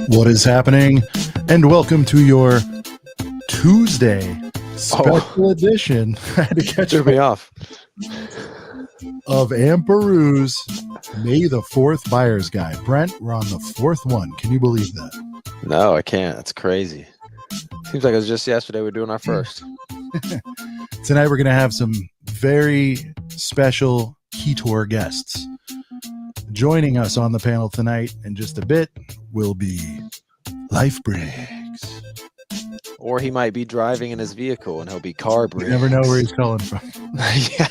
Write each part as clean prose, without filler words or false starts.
What is happening? And welcome to your Tuesday special edition. I had to catch Threw me off. Of BERU'S May the 4th Buyer's Guide. Brent, we're on the 4th one. Can you believe that? No, I can't. That's crazy. Seems like it was just yesterday we're doing our first. Tonight we're going to have some very special Key Tour guests. Joining us on the panel tonight in just a bit will be Life Briggs. Or he might be driving in his vehicle and he'll be car Briggs. You never know where he's calling from. Yeah.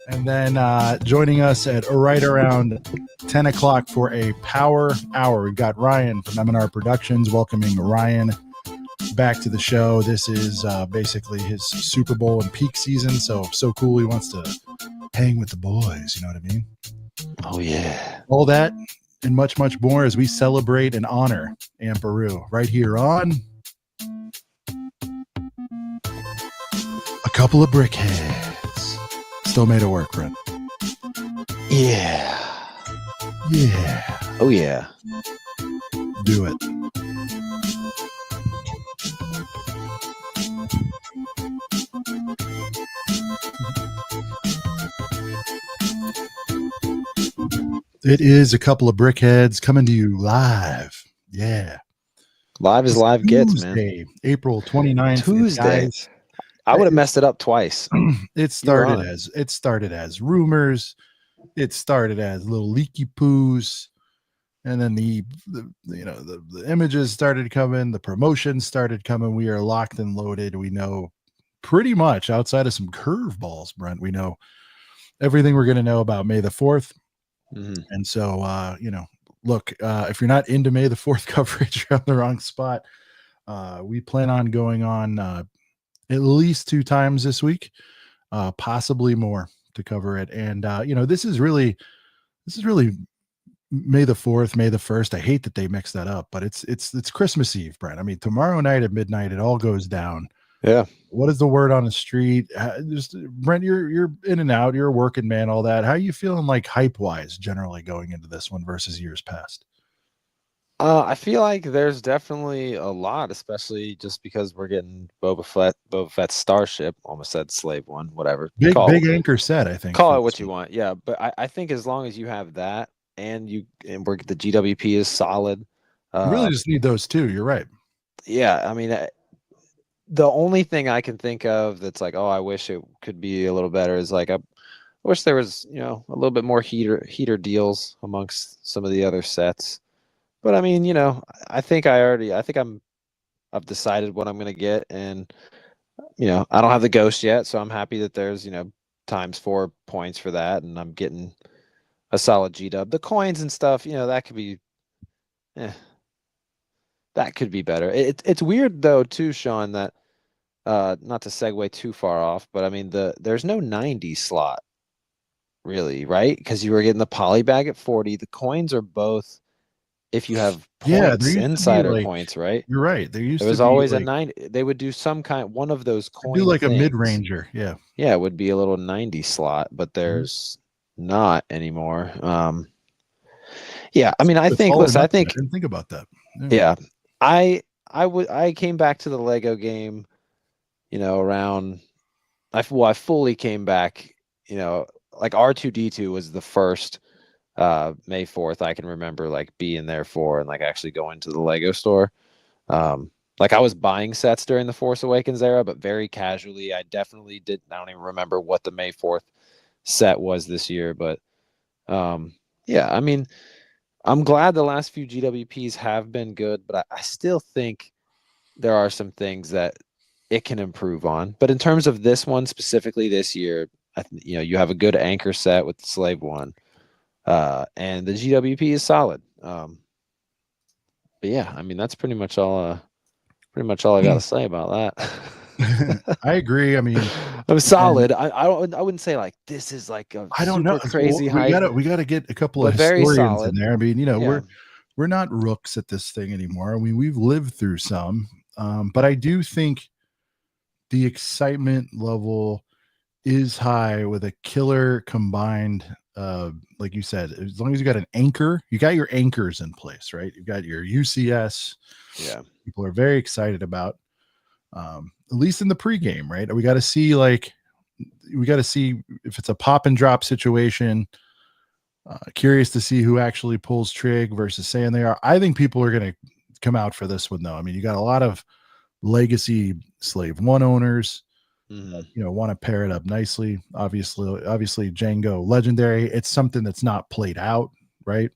And then joining us at right around 10 o'clock for a power hour, we've got Ryan from M&R Productions. Welcoming Ryan back to the show. This is basically his Super Bowl and peak season, so cool. He wants to hang with the boys, you know what I mean? Oh, yeah. All that and much, much more as we celebrate and honor BERU right here on A Couple of Brickheads. Still made it work, Brent. Yeah. Yeah. Oh, yeah. Do it. It is A Couple of Brickheads coming to you live. Yeah. Live as live gets, man. April 29th. Tuesday. I would have messed it up twice. It started as rumors. It started as little leaky poos, and then the images started coming. The promotions started coming. We are locked and loaded. We know pretty much outside of some curveballs, Brent. We know everything we're going to know about May the 4th. Mm-hmm. And so, look, if you're not into May the 4th coverage, you're on the wrong spot. We plan on going on at least 2 times this week, possibly more to cover it. And, this is really May the 4th, May the 1st. I hate that they mix that up, but it's Christmas Eve, Brent. I mean, tomorrow night at midnight, it all goes down. Yeah. What is the word on the street? Just Brent, you're in and out, you're a working man, all that. How are you feeling like hype wise generally going into this one versus years past? I feel like there's definitely a lot, especially just because we're getting Boba Fett's starship. Almost said Slave One, whatever. Big anchor set, I think. Call it what you want, yeah. But I think as long as you have that and the GWP is solid, you really just need those two. You're right. Yeah, I mean, the only thing I can think of that's like, oh, I wish it could be a little better is like I wish there was a little bit more heater deals amongst some of the other sets. But I mean, I think I've decided what I'm going to get. And, I don't have the ghost yet. So I'm happy that there's, times 4 points for that. And I'm getting a solid G-dub. The coins and stuff, that could be, that could be better. It's weird though, too, Sean, that, not to segue too far off, but I mean, there's no 90 slot really, right? Because you were getting the poly bag at 40. The coins are both, if you have points, insider points, right? You're right. There was always a 90. They would do some one of those coins. Do like a mid-ranger, yeah. Yeah, it would be a little 90 slot, but there's not anymore. Yeah, I mean, I think. Listen, I didn't think about that. Yeah, I came back to the Lego game, around. I fully came back. Like R2D2 was the first. May 4th, I can remember like being there for and like actually going to the Lego store. Like I was buying sets during the Force Awakens era, but very casually. I definitely didn't. I don't even remember what the May 4th set was this year, but yeah, I mean, I'm glad the last few GWPs have been good, but I still think there are some things that it can improve on. But in terms of this one specifically this year, you have a good anchor set with the Slave One. And the GWP is solid. But yeah, I mean, that's pretty much all I got to say about that. I agree. I mean, I'm solid. I wouldn't say like this is like a crazy hype. We got to get a couple of historians in there. I mean, we're not rooks at this thing anymore. I mean, we've lived through some, but I do think the excitement level is high with a killer combined like you said, as long as you got an anchor, you got your anchors in place, right? You've got your UCS. Yeah. People are very excited about, at least in the pregame, right? We got to see if it's a pop and drop situation. Curious to see who actually pulls trig versus saying they are. I think people are going to come out for this one, though. I mean, you got a lot of legacy Slave One owners, want to pair it up nicely. Obviously Jango legendary. It's something that's not played out, right?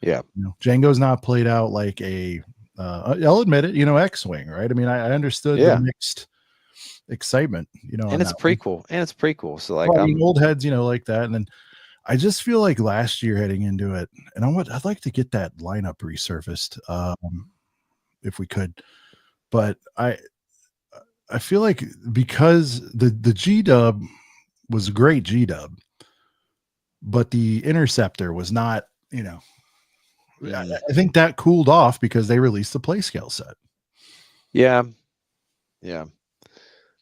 Yeah. Jango's not played out like I'll admit it, X-Wing, right? I mean, I understood the mixed excitement, and it's prequel. So like, old heads, like that. And then I just feel like last year heading into it, and I'd like to get that lineup resurfaced, if we could. But I feel like because the G-Dub was a great G-Dub, but the Interceptor was not, I think that cooled off because they released the Playscale set. Yeah. Yeah.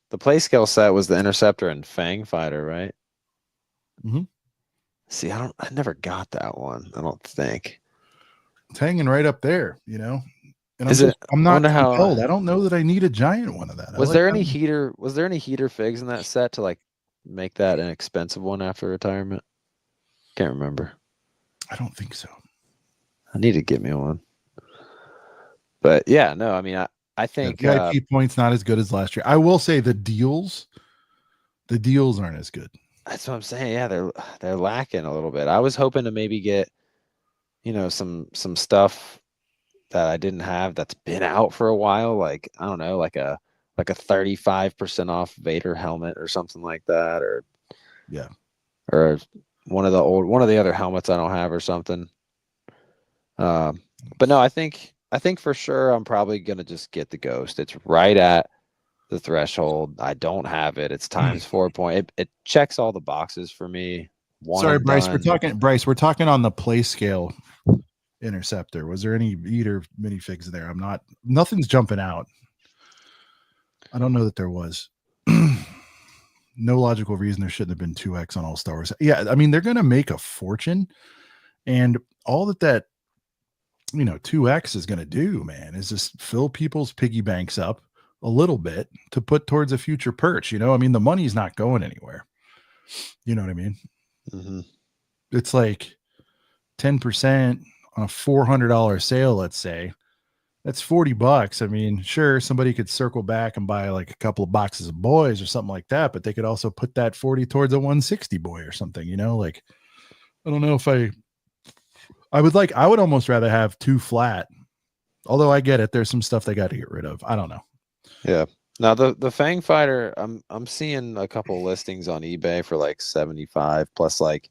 The Playscale set was the Interceptor and Fang Fighter, right? Mm-hmm. See, I never got that one. I don't think it's hanging right up there, And I'm not compelled. I don't know that I need a giant one of that. Was there any heater figs in that set to like make that an expensive one after retirement? Can't remember. I don't think so. I need to get me one. But yeah, no, I mean, I think VIP points not as good as last year. I will say the deals aren't as good. That's what I'm saying. Yeah, they're lacking a little bit. I was hoping to maybe get, some stuff that I didn't have that's been out for a while. Like, I don't know, like a 35% off Vader helmet or something like that, or one of the other helmets I don't have or something. But no, I think for sure I'm probably gonna just get the Ghost. It's right at the threshold. I don't have it. It's times 4 point. It checks all the boxes for me. Sorry, Bryce. We're talking on the Playscale Interceptor. Was there any Eater minifigs there? Nothing's jumping out. I don't know that there was. No logical reason there shouldn't have been 2X on all Star Wars. Yeah, I mean, they're gonna make a fortune, and all that 2X is gonna do, man, is just fill people's piggy banks up a little bit to put towards a future perch. I mean, the money's not going anywhere. You know what I mean? Mm-hmm. It's like 10% on a $400 sale, let's say. That's $40. I mean, sure, somebody could circle back and buy like a couple of boxes of boys or something like that, but they could also put that 40 towards a 160 boy or something, like, I don't know if I would almost rather have 2 flat, although I get it. There's some stuff they got to get rid of. I don't know. Yeah. Now the Fang Fighter, I'm seeing a couple listings on eBay for like 75 plus like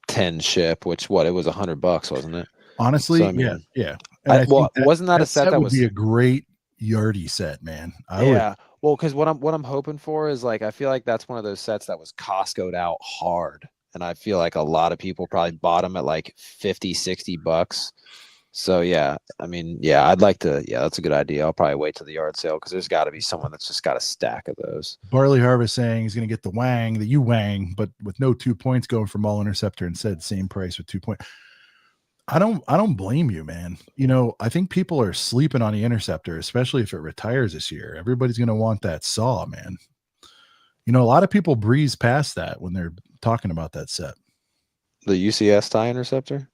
10 ship, which it was $100, wasn't it? Honestly, so, I mean, yeah. Wasn't that a set that would be a great Yardie set, man? Well, because what I'm hoping for is like, I feel like that's one of those sets that was Costco'd out hard, and I feel like a lot of people probably bought them at like $50-$60. So yeah, I mean, yeah, I'd like to. Yeah, that's a good idea. I'll probably wait till the yard sale because there's got to be someone that's just got a stack of those. Barley Harvest saying he's going to get the Wang, the U-Wang, but with no 2 points, going for Maul Interceptor and said same price with 2 points. I don't blame you, man. I think people are sleeping on the Interceptor, especially if it retires this year. Everybody's going to want that saw, man. A lot of people breeze past that when they're talking about that set. The UCS TIE Interceptor?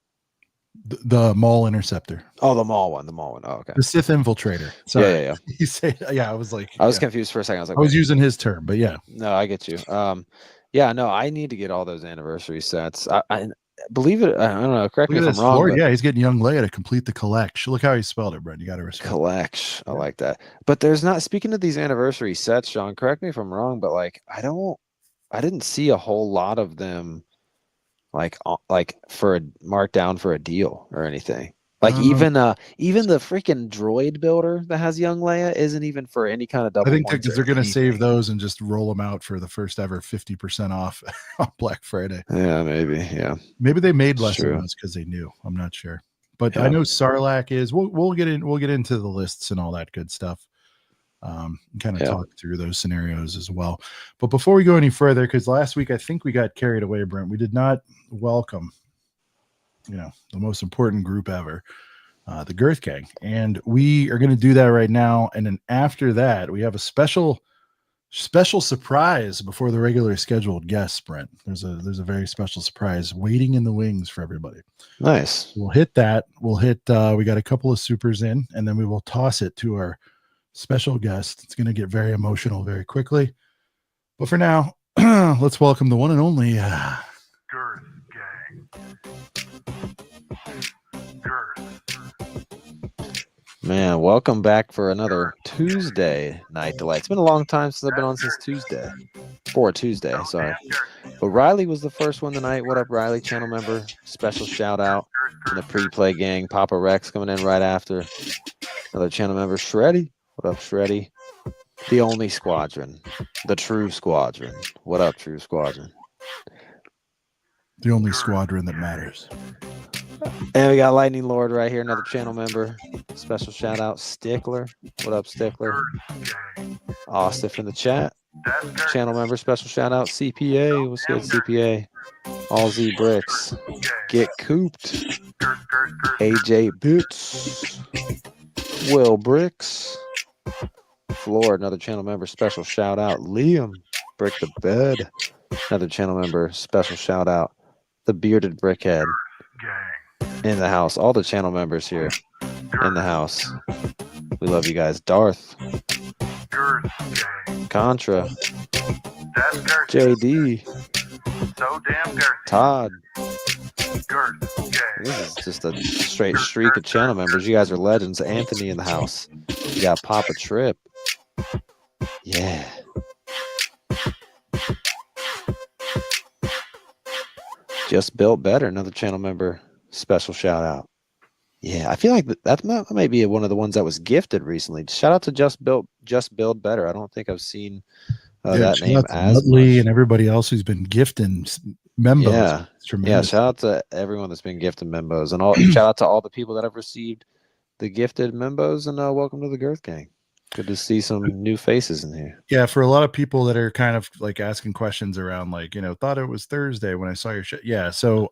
The Maul Interceptor. Oh, the Maul one. Oh, okay. The Sith Infiltrator. Sorry. Yeah. You say, I was like, I was confused for a second. I was using his term, but yeah. No, I get you. Yeah, no, I need to get all those anniversary sets. I believe it. I don't know. Correct me if I'm wrong. Yeah, he's getting young Leia to complete the collection. Look how he spelled it, Brent. You got to respect. Collection. I like that. But there's not. Speaking of these anniversary sets, Sean, correct me if I'm wrong, but like, I didn't see a whole lot of them, like for a markdown for a deal or anything. Like even the freaking droid builder that has young Leia isn't even for any kind of double. I think because they're going to save those and just roll them out for the first ever 50% off on Black Friday. Yeah, maybe. Yeah, maybe they made less of those because they knew. I'm not sure, but I know Sarlacc is. We'll get into the lists and all that good stuff. kind of talk through those scenarios as well. But before we go any further, because last week I think we got carried away, Brent, we did not welcome, the most important group ever, the Girth Gang, and we are going to do that right now. And then after that, we have a special surprise before the regular scheduled guests, Brent. There's a very special surprise waiting in the wings for everybody. Nice. We'll hit that. We got a couple of supers in, and then we will toss it to our special guest. It's going to get very emotional very quickly. But for now, let's welcome the one and only Girth Gang. Girth. Man, welcome back for another Tuesday Night Delight. It's been a long time since I've been on since Tuesday. Sorry. But Riley was the first one tonight. What up, Riley? Channel member. Special shout out to the pre-play gang. Papa Rex coming in right after. Another channel member, Shreddy. What up, Shreddy? The only squadron. The true squadron. What up, true squadron? the only squadron that matters. And we got Lightning Lord right here, another channel member. Special shout out, Stickler. What up, Stickler? Austin in the chat. Channel member, special shout out, CPA. What's good, CPA? All Z Bricks. Get Cooped. AJ Boots. Will Bricks. Floor, another channel member, special shout out, Liam. Brick the Bed. Another channel member, special shout out, the Bearded Brickhead. In the house. All the channel members here in the house. We love you guys. Darth. Contra. JD. Todd. This is just a straight streak of channel members. You guys are legends. Anthony in the house. You got Papa Trip. Yeah. Just Built Better. Another channel member. Special shout out. Yeah, I feel like that may be one of the ones that was gifted recently. Shout out to Just Build Better. I don't think I've seen that name as Nutley much. And everybody else who's been gifting membos. Yeah, it's tremendous. Yeah. Shout out to everyone that's been gifted membos, and all. Shout out to all the people that have received the gifted membos, and welcome to the Girth Gang. Good to see some new faces in here. Yeah, for a lot of people that are kind of like asking questions around, like, thought it was Thursday when I saw your shit. Yeah, so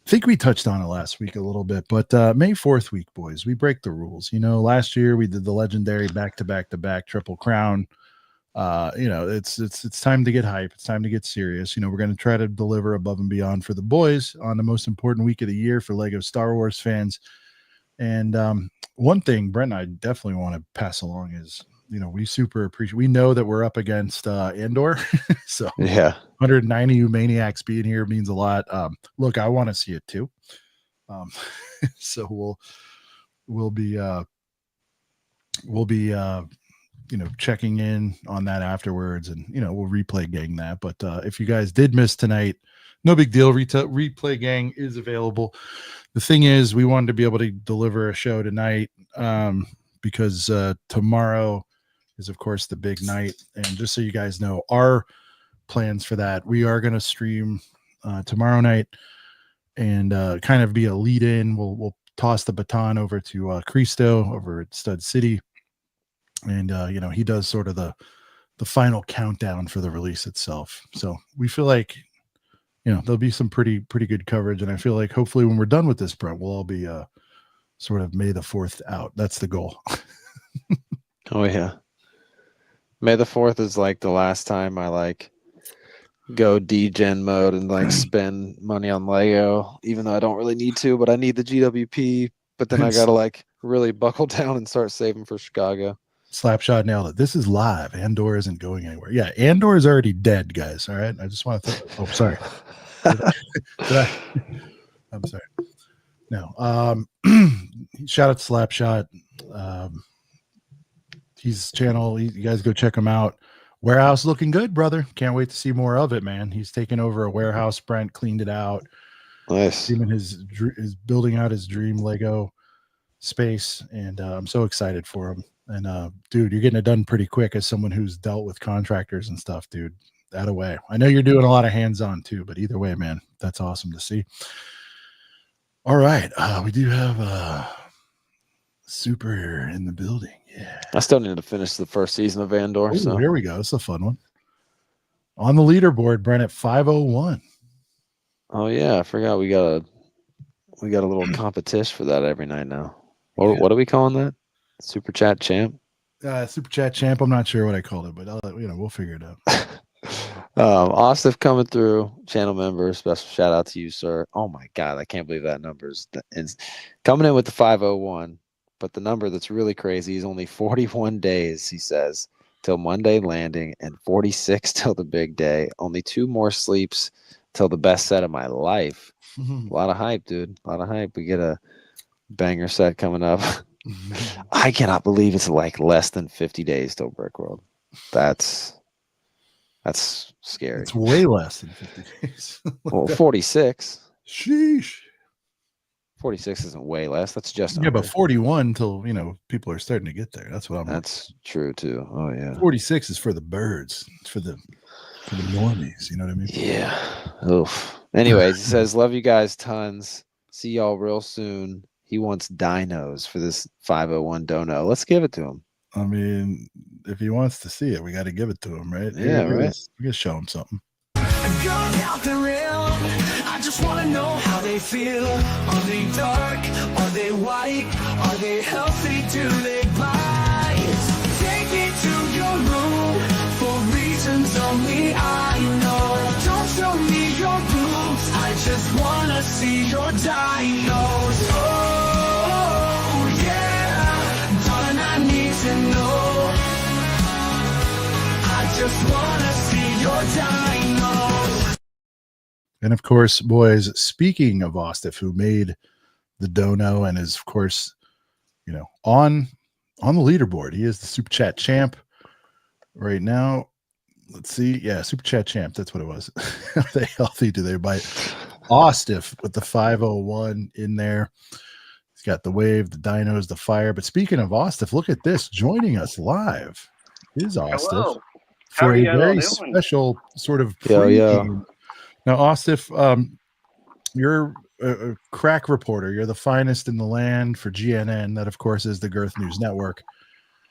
I think we touched on it last week a little bit, but May 4th week, boys, we break the rules. Last year we did the legendary back-to-back Triple Crown. It's time to get hype. It's time to get serious. We're going to try to deliver above and beyond for the boys on the most important week of the year for Lego Star Wars fans. And one thing Brent and I definitely want to pass along is, we super appreciate, we know that we're up against Andor. So yeah, 190 you maniacs being here means a lot. Look, I want to see it too. So we'll be checking in on that afterwards, and we'll replay gang that. But if you guys did miss tonight, no big deal. Replay gang is available. The thing is, we wanted to be able to deliver a show tonight because tomorrow is, of course, the big night. And just so you guys know, our plans for that, we are going to stream tomorrow night and kind of be a lead in. We'll toss the baton over to Cristo over at Stud City. And, he does sort of the final countdown for the release itself. So we feel like, there'll be some pretty good coverage. And I feel like hopefully when we're done with this, Brent, we'll all be sort of May the 4th out. That's the goal. Oh, yeah. May the 4th is like the last time I go degen mode and spend money on Lego, even though I don't really need to, but I need the GWP. But then I got to really buckle down and start saving for Chicago. Slapshot nailed it. This is live. Andor isn't going anywhere. Yeah, Andor is already dead, guys. All right. I just want to oh, sorry. I'm sorry. No. Shout out to Slapshot. His channel, you guys go check him out. Warehouse looking good, brother. Can't wait to see more of it, man. He's taken over a warehouse. Brent cleaned it out. Nice. Him and his building out his dream Lego space, and I'm so excited for him. And dude, you're getting it done pretty quick as someone who's dealt with contractors and stuff, dude. That away. I know you're doing a lot of hands-on too, but either way, man, that's awesome to see. All right, we do have Super in the building. Yeah. I still need to finish the first season of Andor. Ooh, So here we go. It's a fun one. On the leaderboard, Brent at 501. oh yeah, I forgot we got a little competition for that every night now. What Yeah. what are we calling that? Super chat champ. Super chat champ. I'm not sure what I called it, but we'll figure it out. Ostif coming through, channel member. Special shout out to you, sir. Oh my god, I can't believe that number's coming in with the 501. But the number that's really crazy is only 41 days, he says, till Monday landing, and 46 till the big day. Only 2 more sleeps till the best set of my life. A lot of hype, dude. A lot of hype. We get a banger set coming up. I cannot believe it's like less than 50 days till Brick World. That's scary. It's way less than 50 days. Well, 46. Sheesh. 46 isn't way less. That's just Yeah, under. but 41 till people are starting to get there. That's what I'm. That's true too. Oh yeah. 46 is for the birds. It's for the normies. You know what I mean? Yeah. Oof. Anyways, he says, "Love you guys tons. See y'all real soon." He wants dinos for this 501 dono. Let's give it to him. I mean, if he wants to see it, we got to give it to him, right? Yeah, right. We got to show him something. I just want to know how they feel. Are they dark? Are they white? Are they healthy? Do they bite? Take me to your room for reasons only I know. Don't show me your boobs. I just want to see your dinos. Oh, yeah. Darling, I need to know. I just want to see your dinos. And of course, boys, speaking of Ostif, who made the dono and is, of course, on the leaderboard. He is the Super Chat champ right now. Let's see. Yeah, Super Chat champ. That's what it was. Are they healthy? Do they bite? Ostif with the 501 in there. He's got the wave, the dinos, the fire. But speaking of Ostif, look at this. Joining us live is Ostif. Hello. How For are a you all very doing? special sort of Yo, yo. pregame. Now, Ostif, you're a crack reporter. You're the finest in the land for GNN. That, of course, is the Girth News Network.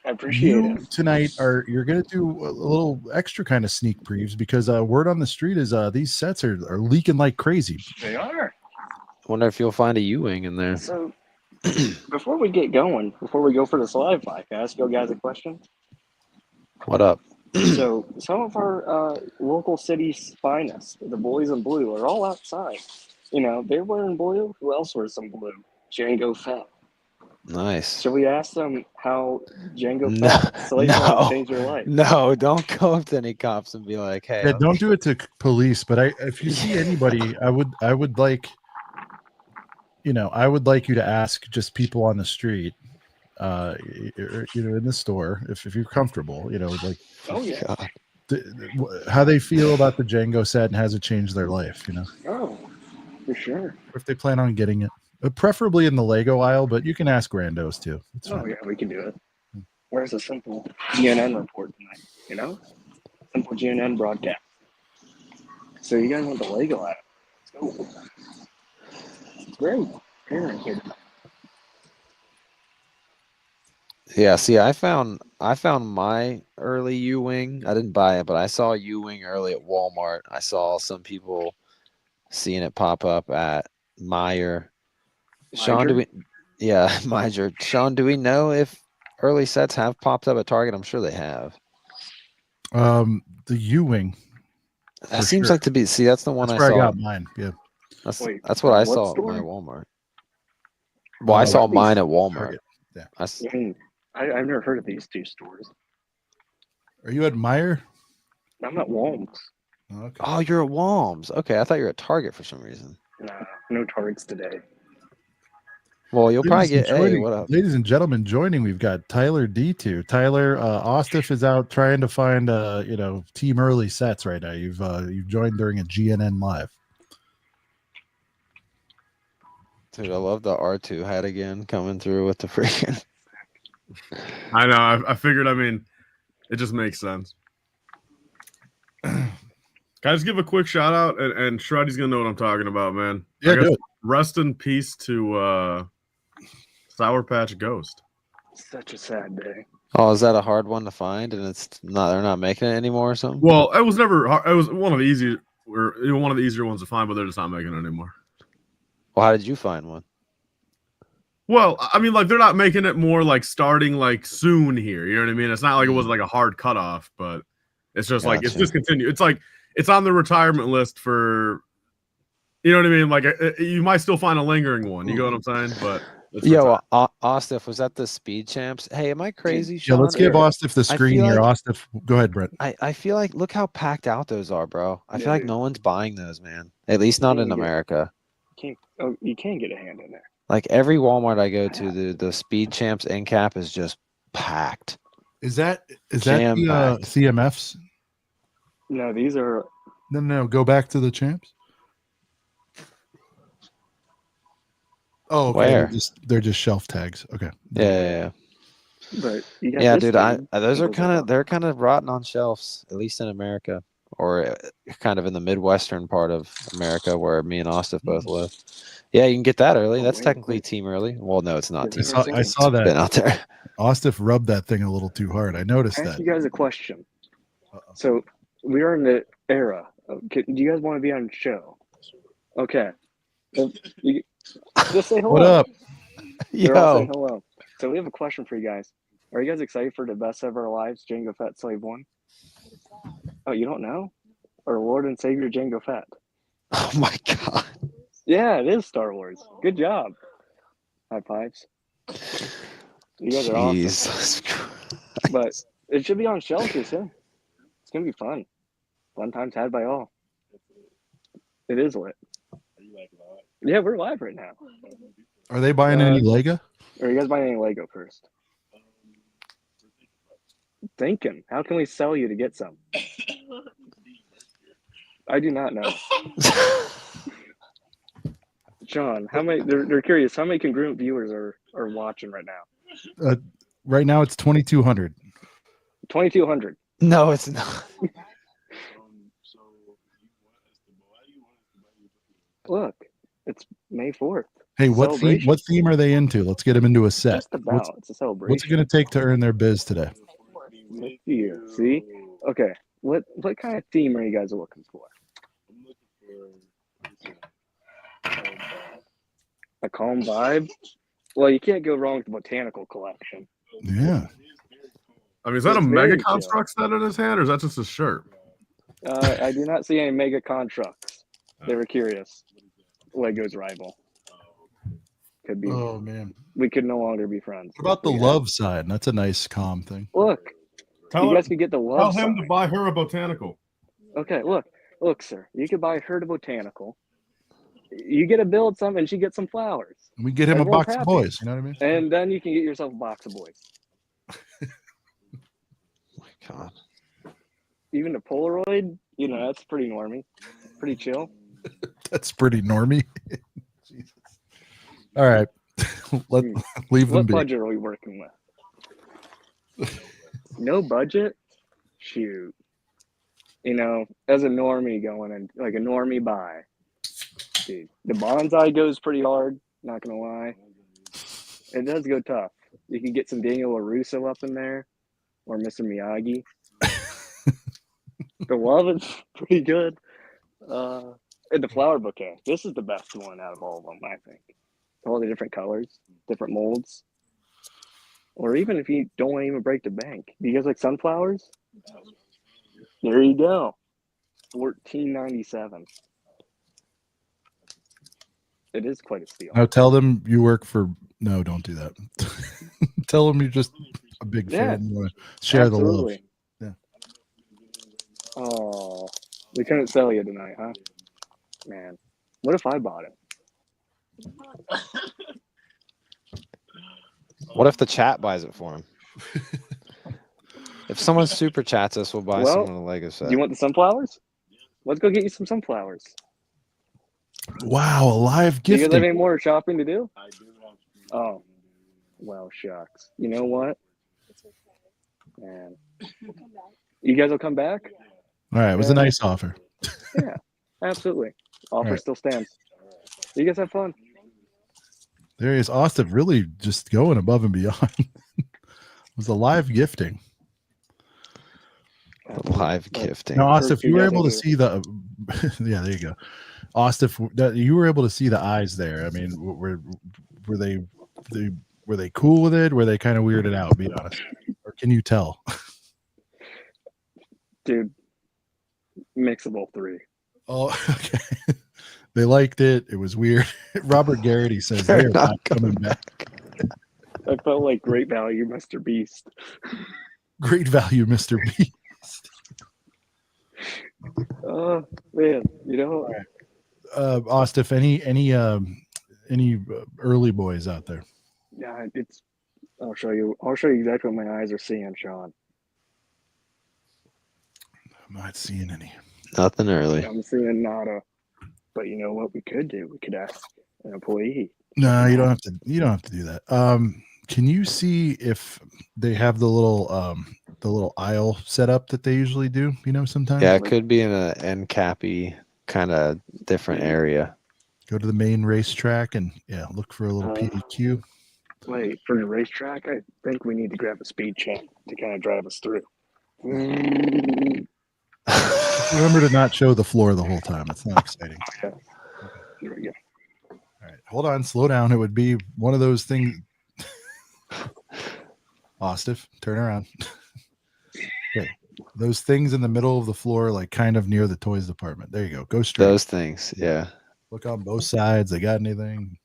I appreciate it. Tonight you're going to do a little extra kind of sneak previews because word on the street is these sets are leaking like crazy. They are. Wonder if you'll find a U-wing in there. So, before we get going, before we go for this live mic, can I ask you guys a question? What up? So, some of our local city's finest, the boys in blue, are all outside. They're wearing blue. Who else wears some blue? Jango Fett. Nice. Should we ask them how Jango No, Fett no. changed your life? No, don't go up to any cops and be like, "Hey, Yeah, don't do it to police. But if you see anybody, I would like, I would like you to ask just people on the street, in the store, if you're comfortable, like, Oh, yeah. God. How they feel about the Jango set and has it changed their life, Oh, for sure. if they plan on getting it, preferably in the Lego aisle, but you can ask randos too. It's Oh, fine. yeah, we can do it. Where's a simple GNN report tonight, Simple GNN broadcast. So you guys want the Lego out? Let's go. It's very apparent here tonight. Yeah, see, I found my early U-wing. I didn't buy it, but I saw a U-wing early at Walmart. I saw some people seeing it pop up at Meijer. Sean, do we? Yeah, Meijer. Sean, do we know if early sets have popped up at Target? I'm sure they have. The U-wing. That seems like to be. See, that's the one That's I where saw. I got mine. Yeah. That's Wait, that's what I what saw at store? my Walmart. Well, I saw mine at Walmart. Target. Yeah. I've never heard of these two stores. Are you at Meijer? I'm at Walm's. Okay. Oh, you're at Walm's. Okay, I thought you were at Target for some reason. Nah, no Targets today. Well, you'll probably Ladies and get. Hey, joining- what up? Ladies and gentlemen, joining, we've got Tyler D2. Tyler, Ostif is out trying to find, team early sets right now. You've joined during a GNN live. Dude, I love the R2 hat again coming through with the freaking. I know. I figured. I mean, it just makes sense. Can I just give a quick shout out? And Shreddy's gonna know what I'm talking about, man. Yeah, do it. Rest in peace to Sour Patch Ghost. Such a sad day. Oh, is that a hard one to find? And they're not making it anymore or something? Well, it was never hard. It was one of the easier ones to find, but they're just not making it anymore. Well, how did you find one? Well, I mean, like they're not making it more like starting like soon here. You know what I mean? It's not like it was like a hard cutoff, but it's just like it's Gotcha. discontinued. It's like it's on the retirement list for, you know what I mean? Like you might still find a lingering one. You know what I'm saying? But it's Yo, retired. Ostif, was that the Speed Champs? Hey, am I crazy, Yeah, Sean? let's give Ostif the I screen feel here. like- Ostif, go ahead, Brett. I feel like look how packed out those are, bro. I Yeah, feel like dude. no one's buying those, man. At least not in Yeah. America. You can't get a hand in there. Like every Walmart I go to, the Speed Champs end cap is just packed. Is that the Jam-packed. CMFs? No, these are. No. Go back to the champs. Oh, okay. Where? They're just shelf tags. Okay. Yeah. But you got Yeah, this dude. Those are dude. they're kind of rotten on shelves, at least in America, or kind of in the Midwestern part of America where me and Ostif both live. Yeah, you can get that early. Oh, That's wait, technically wait. team early. Well, no, it's not Yeah, team I early. I saw It's been that. out there. Ostif rubbed that thing a little too hard. I noticed Ask that. you guys a question. Uh-oh. So we are in the era. Do you guys want to be on the show? Okay. Well, just say hello. What up? They're all Yo, saying hello. So we have a question for you guys. Are you guys excited for the best of our lives, Jango Fett Slave 1? Oh, you don't know? Our Lord and Savior Jango Fett. oh my god. Yeah, it is Star Wars. Good job. High fives. You guys are awesome. Jesus Christ. But it should be on shelves here soon. It's gonna be fun. Fun times had by all. It is lit. Yeah, we're live right now. Are they buying any Lego? Are you guys buying any Lego first? Thinking, how can we sell you to get some? I do not know. John, how many? They're curious. How many congruent viewers are watching right now? Right now it's 2,200. 2,200. No, it's not. Look, it's May 4th. Hey, what theme are they into? Let's get them into a set. Just about. It's a celebration. What's it going to take to earn their biz today? Here, see? Okay. What kind of theme are you guys looking for? A calm vibe? Well, you can't go wrong with the botanical collection. Yeah. I mean, is that It's a very mega chill. construct set in his hand, or is that just a shirt? I do not see any mega constructs. They were curious. Lego's rival. Could be. Oh man. We could no longer be friends. What about the Yeah. love side? That's a nice calm thing. Look, you guys could get the love Tell him to sign. buy her a botanical. Okay, look, sir. You could buy her the botanical. You get to build some, and she gets some flowers, We get him a Everyone's box of happy. boys. You know what I mean? and then you can get yourself a box of boys. God. Even the Polaroid, that's pretty normy, pretty chill. That's pretty normy. Jesus. All right. Leave them What be. budget are we working with? No budget? Shoot. As a normie going in, like a normie buy. Dude, the bonsai goes pretty hard, not gonna lie. It does go tough. You can get some Daniel LaRusso up in there, or Mr. Miyagi. The love is pretty good. And the flower bouquet. This is the best one out of all of them, I think. All the different colors, different molds. Or even if you don't want to even break the bank. Do you guys like sunflowers? There you go. $14.97. It is quite a steal. Now tell them you work for. No, don't do that. Tell them you're just a big Yeah, fan. You want to share the love. absolutely. Yeah. Oh, we couldn't sell you tonight, huh? Man, what if I bought it? What if the chat buys it for him? If someone super chats us, we'll buy Well, someone a Lego set. You want the sunflowers? Let's go get you some sunflowers. Wow, a live Do you guys have gifting. any more shopping to do? Oh, well, shucks. You know what? Man, you guys will come back? All right, it was a nice offer. Yeah, absolutely. Offer All right. still stands. You guys have fun. There he is. Austin really just going above and beyond. It was a live gifting. Live gifting. Now, Austin, if you were guys able to are see the, yeah, there you go. Austin, if you were able to see the eyes there. I mean, were they cool with it? Were they kind of weirded out? Be honest, or can you tell? Dude, mix of all three. Oh, okay. They liked it. It was weird. Robert Garrity says They're they're not coming back. I felt like great value, Mr. Beast. Great value, Mr. B. Oh man, you know, Austin, any early boys out there? yeah, it's. I'll show you exactly what my eyes are seeing, Sean. I'm not seeing any. Nothing early. I'm seeing nada. But you know what we could do? We could ask an employee. No, you don't have to. You don't have to do that. Can you see if they have the little aisle setup that they usually do? You know, sometimes. Yeah, it could be in an end cappy kind of different area. Go to the main racetrack and look for a little PDQ. Wait, for the racetrack, I think we need to grab a speed check to kind of drive us through. Remember to not show the floor the whole time. It's not exciting. Okay. Here we go. All right, hold on, slow down. It would be one of those things. Austin, turn around. Okay. Those things in the middle of the floor, like kind of near the toys department. There you go. Go straight. Those things, yeah. Look on both sides. They got anything?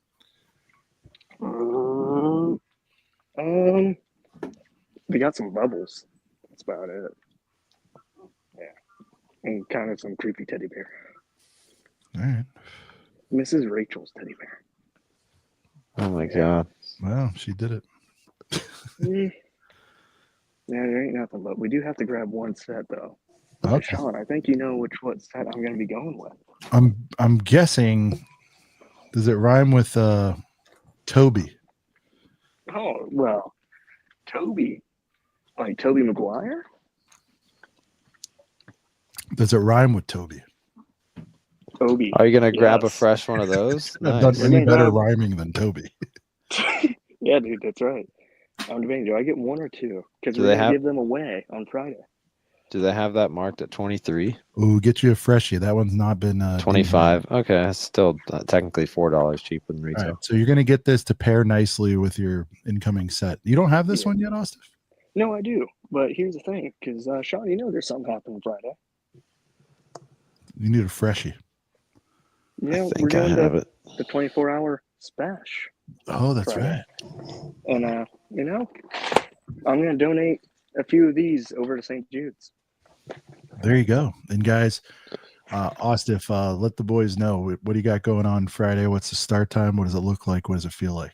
They got some bubbles. That's about it. Yeah. And kind of some creepy teddy bear. All right. Mrs. Rachel's teddy bear. Oh my god. Well, she did it. Yeah, there ain't nothing, but we do have to grab one set though. Okay. Sean, I think you know what set I'm going to be going with. I'm guessing. Does it rhyme with Toby? Oh well, Toby, like Toby Maguire. Does it rhyme with Toby? Toby. Are you gonna grab a Yes. fresh one of those? I've done Nice. any We're better gonna- rhyming than Toby. Yeah, dude, that's right. I'm debating. Do I get one or two? Because Do we're they going to have- give them away on Friday. Do they have that marked at 23? Ooh, get you a freshie. That one's not been 25. Okay, that's still technically $4 cheaper than All retail. right, so you're gonna get this to pair nicely with your incoming set. You don't have this Yeah. one yet, Austin? No, I do. But here's the thing, because Sean, you know there's something happening Friday. You need a freshie. You I know, we're think I doing have the it. 24-hour spash. Oh, that's Friday. right. And, you know, I'm going to donate a few of these over to St. Jude's. There you go. And guys, Austin, let the boys know what do you got going on Friday? What's the start time? What does it look like? What does it feel like?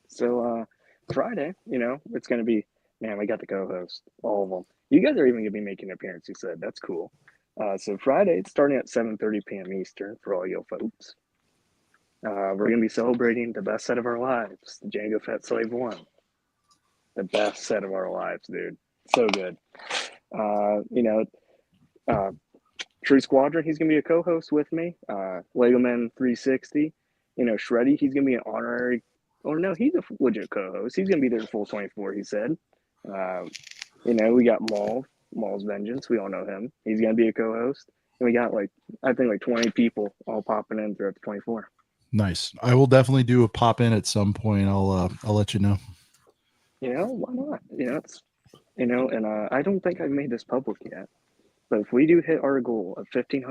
So Friday, you know, it's going to be, man, we got the co-host, all of them. You guys are even going to be making an appearance, you said. That's cool. So Friday, it's starting at 7:30 p.m. Eastern for all you folks. We're going to be celebrating the best set of our lives, the Jango Fett Slave 1. The best set of our lives, dude. So good. You know, True Squadron, he's going to be a co-host with me. Lego Man 360. You know, Shreddy, he's going to be an honorary, or no, he's a legit co-host. He's going to be there full 24, he said. You know, we got Maul's Vengeance. We all know him. He's going to be a co-host. And we got I think 20 people all popping in throughout the 24. Nice. I will definitely do a pop in at some point. I'll let you know. You know, why not? You know, it's, you know, and I don't think I've made this public yet. But if we do hit our goal of $1,500,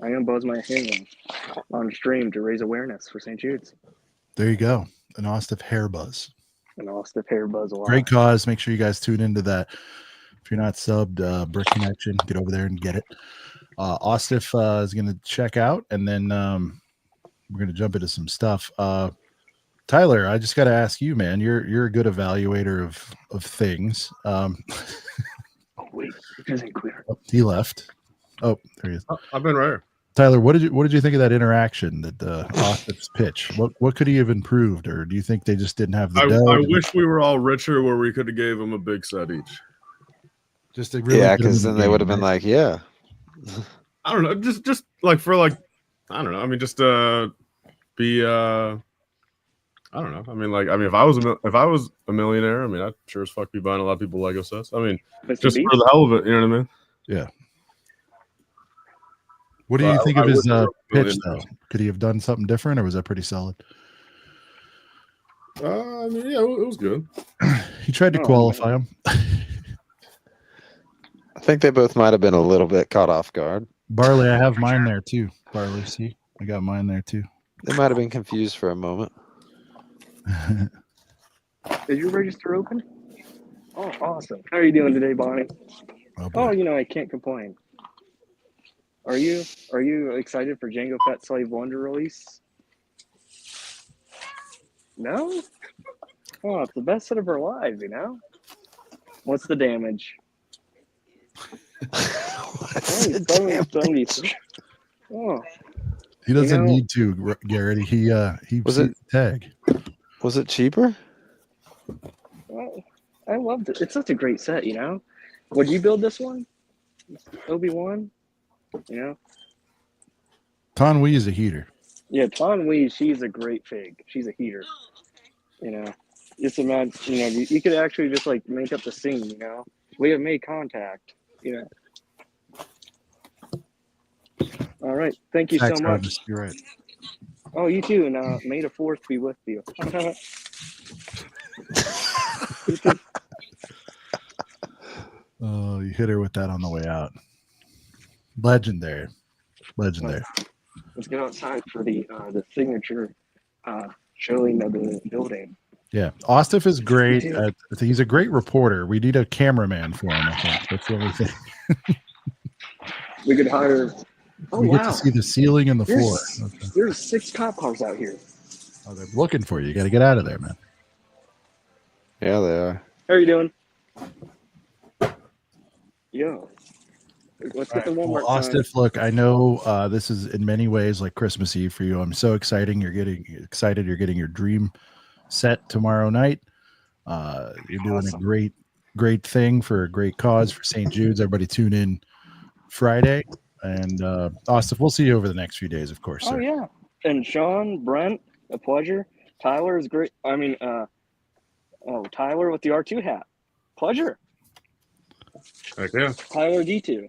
I'm going to buzz my hand on stream to raise awareness for St. Jude's. There you go. An Austin hair buzz. And Austin Hair Buzz Alive. Great cause. Make sure you guys tune into that. If you're not subbed, Brick Connection, get over there and get it. Austin is going to check out, and then we're going to jump into some stuff. Tyler, I just got to ask you, man. You're a good evaluator of things. Oh, wait. It isn't clear. Oh, he left. Oh, there he is. I've been right here. Tyler, what did you think of that interaction, that Austin's pitch? What could he have improved, or do you think they just didn't have the dough? I wish we were all richer where we could have gave them a big set each. Just to really Yeah, get him because in then the they game, would have been right? like, yeah. I don't know, just like for like, I don't know. I mean, just be I don't know. If I was a millionaire, I'd sure as fuck be buying a lot of people Lego sets. Mr. Just Beast? for the hell of it, you know what I mean? Yeah. What do you think I of his would grow up a pitch, though? millionaire. Could he have done something different, or was that pretty solid? Yeah, it was good. He tried to Oh, qualify him. I think they both might have been a little bit caught off guard. Barley, I have mine there too. Barley, see, I got mine there too. They might have been confused for a moment. Is your register open? Oh, awesome. How are you doing today, Bonnie? Oh, boy. Oh, I can't complain. Are you excited for Jango Fett Slave 1 to release? No? Oh, it's the best set of our lives, What's the damage? What's the Oh, damage? Oh, He doesn't need to, Garrett. He Was sees it- the tag. Was it cheaper? well, I loved it. It's such a great set, Would you build this one? Obi-Wan? Ton Wee is a heater. Yeah, Ton Wee, she's a great fig. She's a heater. Just imagine, you could actually just like make up the scene, We have made contact, All right. Thank you so Thanks, much. Travis. You're right. Oh, you too. And may the fourth be with you. Oh, you hit her with that on the way out. Legendary. Legendary. Let's get outside for the signature showing of the building. Yeah. Ostif is great. He's a great reporter. We need a cameraman for him, I think. That's the only thing. We could hire. Oh, we wow. get to see the ceiling and the floor. There's 6 cop cars out here. Oh, they're looking for you. You got to get out of there, man. Yeah, they are. How are you doing? Yo. Let's get the Walmart Well, sign. Ostif, look, I know this is in many ways like Christmas Eve for you. I'm so excited. You're getting your dream set tomorrow night. You're doing a great thing for a great cause for St. Jude's. Everybody tune in Friday. And Ostif, we'll see you over the next few days, of course, Oh, sir. yeah. And Sean, Brent, a pleasure. Tyler is great. Tyler with the R2 hat. Pleasure. Heck yeah. Tyler D2.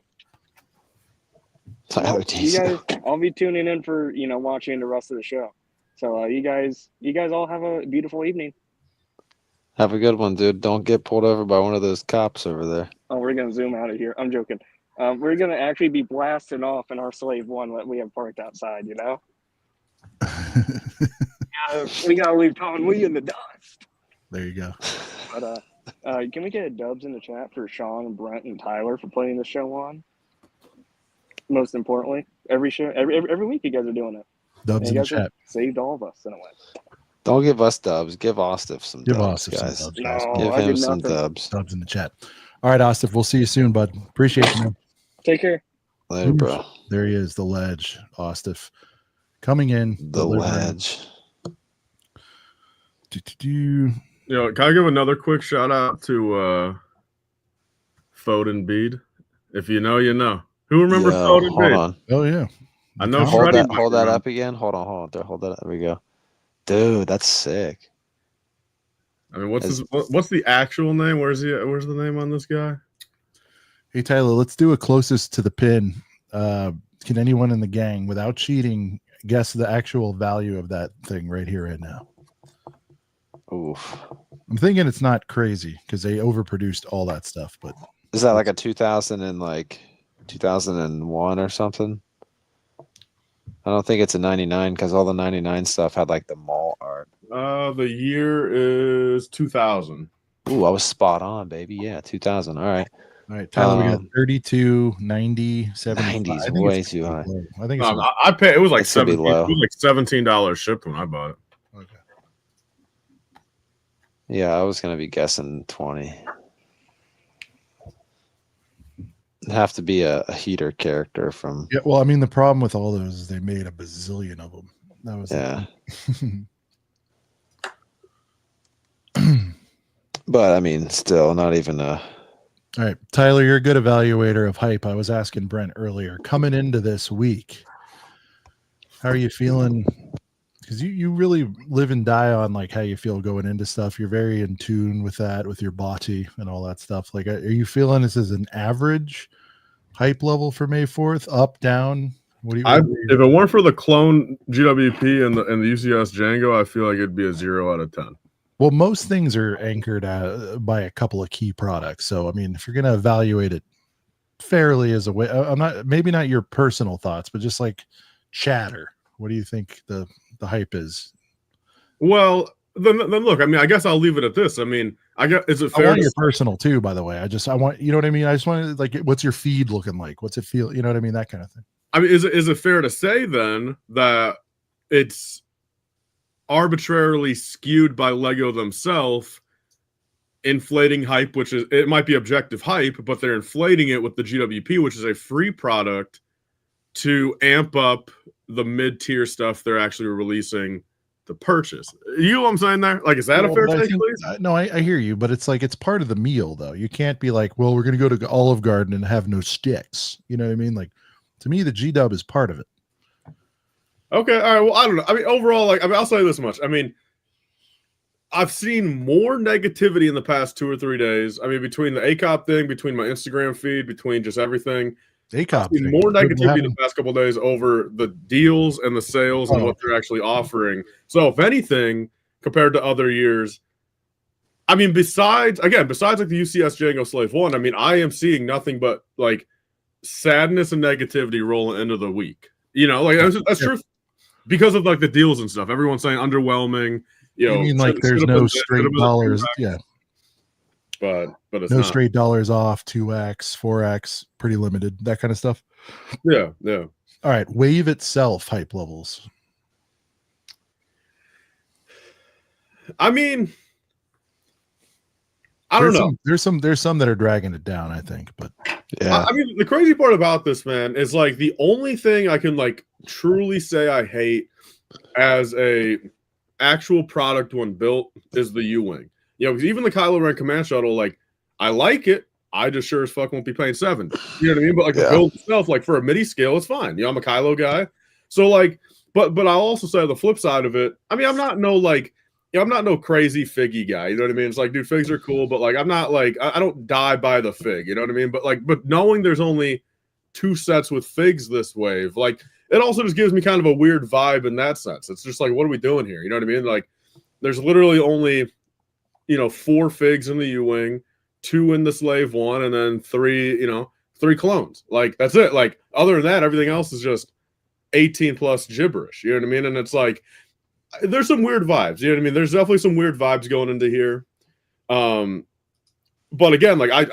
Tyler You Diesel. guys, I'll be tuning in for, watching the rest of the show. So you guys all have a beautiful evening. Have a good one, dude. Don't get pulled over by one of those cops over there. Oh, we're going to zoom out of here. I'm joking. We're going to actually be blasting off in our Slave 1 that we have parked outside, We got to leave Tom Lee in the dust. There you go. But can we get dubs in the chat for Sean and Brent and Tyler for putting the show on? Most importantly, every week you guys are doing it. Dubs And in you the guys have chat. saved all of us in a way. Don't give us dubs. Give Ostif some Give dubs, Ostif some guys. dubs, guys. No, Give I him did some nothing. dubs. Dubs in the chat. All right, Ostif, we'll see you soon, bud. Appreciate you, man. Take care. Later, bro. There he is, the ledge, Ostif. Coming in. The delivering. ledge. Do-do-do. Can I give another quick shout out to Foden Bede? If you know, you know. Who remembers Yo, Foden hold Bede? on. Oh, yeah. I know Hold Shreddy might Hold that remember. up again. Hold on. Hold that up. There we go. Dude, that's sick. What's the actual name? Where's the name on this guy? Hey, Tyler, let's do a closest to the pin. Can anyone in the gang, without cheating, guess the actual value of that thing right here, right now? Oof. I'm thinking it's not crazy because they overproduced all that stuff, but Is that like a 2001 or something? I don't think it's a 99 because all the 99 stuff had like the mall art. The year is 2000. Ooh, I was spot on, baby. Yeah, 2000. All right. all right, Tyler, we got 32, 90, 75. 90 is I think way it's too high. low. I think it's I paid. It was like It's gonna be low. $17 shipped when I bought it. okay. Yeah, I was gonna be guessing 20. It'd have to be a heater character from. Yeah, well, I mean, the problem with all those is they made a bazillion of them. That was Yeah. But I mean, still not even a. All right, Tyler, you're a good evaluator of hype. I was asking Brent earlier, coming into this week, how are you feeling because you really live and die on like how you feel going into stuff. You're very in tune with that, with your body and all that stuff. Like, are you feeling this as an average hype level for May 4th? Up, down? What do you? If it weren't for the clone GWP and the UCS Jango, I feel like it'd be a 0 out of 10. Well, most things are anchored by a couple of key products. So, I mean, if you're going to evaluate it fairly as a way, I'm not, maybe not your personal thoughts, but just like chatter. What do you think the hype is? Well, then look, I mean, I guess I'll leave it at this. I mean, is it fair? I want your personal too, by the way. I want, you know what I mean? I just want to, like, what's your feed looking like? What's it feel? You know what I mean? That kind of thing. I mean, is it fair to say then that it's arbitrarily skewed by Lego themselves, inflating hype, which is, it might be objective hype, but they're inflating it with the GWP, which is a free product, to amp up the mid-tier stuff they're actually releasing to purchase. You know what I'm saying there? Like, is that a fair take, please? No, I hear you, but it's like, it's part of the meal though. You can't be like, well, we're going to go to Olive Garden and have no sticks. You know what I mean? Like, to me, the G-dub is part of it. Okay, all right. Well, I don't know. I mean, overall, like, I mean, I'll say this much. I mean, I've seen more negativity in the past 2 or 3 days. I mean, between the ACOP thing, between my Instagram feed, between just everything. ACOP I've seen more negativity in the past couple of days over the deals and the sales and what they're actually offering. So, if anything, compared to other years, I mean, besides like the UCS Jango Slave 1, I mean, I am seeing nothing but like sadness and negativity rolling into the week. You know, like that's true. Because of like the deals and stuff, everyone's saying underwhelming. You know, mean like there's no straight dollars, yeah. But it's no not. straight dollars off, 2x, 4x, pretty limited, that kind of stuff. Yeah. All right, Wave itself hype levels. I mean, I don't know. There's some that are dragging it down, I think, but yeah. I mean, the crazy part about this, man, is like the only thing I can like truly say I hate as a actual product when built is the U-Wing. You know, because even the Kylo Ren command shuttle, like, I like it. I just sure as fuck won't be paying 7. You know what I mean? But like the build itself, like for a midi scale, it's fine. You know, I'm a Kylo guy. So like, but I'll also say the flip side of it, I mean, I'm not no crazy figgy guy. You know what I mean? It's like, dude, figs are cool, but like I'm not like I don't die by the fig, you know what I mean? But knowing there's only 2 sets with figs this wave, like it also just gives me kind of a weird vibe in that sense. It's just like, what are we doing here? You know what I mean? Like there's literally only, you know, 4 figs in the U-Wing, 2 in the Slave 1, and then 3 clones. Like that's it. Like other than that, everything else is just 18 plus gibberish. You know what I mean? And it's like there's some weird vibes. You know what I mean? There's definitely some weird vibes going into here. But again, like I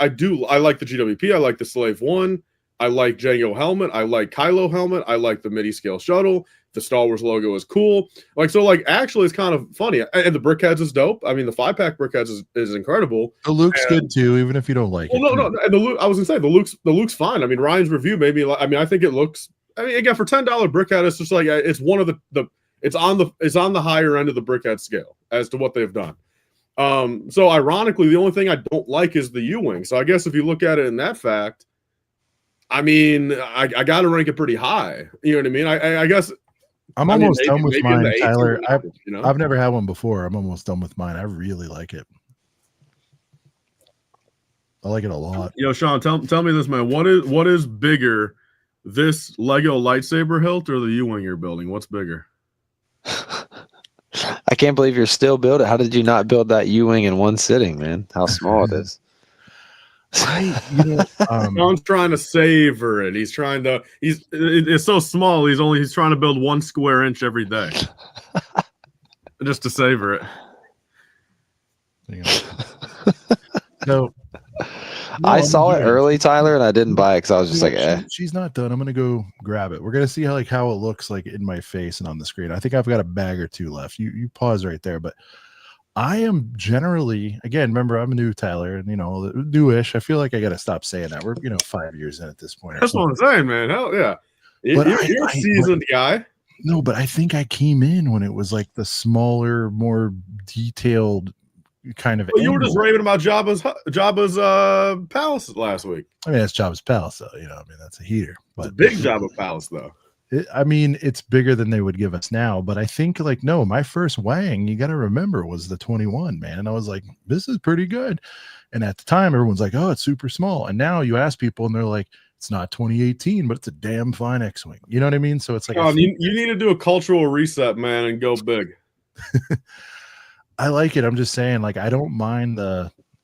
like the GWP. I like the Slave 1. I like Jango helmet. I like Kylo helmet. I like the midi scale shuttle. The Star Wars logo is cool. Like, so like actually it's kind of funny. And the Brickheads is dope. I mean, the 5-pack Brickheads is incredible. The Luke's good too, even if you don't like it. No. And the Luke, I was gonna say the Luke's fine. I mean, Ryan's review made me like, I mean, I think it looks, I mean, again, for $10 Brickhead, it's just like it's one of it's on the higher end of the Brickhead scale as to what they've done. So ironically, the only thing I don't like is the U-Wing. So I guess if you look at it in that fact, I mean, I got to rank it pretty high. You know what I mean? I guess I'm almost done with mine, Tyler. You know? I've never had one before. I'm almost done with mine. I really like it. I like it a lot. You know, Sean, tell me this, man. What is bigger, this Lego lightsaber hilt or the U-Wing you're building? What's bigger? I can't believe you're still building. How did you not build that U-Wing in one sitting, man? How small it is. Sean's trying to savor it. He's trying to. It's so small. He's trying to build 1 square inch every day, just to savor it. So. I saw it early, Tyler, and I didn't buy it because I was just like, eh. She's not done. I'm gonna go grab it. We're gonna see how it looks like in my face and on the screen. I think I've got a bag or 2 left. You pause right there, but I am generally, again, remember I'm new, Tyler, and you know, newish. I feel like I gotta stop saying that. We're 5 years in at this point. That's what I'm saying, man. Hell yeah, you're a seasoned guy. No, but I think I came in when it was like the smaller, more detailed kind of. Well, you were just raving about Jabba's palace last week. I mean, that's Jabba's palace, though. You know, I mean, that's a heater. But it's a big Jabba palace, though. I mean, it's bigger than they would give us now, but I think like, no, my first Wang, you got to remember, was the 21, man. And I was like, this is pretty good. And at the time, everyone's like, oh, it's super small. And now you ask people and they're like, it's not 2018, but it's a damn fine X-Wing. You know what I mean? So it's like, you need to do a cultural reset, man, and go big. I like it. I'm just saying, like, I don't mind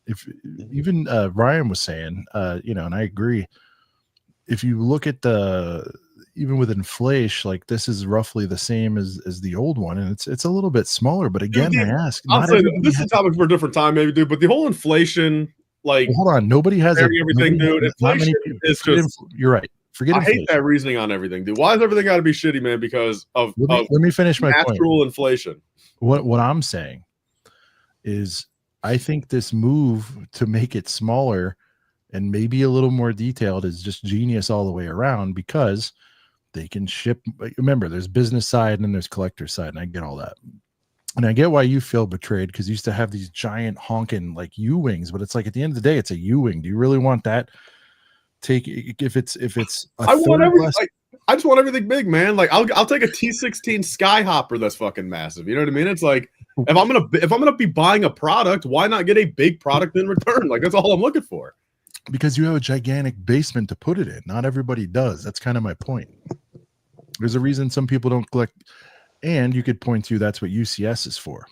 if even Ryan was saying, you know, and I agree. If you look at even with inflation, like this is roughly the same as the old one, and it's a little bit smaller. But again, Dude, I ask, I'll say this is a topic for a different time, maybe, dude. But the whole inflation, like, well, hold on, nobody has everything, dude. Inflation is just. You're right. Forget. I hate that reasoning on everything, dude. Why is everything got to be shitty, man? Because of let me finish my point. Natural inflation. What I'm saying is, I think this move to make it smaller and maybe a little more detailed is just genius all the way around, because they can ship. Remember, there's business side and there's collector side, and I get all that. And I get why you feel betrayed, because you used to have these giant honking like U-wings, but it's like at the end of the day, it's a U-wing. Do you really want that? If it's I want everything. Like, I just want everything big, man. Like I'll take a T-16 Skyhopper that's fucking massive. You know what I mean? It's like if I'm gonna be buying a product, why not get a big product in return? Like that's all I'm looking for. Because you have a gigantic basement to put it in. Not everybody does. That's kind of my point. There's a reason some people don't collect, and you could point to that's what UCS is for.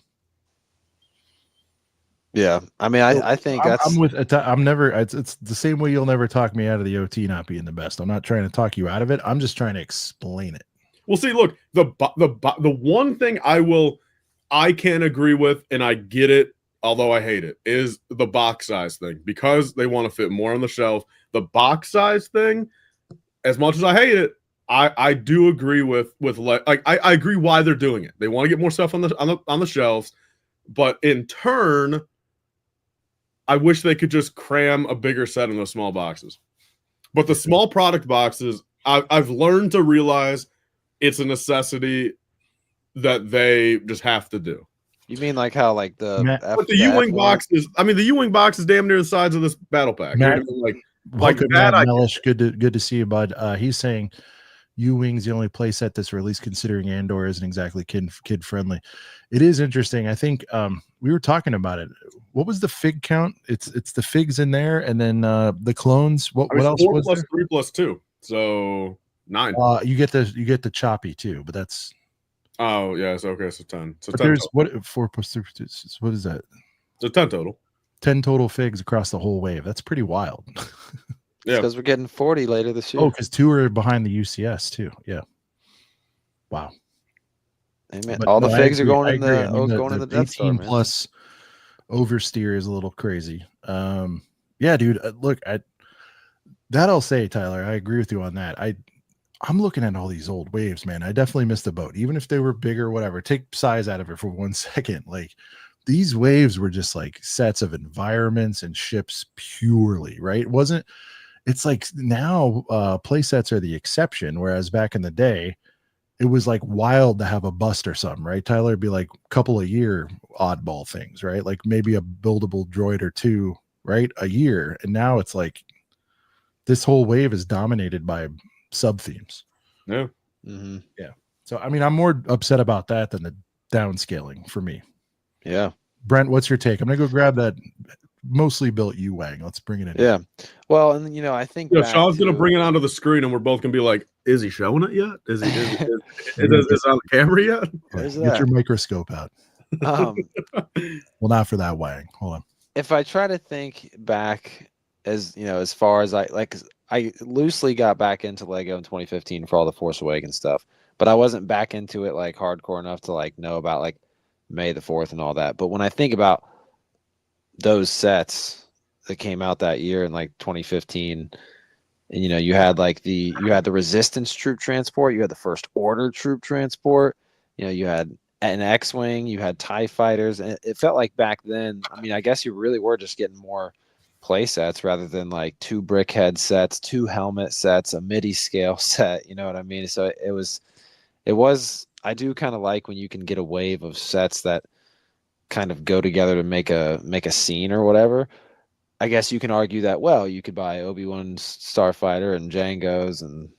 Yeah, I mean, I think I'm never. It's the same way you'll never talk me out of the OT not being the best. I'm not trying to talk you out of it. I'm just trying to explain it. Well, see, look, the one thing I can agree with, and I get it, although I hate it, is the box size thing, because they want to fit more on the shelf. The box size thing, as much as I hate it, I do agree with like I agree why they're doing it. They want to get more stuff on the shelves, but in turn, I wish they could just cram a bigger set in those small boxes. But the small product boxes, I've learned to realize it's a necessity that they just have to do. You mean like how like the U-wing box is? I mean, the U-wing box is damn near the size of this battle pack. Matt, you know what I mean? like that. Matt Mellish, good to see you, bud. He's saying U-wing's the only playset that's released considering Andor isn't exactly kid friendly. It is interesting. I think we were talking about it. What was the fig count? It's the figs in there, and then the clones. What else was 4 there? 3 plus 2, so 9. You get the choppy too, but that's. Oh yes, okay, so 10. So but 10 there's total. what 4 plus 3. What is that? So 10 total. 10 total figs across the whole wave. That's pretty wild. Yeah, because we're getting 40 later this year. Oh, because 2 are behind the UCS too. Yeah. Wow. Amen. All the figs are going in the Death Star, 18 man. plus oversteer is a little crazy. Yeah, dude. Look, I'll say, Tyler, I agree with you on that. I'm looking at all these old waves, man. I definitely missed the boat, even if they were bigger, whatever. Take size out of it for 1 second. Like these waves were just like sets of environments and ships purely, right? It's like now play sets are the exception, whereas back in the day, it was like wild to have a bust or something, right? Tyler, it'd be like a couple of year oddball things, right? Like maybe a buildable droid or 2, right? A year. And now it's like this whole wave is dominated by sub themes. Yeah. Mm-hmm. Yeah. So, I mean, I'm more upset about that than the downscaling for me. Yeah. Brent, what's your take? I'm going to go grab that mostly built U-Wang. Let's bring it in. Yeah. Well, and I think Sean's gonna bring it onto the screen, and we're both gonna be like, "Is he showing it yet? Is it on the camera yet?" Get your microscope out. Well, not for that Wang. Hold on. If I try to think back, as far as I loosely got back into Lego in 2015 for all the Force Awakens stuff, but I wasn't back into it like hardcore enough to like know about like May the 4th and all that. But when I think about those sets that came out that year in like 2015, and you had the Resistance troop transport, you had the First Order troop transport, you had an X-wing, you had TIE fighters, and it felt like back then, I mean, I guess you really were just getting more play sets rather than like 2 brickhead sets, 2 helmet sets, a MIDI scale set, you know what I mean? So it was I do kind of like when you can get a wave of sets that kind of go together to make a scene or whatever. I guess you can argue that, well, you could buy Obi-Wan's Starfighter and Jango's and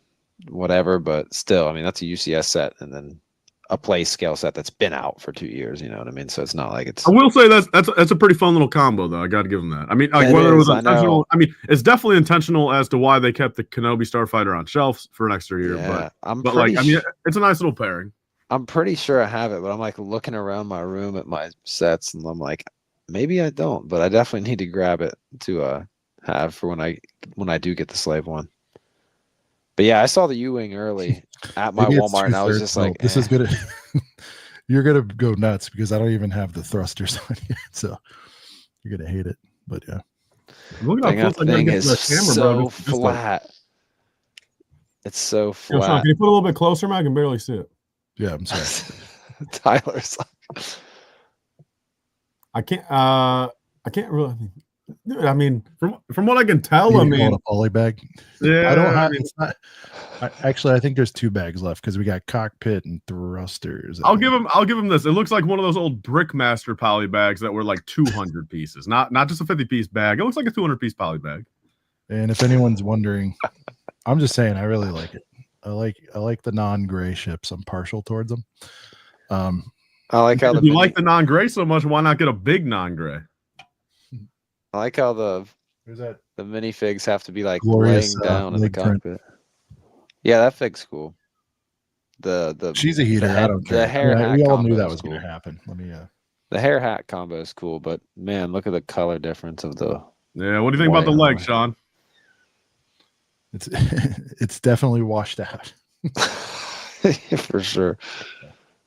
whatever, but still, I mean, that's a UCS set and then a play scale set that's been out for 2 years. You know what I mean? So it's not like it's. I will say that's a pretty fun little combo, though. I got to give them that. I mean, like whether it was intentional. I mean, it's definitely intentional as to why they kept the Kenobi Starfighter on shelves for an extra year. Yeah, but like, I mean, it's a nice little pairing. I'm pretty sure I have it, but I'm like looking around my room at my sets, and I'm like, maybe I don't, but I definitely need to grab it to have for when I do get the slave one. But yeah, I saw the U-Wing early at my Walmart, and I was just like, this is gonna you're gonna go nuts because I don't even have the thrusters on yet, so you're gonna hate it. But yeah, look at that thing is so flat. It's so flat. Sean, can you put a little bit closer, man? I can barely see it. Yeah, I'm sorry. Tyler's like, I can't really. Dude, I mean, from what I can tell, I mean, a poly bag. Yeah, I don't have. It's not. Actually, I think there's 2 bags left because we got cockpit and thrusters. I'll give him this. It looks like one of those old Brickmaster poly bags that were like 200 pieces, not just a 50-piece bag. It looks like a 200-piece poly bag. And if anyone's wondering, I'm just saying I really like it. I like the non-gray ships. I'm partial towards them. I like how if you like the non-gray so much, why not get a big non-gray? I like how the minifigs have to be like laying down in the cockpit. Yeah, that fig's cool. The she's a heater. I don't care. The hair hat we all knew that was cool. going to happen. Let me. The hair hat combo is cool, but man, look at the color difference of the. Yeah, what do you think about the legs, Sean? It's definitely washed out. For sure.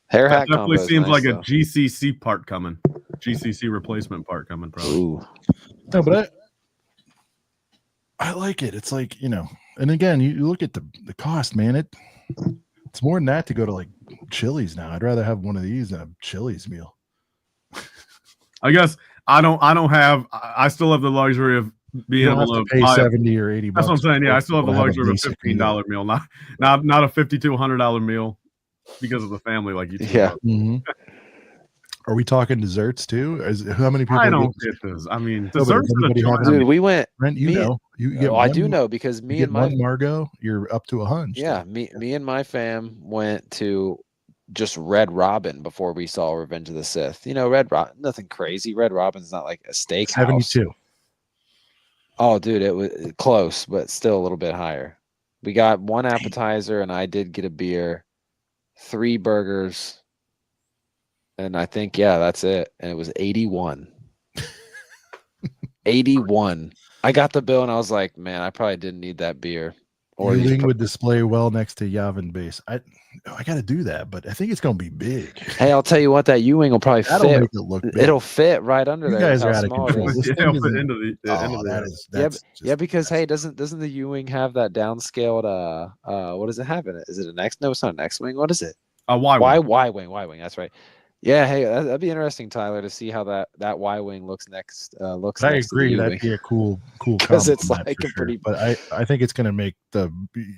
Hair hat definitely seems nice, like a GCC part coming. GCC replacement part coming, probably. Ooh. No, but I like it. It's like, you know, and again, you look at the cost, man. It's more than that to go to like Chili's now. I'd rather have one of these than a Chili's meal. I guess I still have the luxury of being able to pay $70 or $80. That's what I'm saying. Yeah, I still have the luxury of a $15 meal, not a $5,200 meal because of the family, like you. Yeah. Mm-hmm. Are we talking desserts too? How many people? I don't get this. I mean, desserts. Dude, we went. Brent, you get I do know because me and my Margot, you're up to a hunch. Yeah, me and my fam went to just Red Robin before we saw Revenge of the Sith. You know, Red Robin, nothing crazy. Red Robin's not like a steakhouse. 72. Oh, dude, it was close, but still a little bit higher. We got 1 appetizer, and I did get a beer, 3 burgers, and I think that's it. And it was 81. 81. I got the bill, and I was like, man, I probably didn't need that beer. Or U-Wing would display well next to Yavin base. I got to do that, but I think it's going to be big. Hey, I'll tell you what, that U-Wing will probably fit. Make it look big. It'll fit right under you there. You guys are out of control. Because hey, doesn't the U-Wing have that downscaled? What does it have in it? Is it an X? No, it's not an X-wing. What is it? A Y-wing. Y-wing. That's right. Yeah, hey, that'd be interesting, Tyler, to see how that Y-wing looks next. Looks. I agree. That'd be a cool because it's like a pretty. But I think it's going to make the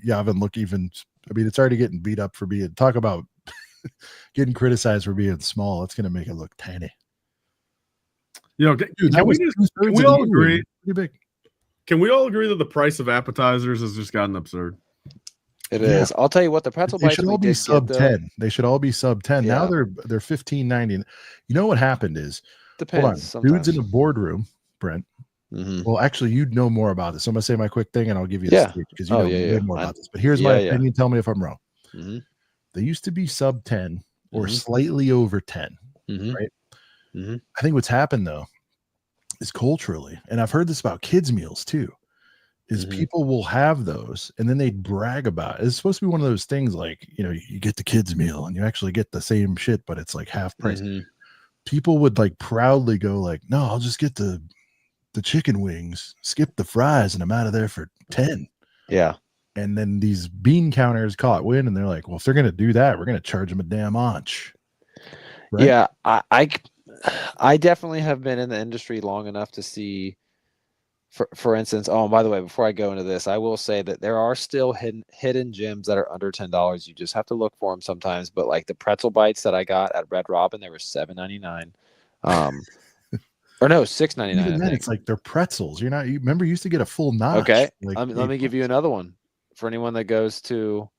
Yavin look even. I mean, it's already getting beat up for being. Talk about getting criticized for being small. It's going to make it look tiny. You know, dude, can we all agree? Pretty big. Can we all agree that the price of appetizers has just gotten absurd? It is. I'll tell you what, the pretzel bites should all be sub 10. They should all be sub 10. Yeah. Now they're $15.90. You know what happened is depends. Dudes in a boardroom, Brent. Mm-hmm. Well, actually, you'd know more about this. So I'm gonna say my quick thing, and I'll give you the speech because you know way more about this. But here's my opinion. Tell me if I'm wrong. Mm-hmm. They used to be sub 10 or slightly over 10, right? Mm-hmm. I think what's happened though is culturally, and I've heard this about kids' meals too. Is people will have those and then they brag about it. It's supposed to be one of those things like, you know, you get the kids meal and you actually get the same shit, but it's like half price. People would like proudly go like, no, I'll just get the chicken wings, skip the fries, and I'm out of there for 10. Yeah. And then these bean counters caught wind and they're like, well, if they're going to do that, we're going to charge them a damn aunch. Right? Yeah. I definitely have been in the industry long enough to see, for instance, oh, and by the way, before I go into this, I will say that there are still hidden gems that are under $10. You just have to look for them sometimes. But like the pretzel bites that I got at Red Robin, they were $7.99. Or no, $6.99. Even then, it's like they're pretzels. You remember you used to get a full notch. Okay, like, let me give you another one for anyone that goes to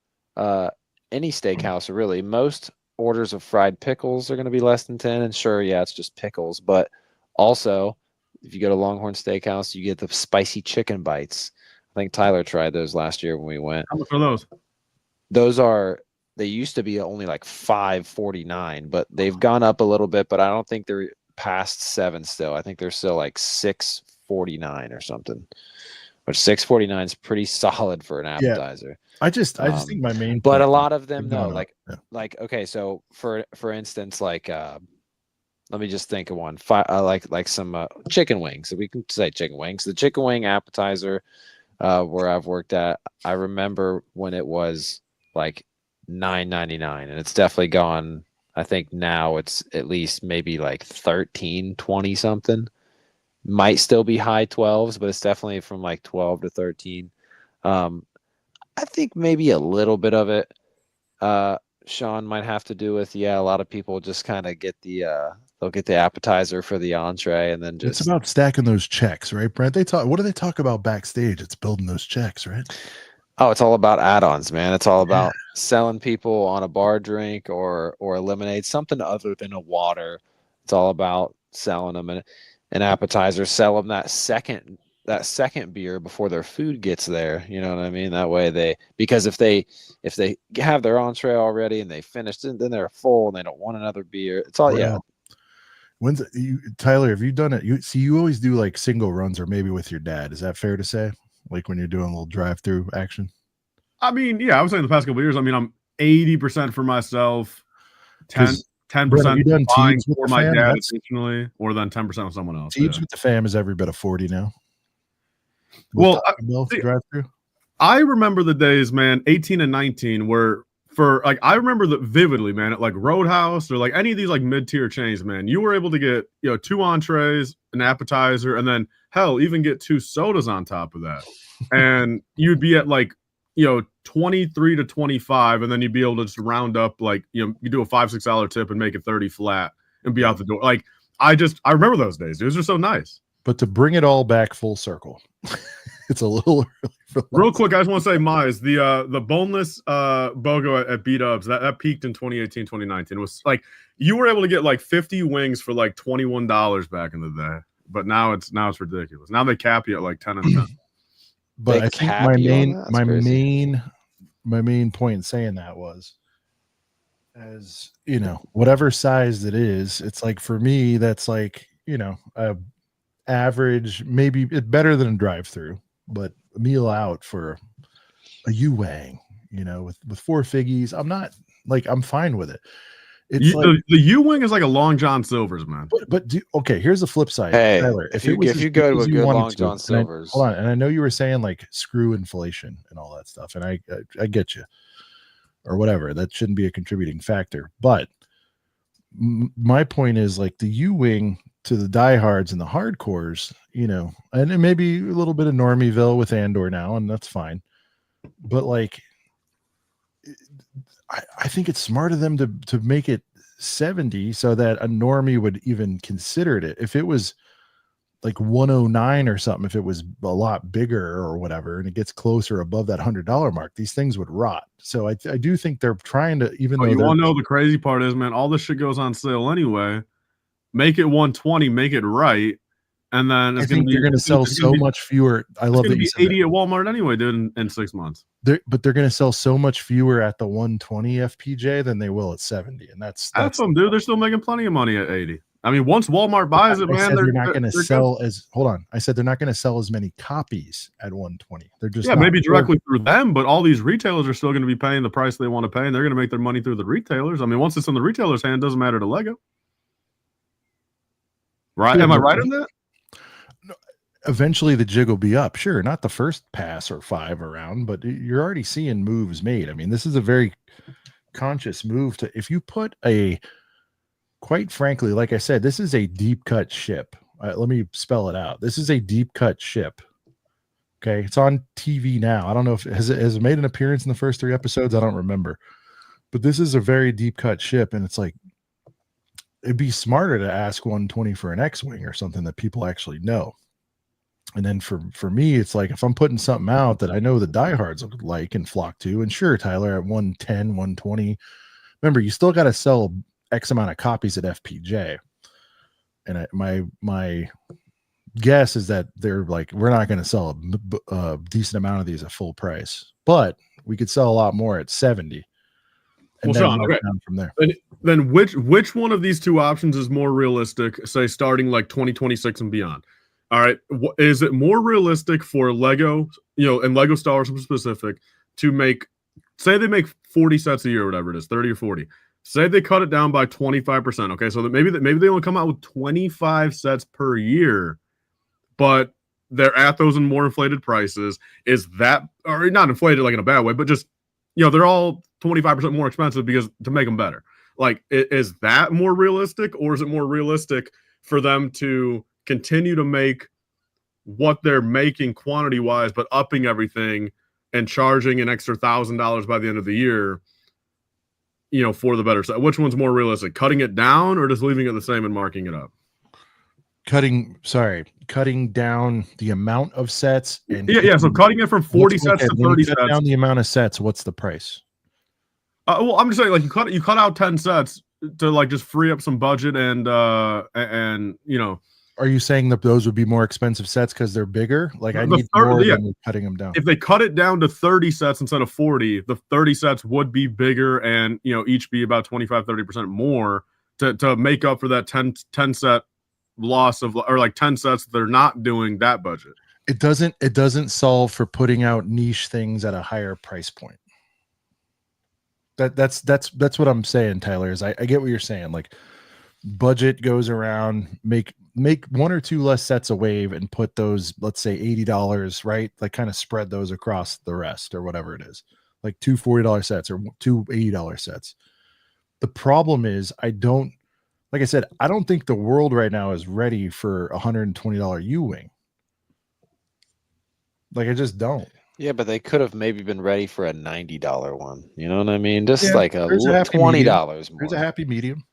any steakhouse, really, most orders of fried pickles are going to be less than 10. And sure, yeah, it's just pickles. But also, if you go to Longhorn Steakhouse, you get the spicy chicken bites. I think Tyler tried those last year when we went. How much are those? They used to be only like $5.49, but they've gone up a little bit, but I don't think they're past $7 still. I think they're still like $6.49 or something. Which $6.49 is pretty solid for an appetizer. I just think my main but point a lot of them is though, going up. like okay, so for instance, like let me just think of one. Like some chicken wings. We can say chicken wings. The chicken wing appetizer where I've worked at, I remember when it was like $9.99, and it's definitely gone. I think now it's at least maybe like 13, 20 something. Might still be high 12s, but it's definitely from like 12 to 13. I think maybe a little bit of it, Sean, might have to do with, a lot of people just kind of get they'll get the appetizer for the entree and then just. It's about stacking those checks, right, Brent? What do they talk about backstage? It's building those checks, right? Oh, it's all about add-ons, man. It's all about selling people on a bar drink or lemonade, something other than a water. It's all about selling them an appetizer, sell them that second beer before their food gets there. You know what I mean? That way because if they have their entree already and they finished it, then they're full and they don't want another beer. It's all Tyler, have you done it? You always do like single runs or maybe with your dad. Is that fair to say? Like when you're doing a little drive-through action? I mean, yeah, I would say in the past couple of years, I mean, I'm 80% for myself, 10% buying for my dad additionally, or then 10% with someone else. Teams with the fam is every bit of 40 now. Well, drive-through. I remember the days, man, 18 and 19 were I remember that vividly, man, at like Roadhouse or like any of these like mid-tier chains, man, you were able to get, 2 entrees, an appetizer, and then hell, even get 2 sodas on top of that. And you'd be at like, 23 to 25, and then you'd be able to just round up like, you do a $5-6 tip and make it 30 flat and be out the door. Like I remember those days. Those are so nice. But to bring it all back full circle, it's a little early. Real quick, I just want to say, Mize, the boneless BOGO at BERU'S, that peaked in 2018, 2019. It was like you were able to get like 50 wings for like $21 back in the day, but now it's ridiculous. Now they cap you at like 10 and 10. But I think my main point in saying that was, as whatever size it is, it's like for me that's like a average, maybe it's better than a drive-through, but a meal out for a U-Wang, with 4 figgies, I'm fine with it. It's the U-Wing is like a Long John Silver's, man. But here's the flip side. Hey, Tyler, if you go to a good Long John Silver's, hold on, and I know you were saying like screw inflation and all that stuff, and I get you, or whatever. That shouldn't be a contributing factor. But my point is like the U-Wing to the diehards and the hardcores, and maybe a little bit of Normieville with Andor now, and that's fine. But like, I think it's smart of them to make it 70 so that a normie would even consider it. If it was like 109 or something, if it was a lot bigger or whatever, and it gets closer above that $100 mark, these things would rot. So I do think they're trying to, even though you want to know the crazy part is, man, all this shit goes on sale anyway. Make it 120, make it right, and then I think they're going to sell so much fewer. I love that you said 80 at Walmart anyway, dude, in 6 months. But they're going to sell so much fewer at the 120 FPJ than they will at 70, and that's them, dude. They're still making plenty of money at 80. I mean, once Walmart buys it, man, they're not going to sell as. Hold on, I said they're not going to sell as many copies at 120. They're just maybe directly through them, but all these retailers are still going to be paying the price they want to pay, and they're going to make their money through the retailers. I mean, once it's in the retailer's hand, it doesn't matter to Lego. Right? Am I right on that? Eventually the jig will be up. Sure, not the first pass or 5 around, but you're already seeing moves made. I mean, this is a very conscious move to, if you put quite frankly, like I said, this is a deep cut ship. Let me spell it out. This is a deep cut ship. Okay. It's on TV now. I don't know if has it made an appearance in the first 3 episodes. I don't remember, but this is a very deep cut ship. And it's like, it'd be smarter to ask 120 for an X-Wing or something that people actually know. And then for me, it's like if I'm putting something out that I know the diehards would like and flock to, and sure, Tyler, at 110, 120, remember, you still got to sell X amount of copies at FPJ. And my guess is that they're like, we're not going to sell a decent amount of these at full price, but we could sell a lot more at 70. And Well, then Sean, okay. down from there. Then which one of these two options is more realistic, say starting like 2026 and beyond? All right. Is it more realistic for Lego, and Lego Star Wars specific, to make, say they make 40 sets a year, whatever it is, 30 or 40. Say they cut it down by 25%. Okay. So that maybe they only come out with 25 sets per year, but they're at those in more inflated prices. Is that, or not inflated like in a bad way, but just, they're all 25% more expensive because to make them better. Like, is that more realistic, or is it more realistic for them to continue to make what they're making quantity wise, but upping everything and charging an extra $1,000 by the end of the year, for the better set? Which one's more realistic, cutting it down or just leaving it the same and marking it up? Cutting down the amount of sets. And so cutting it from 40 sets to 30 sets. Down the amount of sets, what's the price? Well, I'm just saying, like, you cut out 10 sets to like just free up some budget and Are you saying that those would be more expensive sets because they're bigger? Like, I need more than cutting them down. If they cut it down to 30 sets instead of 40, the 30 sets would be bigger and each be about 25-30% more to make up for that 10 set loss of, or like 10 sets they're not doing that budget. It doesn't solve for putting out niche things at a higher price point. That's what I'm saying, Tyler. Is I get what you're saying. Like, budget goes around, make one or two less sets a wave and put those, let's say $80, right? Like, kind of spread those across the rest or whatever it is, like two $40 sets or two $80 sets. The problem is, like I said, I don't think the world right now is ready for a $120 U-wing. Like, I just don't. Yeah, but they could have maybe been ready for a $90 one. You know what I mean? Just like a $20 more. There's a happy medium.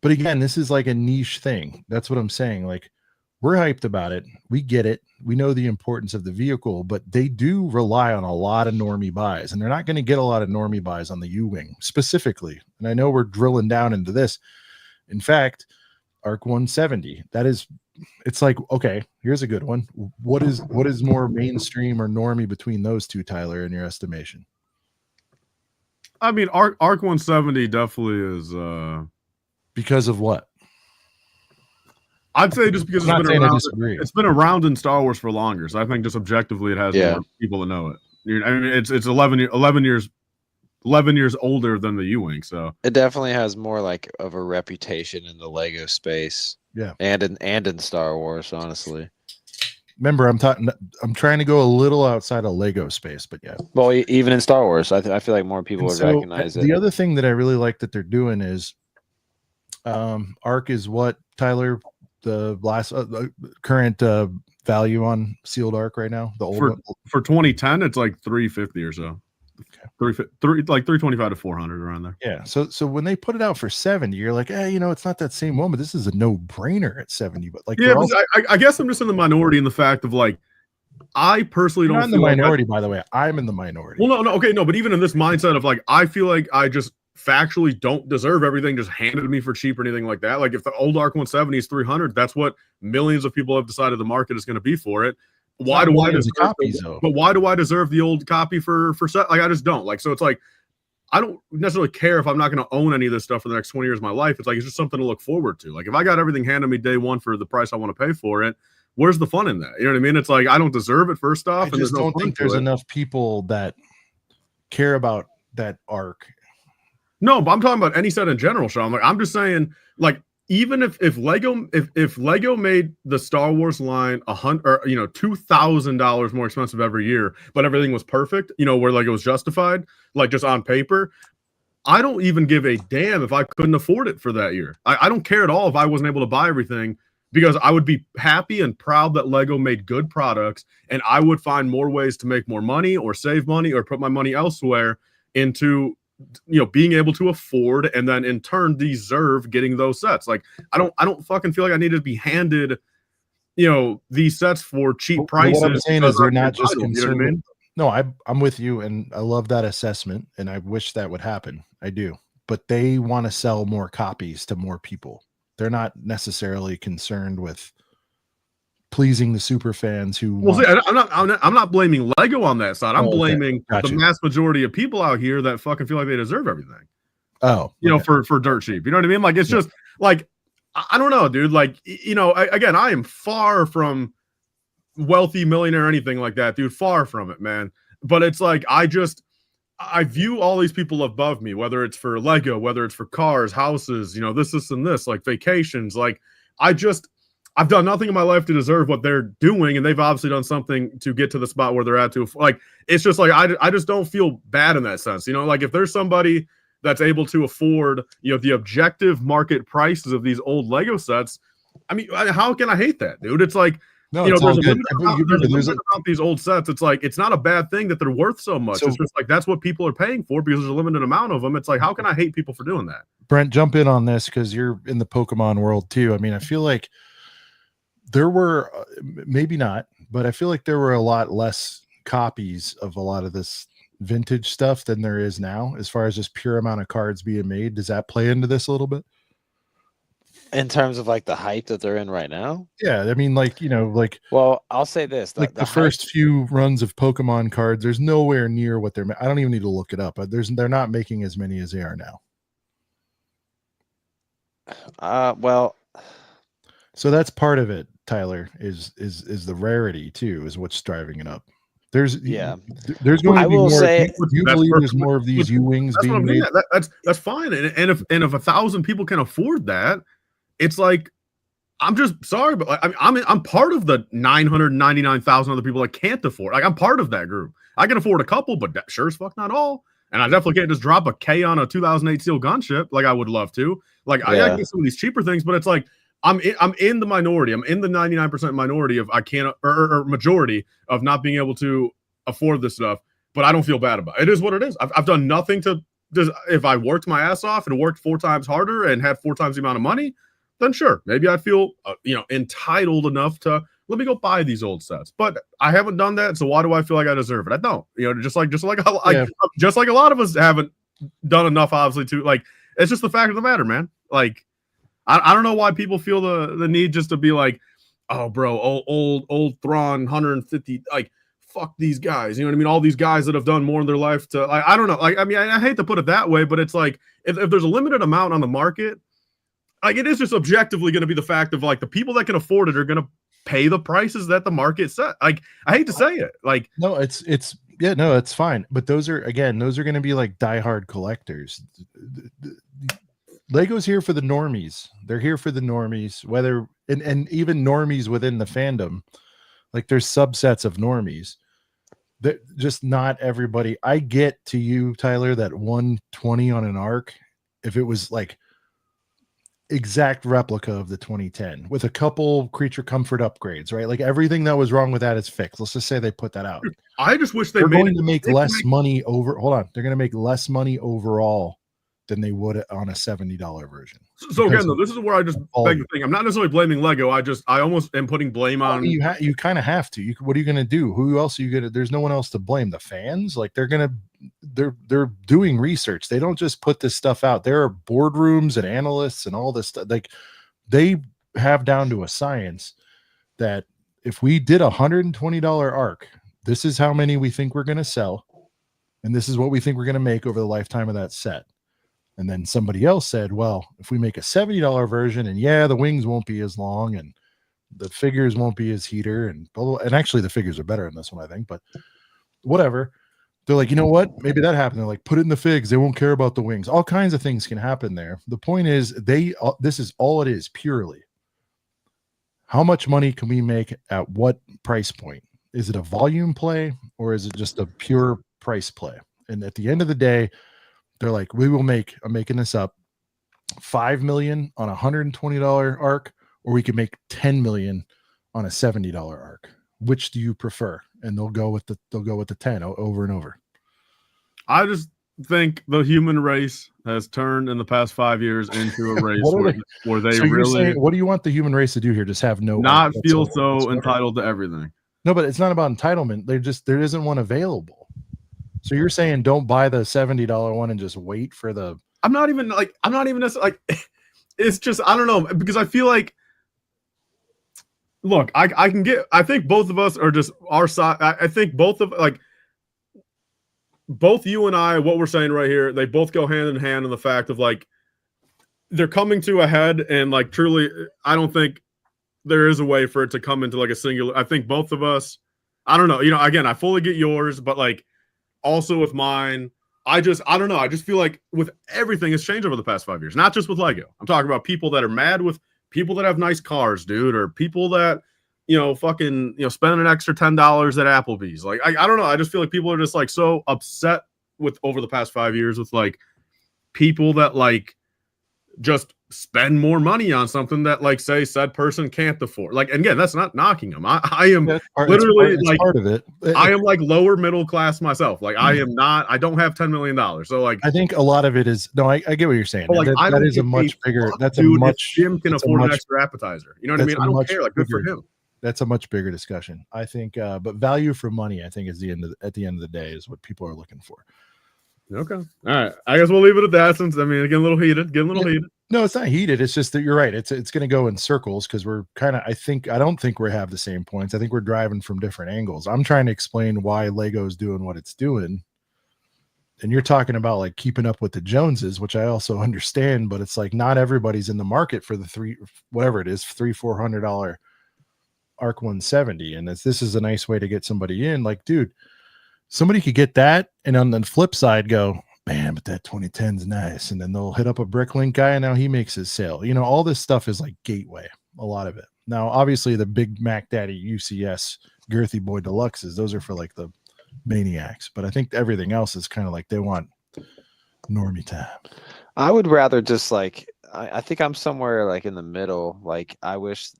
But again, this is like a niche thing. That's what I'm saying. Like, we're hyped about it. We get it. We know the importance of the vehicle, but they do rely on a lot of normie buys, and they're not going to get a lot of normie buys on the U-wing specifically. And I know we're drilling down into this. In fact, ARC 170, it's like, okay, here's a good one. What is more mainstream or normie between those two, Tyler, in your estimation? I mean, ARC 170 definitely is because of what? I'd say just because it's been around in Star Wars for longer. So I think just objectively it has more people that know it. I mean, it's 11 years older than the U-wing, so it definitely has more like of a reputation in the Lego space. Yeah, and in Star Wars, honestly. Remember, I'm trying to go a little outside of Lego space, but yeah. Well, even in Star Wars, I feel like more people would recognize it. The other thing that I really like that they're doing is, ARC is what, Tyler, the last current value on sealed ARC right now? The old one? For 2010, it's like 350 or so. Okay. Like 325 to 400 around there. Yeah. So when they put it out for 70, you're like, it's not that same one, but this is a no-brainer at 70. But like, I guess I'm just in the minority in the fact of like, I personally don't. Not in the minority, by the way. I'm in the minority. Well, no, but even in this mindset of like, I feel like I just factually don't deserve everything just handed to me for cheap or anything like that. Like, if the old ARC 170 is 300, that's what millions of people have decided the market is going to be for it. Why do I deserve copies, but why do I deserve the old copy for set? Like, I just don't. Like, so it's like, I don't necessarily care if I'm not going to own any of this stuff for the next 20 years of my life. It's like, it's just something to look forward to. Like, if I got everything handed me day one for the price I want to pay for it, where's the fun in that? You know what I mean? It's like, I don't deserve it, first off. I just don't think there's enough people that care about that ARC. No, but I'm talking about any set in general, Sean. Like, I'm just saying, like, even if Lego made the Star Wars line $2,000 more expensive every year, but everything was perfect, where Lego was justified, like just on paper, I don't even give a damn if I couldn't afford it for that year. I don't care at all if I wasn't able to buy everything, because I would be happy and proud that Lego made good products, and I would find more ways to make more money or save money or put my money elsewhere into being able to afford and then in turn deserve getting those sets. Like, I don't fucking feel like I need to be handed these sets for cheap Well, prices. what I'm saying because is they're I'm not just entitled, concerned. You know what I mean? No, I'm with you, and I love that assessment, and I wish that would happen. I do, but they want to sell more copies to more people. They're not necessarily concerned with pleasing the super fans who. Well, see, I'm not blaming Lego on that side. I'm Oh, okay. blaming Gotcha. the mass majority of people out here that fucking feel like they deserve everything. Oh, for dirt cheap. You know what I mean? Like, it's just like, I don't know, dude. Like, again, I am far from wealthy millionaire or anything like that, dude. Far from it, man. But it's like, I view all these people above me, whether it's for Lego, whether it's for cars, houses, this and this, like vacations. Like, I've done nothing in my life to deserve what they're doing, and they've obviously done something to get to the spot where they're at. Like, it's just like, I just don't feel bad in that sense. Like, if there's somebody that's able to afford, the objective market prices of these old Lego sets, I mean, how can I hate that, dude? It's like, no, there's a all good. limit about these old sets. It's like, it's not a bad thing that they're worth so much. It's just like, that's what people are paying for because there's a limited amount of them. It's like, how can I hate people for doing that? Brent, jump in on this because you're in the Pokemon world too. I mean, I feel like there were maybe not, but I feel like there were a lot less copies of a lot of this vintage stuff than there is now, as far as just pure amount of cards being made. Does that play into this a little bit? In terms of like the hype that they're in right now? Yeah, I mean, like, well, I'll say this, like the first few runs of Pokemon cards, there's nowhere near what I don't even need to look it up, but they're not making as many as they are now. Well, so that's part of it, Tyler, is the rarity too, is what's driving it up. There's going to be more. Say, you believe there's more of these U-wings being made? That's fine, and if 1,000 people can afford that, it's like, I'm just sorry, but like, I'm part of the 999,000 other people that can't afford. Like, I'm part of that group. I can afford a couple, but sure as fuck not all. And I definitely can't just drop a K on a 2008 steel gunship like I would love to. Like, I can get some of these cheaper things, but it's like, I'm in the minority. I'm in the 99% minority of I can't or majority of not being able to afford this stuff. But I don't feel bad about it. It is what it is. I've done nothing to. If I worked my ass off and worked 4 times harder and had 4 times the amount of money, then sure, maybe I feel entitled enough to let me go buy these old sets. But I haven't done that, so why do I feel like I deserve it? I don't. Just like a lot of us haven't done enough, obviously, to like. It's just the fact of the matter, man. Like, I don't know why people feel the need just to be like, oh, bro, old Thrawn 150, like, fuck these guys. You know what I mean? All these guys that have done more in their life to, like, I don't know. Like, I mean, I hate to put it that way, but it's like, if there's a limited amount on the market, like, it is just objectively going to be the fact of, like, the people that can afford it are going to pay the prices that the market set. Like, I hate to say it. Like, no, it's fine. But those are going to be like diehard collectors. Lego's here for the normies. They're here for the normies, whether and even normies within the fandom. Like, there's subsets of normies. That just not everybody. I get to you, Tyler, that 120 on an arc, if it was like exact replica of the 2010 with a couple creature comfort upgrades, right? Like, everything that was wrong with that is fixed. Let's just say they put that out. I just wish they're going to make less money over. Hold on, they're going to make less money overall than they would on a $70 version. So again, though, this is where I just beg the thing. I'm not necessarily blaming Lego. I almost am putting blame on. You kind of have to. What are you going to do? Who else are you going to? There's no one else to blame. The fans, like, they're doing research. They don't just put this stuff out. There are boardrooms and analysts and all this stuff. Like, they have down to a science that if we did $120 arc, this is how many we think we're going to sell, and this is what we think we're going to make over the lifetime of that set. And then somebody else said, well, if we make a $70 version, and the wings won't be as long and the figures won't be as heater, and actually the figures are better in this one, I think, but whatever. They're like, you know what? Maybe that happened. They're like, put it in the figs. They won't care about the wings. All kinds of things can happen there. The point is, this is all it is, purely. How much money can we make at what price point? Is it a volume play, or is it just a pure price play? And at the end of the day, they're like, we will make, I'm making this up, $5 million on a $120 arc, or we can make $10 million on a $70 arc. Which do you prefer? And they'll go with the 10 over and over. I just think the human race has turned in the past 5 years into a race where they So you're really saying, what do you want the human race to do here? Just have no not art feel whatsoever? so entitled to everything? No, but it's not about entitlement. There isn't one available. So you're saying don't buy the $70 one and just wait for the. I'm not even necessarily like. It's just I don't know because I feel like. Look, I can get. I think both of us are just our side. I think both you and I, what we're saying right here, they both go hand in hand in the fact of like they're coming to a head, and like truly, I don't think there is a way for it to come into like a singular. I think both of us. I don't know. You know, again, I fully get yours, but like also with mine, I don't know. I just feel like with everything has changed over the past 5 years, not just with Lego. I'm talking about people that are mad with people that have nice cars, dude, or people that, fucking, spending an extra $10 at Applebee's. Like, I don't know. I just feel like people are just like so upset with over the past 5 years with like people that like just spend more money on something that like say said person can't afford. Like, and again, that's not knocking them. I am literally like part of it. I am like lower middle class myself. Like I am not. I don't have $10 million. So like I think a lot of it is no. I get what you're saying. Like, that is a much bigger. That's dude, a much. Jim can afford an extra appetizer. You know what I mean? I don't care. Like good for him. That's a much bigger discussion. I think, but value for money, I think, is at the end of the day is what people are looking for. Okay. All right. I guess we'll leave it at that since, I mean, getting a little heated. No, it's not heated. It's just that you're right. It's going to go in circles because we're kind of, I don't think we have the same points. I think we're driving from different angles. I'm trying to explain why Lego's doing what it's doing. And you're talking about like keeping up with the Joneses, which I also understand, but it's like not everybody's in the market for the $400 Arc 170. And this is a nice way to get somebody in. Like, dude, somebody could get that and on the flip side go, man, but that 2010 is nice. And then they'll hit up a Bricklink guy and now he makes his sale. All this stuff is like gateway, a lot of it. Now, obviously the big Mac Daddy UCS Girthy Boy Deluxes, those are for like the maniacs. But I think everything else is kind of like they want normie time. I would rather just like, I think I'm somewhere like in the middle. Like I wish,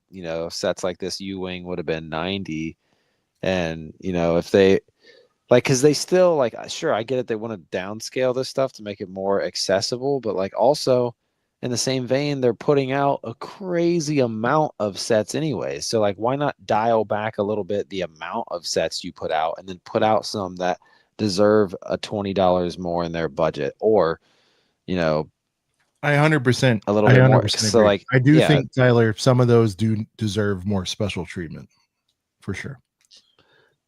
sets like this U-Wing would have been 90. And, if they, like, because they still like, sure, I get it. They want to downscale this stuff to make it more accessible, but like also in the same vein, they're putting out a crazy amount of sets anyway. So like, why not dial back a little bit the amount of sets you put out and then put out some that deserve a $20 more in their budget, or I 100% a little bit more. So like, I do think, Tyler, some of those do deserve more special treatment for sure.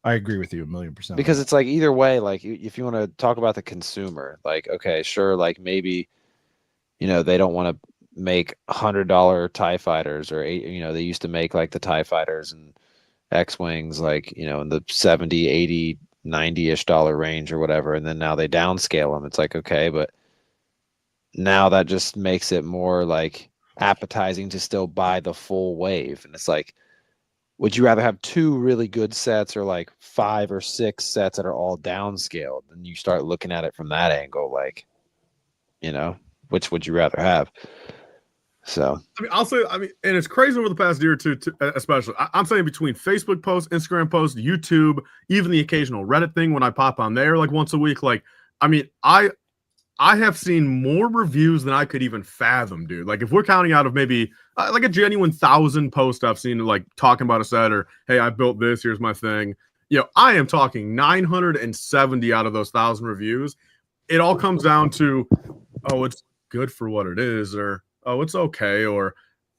I agree with you 1,000,000%. Because it's like either way, like if you want to talk about the consumer, like, okay, sure, like maybe, they don't want to make $100 TIE fighters or, they used to make like the TIE fighters and X-Wings, like, in the 70, 80, 90-ish dollar range or whatever. And then now they downscale them. It's like, okay, but now that just makes it more like appetizing to still buy the full wave. And it's like, would you rather have 2 really good sets or like 5 or 6 sets that are all downscaled? And you start looking at it from that angle, like, which would you rather have? So, I'll say, and it's crazy over the past year or two, especially. I'm saying between Facebook posts, Instagram posts, YouTube, even the occasional Reddit thing when I pop on there like once a week. Like, I have seen more reviews than I could even fathom, dude. Like, if we're counting out of maybe like a genuine 1,000 posts I've seen, like talking about a set or, hey, I built this, here's my thing. I am talking 970 out of those 1,000 reviews. It all comes down to, oh, it's good for what it is, or oh, it's okay, or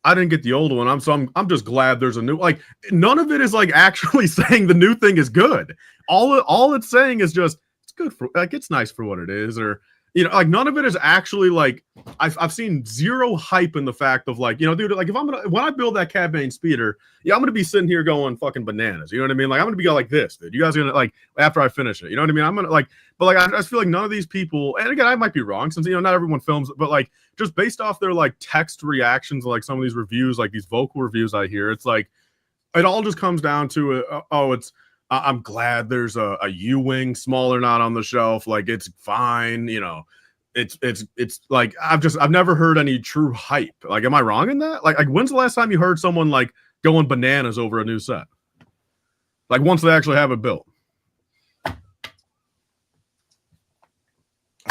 I didn't get the old one. I'm just glad there's a new. Like, none of it is like actually saying the new thing is good. All it's saying is just it's good for, like, it's nice for what it is, or like none of it is actually like I've seen zero hype in the fact of like, dude, like if when I build that Cad Bane speeder, I'm gonna be sitting here going fucking bananas. You know what I mean? Like I'm gonna be going like this, dude. You guys are gonna like after I finish it. You know what I mean? I'm gonna like, but like I just feel like none of these people, and again I might be wrong since not everyone films, but like just based off their like text reactions, like some of these reviews, like these vocal reviews I hear, it's like it all just comes down to I'm glad there's a U-Wing smaller not on the shelf. Like it's fine, it's like I've never heard any true hype. Like, am I wrong in that? Like when's the last time you heard someone like going bananas over a new set? Like once they actually have it built.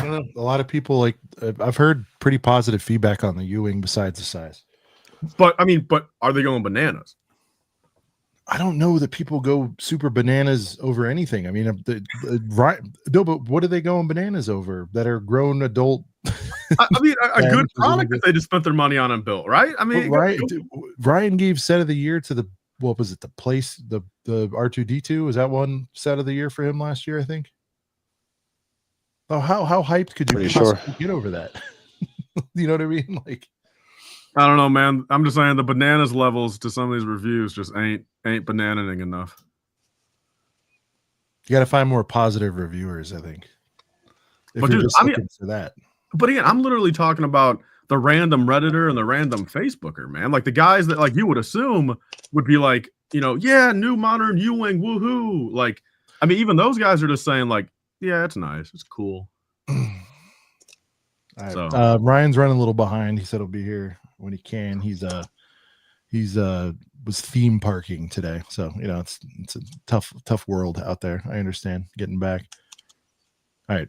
I don't know. A lot of people like. I've heard pretty positive feedback on the U-wing besides the size. But I mean, but are they going bananas? I don't know that people go super bananas over anything. I mean, right? No, but what are they going bananas over that are grown adult? I mean, a good Yeah, product that they just spent their money on and built, right? I mean, Ryan gave set of the year to the what was it? The R2D2. Was that one set of the year for him last year? I think. Oh, how hyped could you Pretty possibly get over that? You know what I mean? Like, I don't know, man. I'm just saying the bananas levels to some of these reviews just ain't bananaing enough. you got to find more positive reviewers, I think. If But you're dude, just looking for that. But again, I'm literally talking about the random Redditor and the random Facebooker, man. Like the guys that like you would assume would be like, yeah, new modern U-wing, woohoo. Like, I mean, even those guys are just saying like, yeah, it's nice, it's cool. Right. So Ryan's running a little behind. He said he'll be here when he can. He's was theme parking today, so it's a tough world out there. I understand getting back. All right,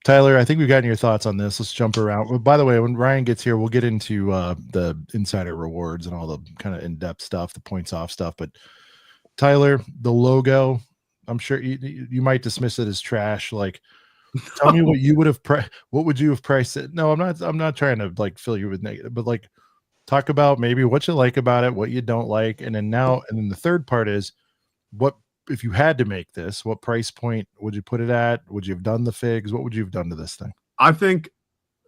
Tyler, I think we've gotten your thoughts on this. Let's jump around. Well, by the way, when Ryan gets here, we'll get into the insider rewards and all the kind of in-depth stuff, the points off stuff. But Tyler, the logo, I'm sure you might dismiss it as trash. Like, tell me what you would have what would you have priced it? No, I'm not trying to like fill you with negative, but like talk about maybe what you like about it, what you don't like, and then the third part is what if you had to make this, what price point would you put it at? Would you have done the figs? What would you have done to this thing? I think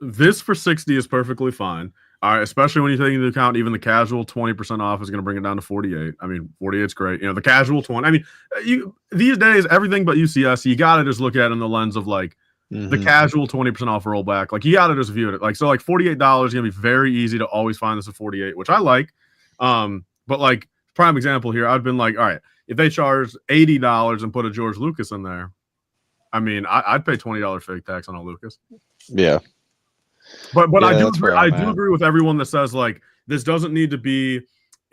this for 60 is perfectly fine. Especially when you take into account even the casual 20% off is going to bring it down to 48. I mean, 48 is great. The casual 20. I mean, these days, everything but UCS, you got to just look at it in the lens of like the casual 20% off rollback. Like you got to just view it. Like, so like $48 is going to be very easy to always find this at 48, which I like. But like prime example here, I've been like, all right, if they charge $80 and put a George Lucas in there, I mean, I'd pay $20 fig tax on a Lucas. Yeah. But Yeah, I do that's agree with everyone that says like this doesn't need to be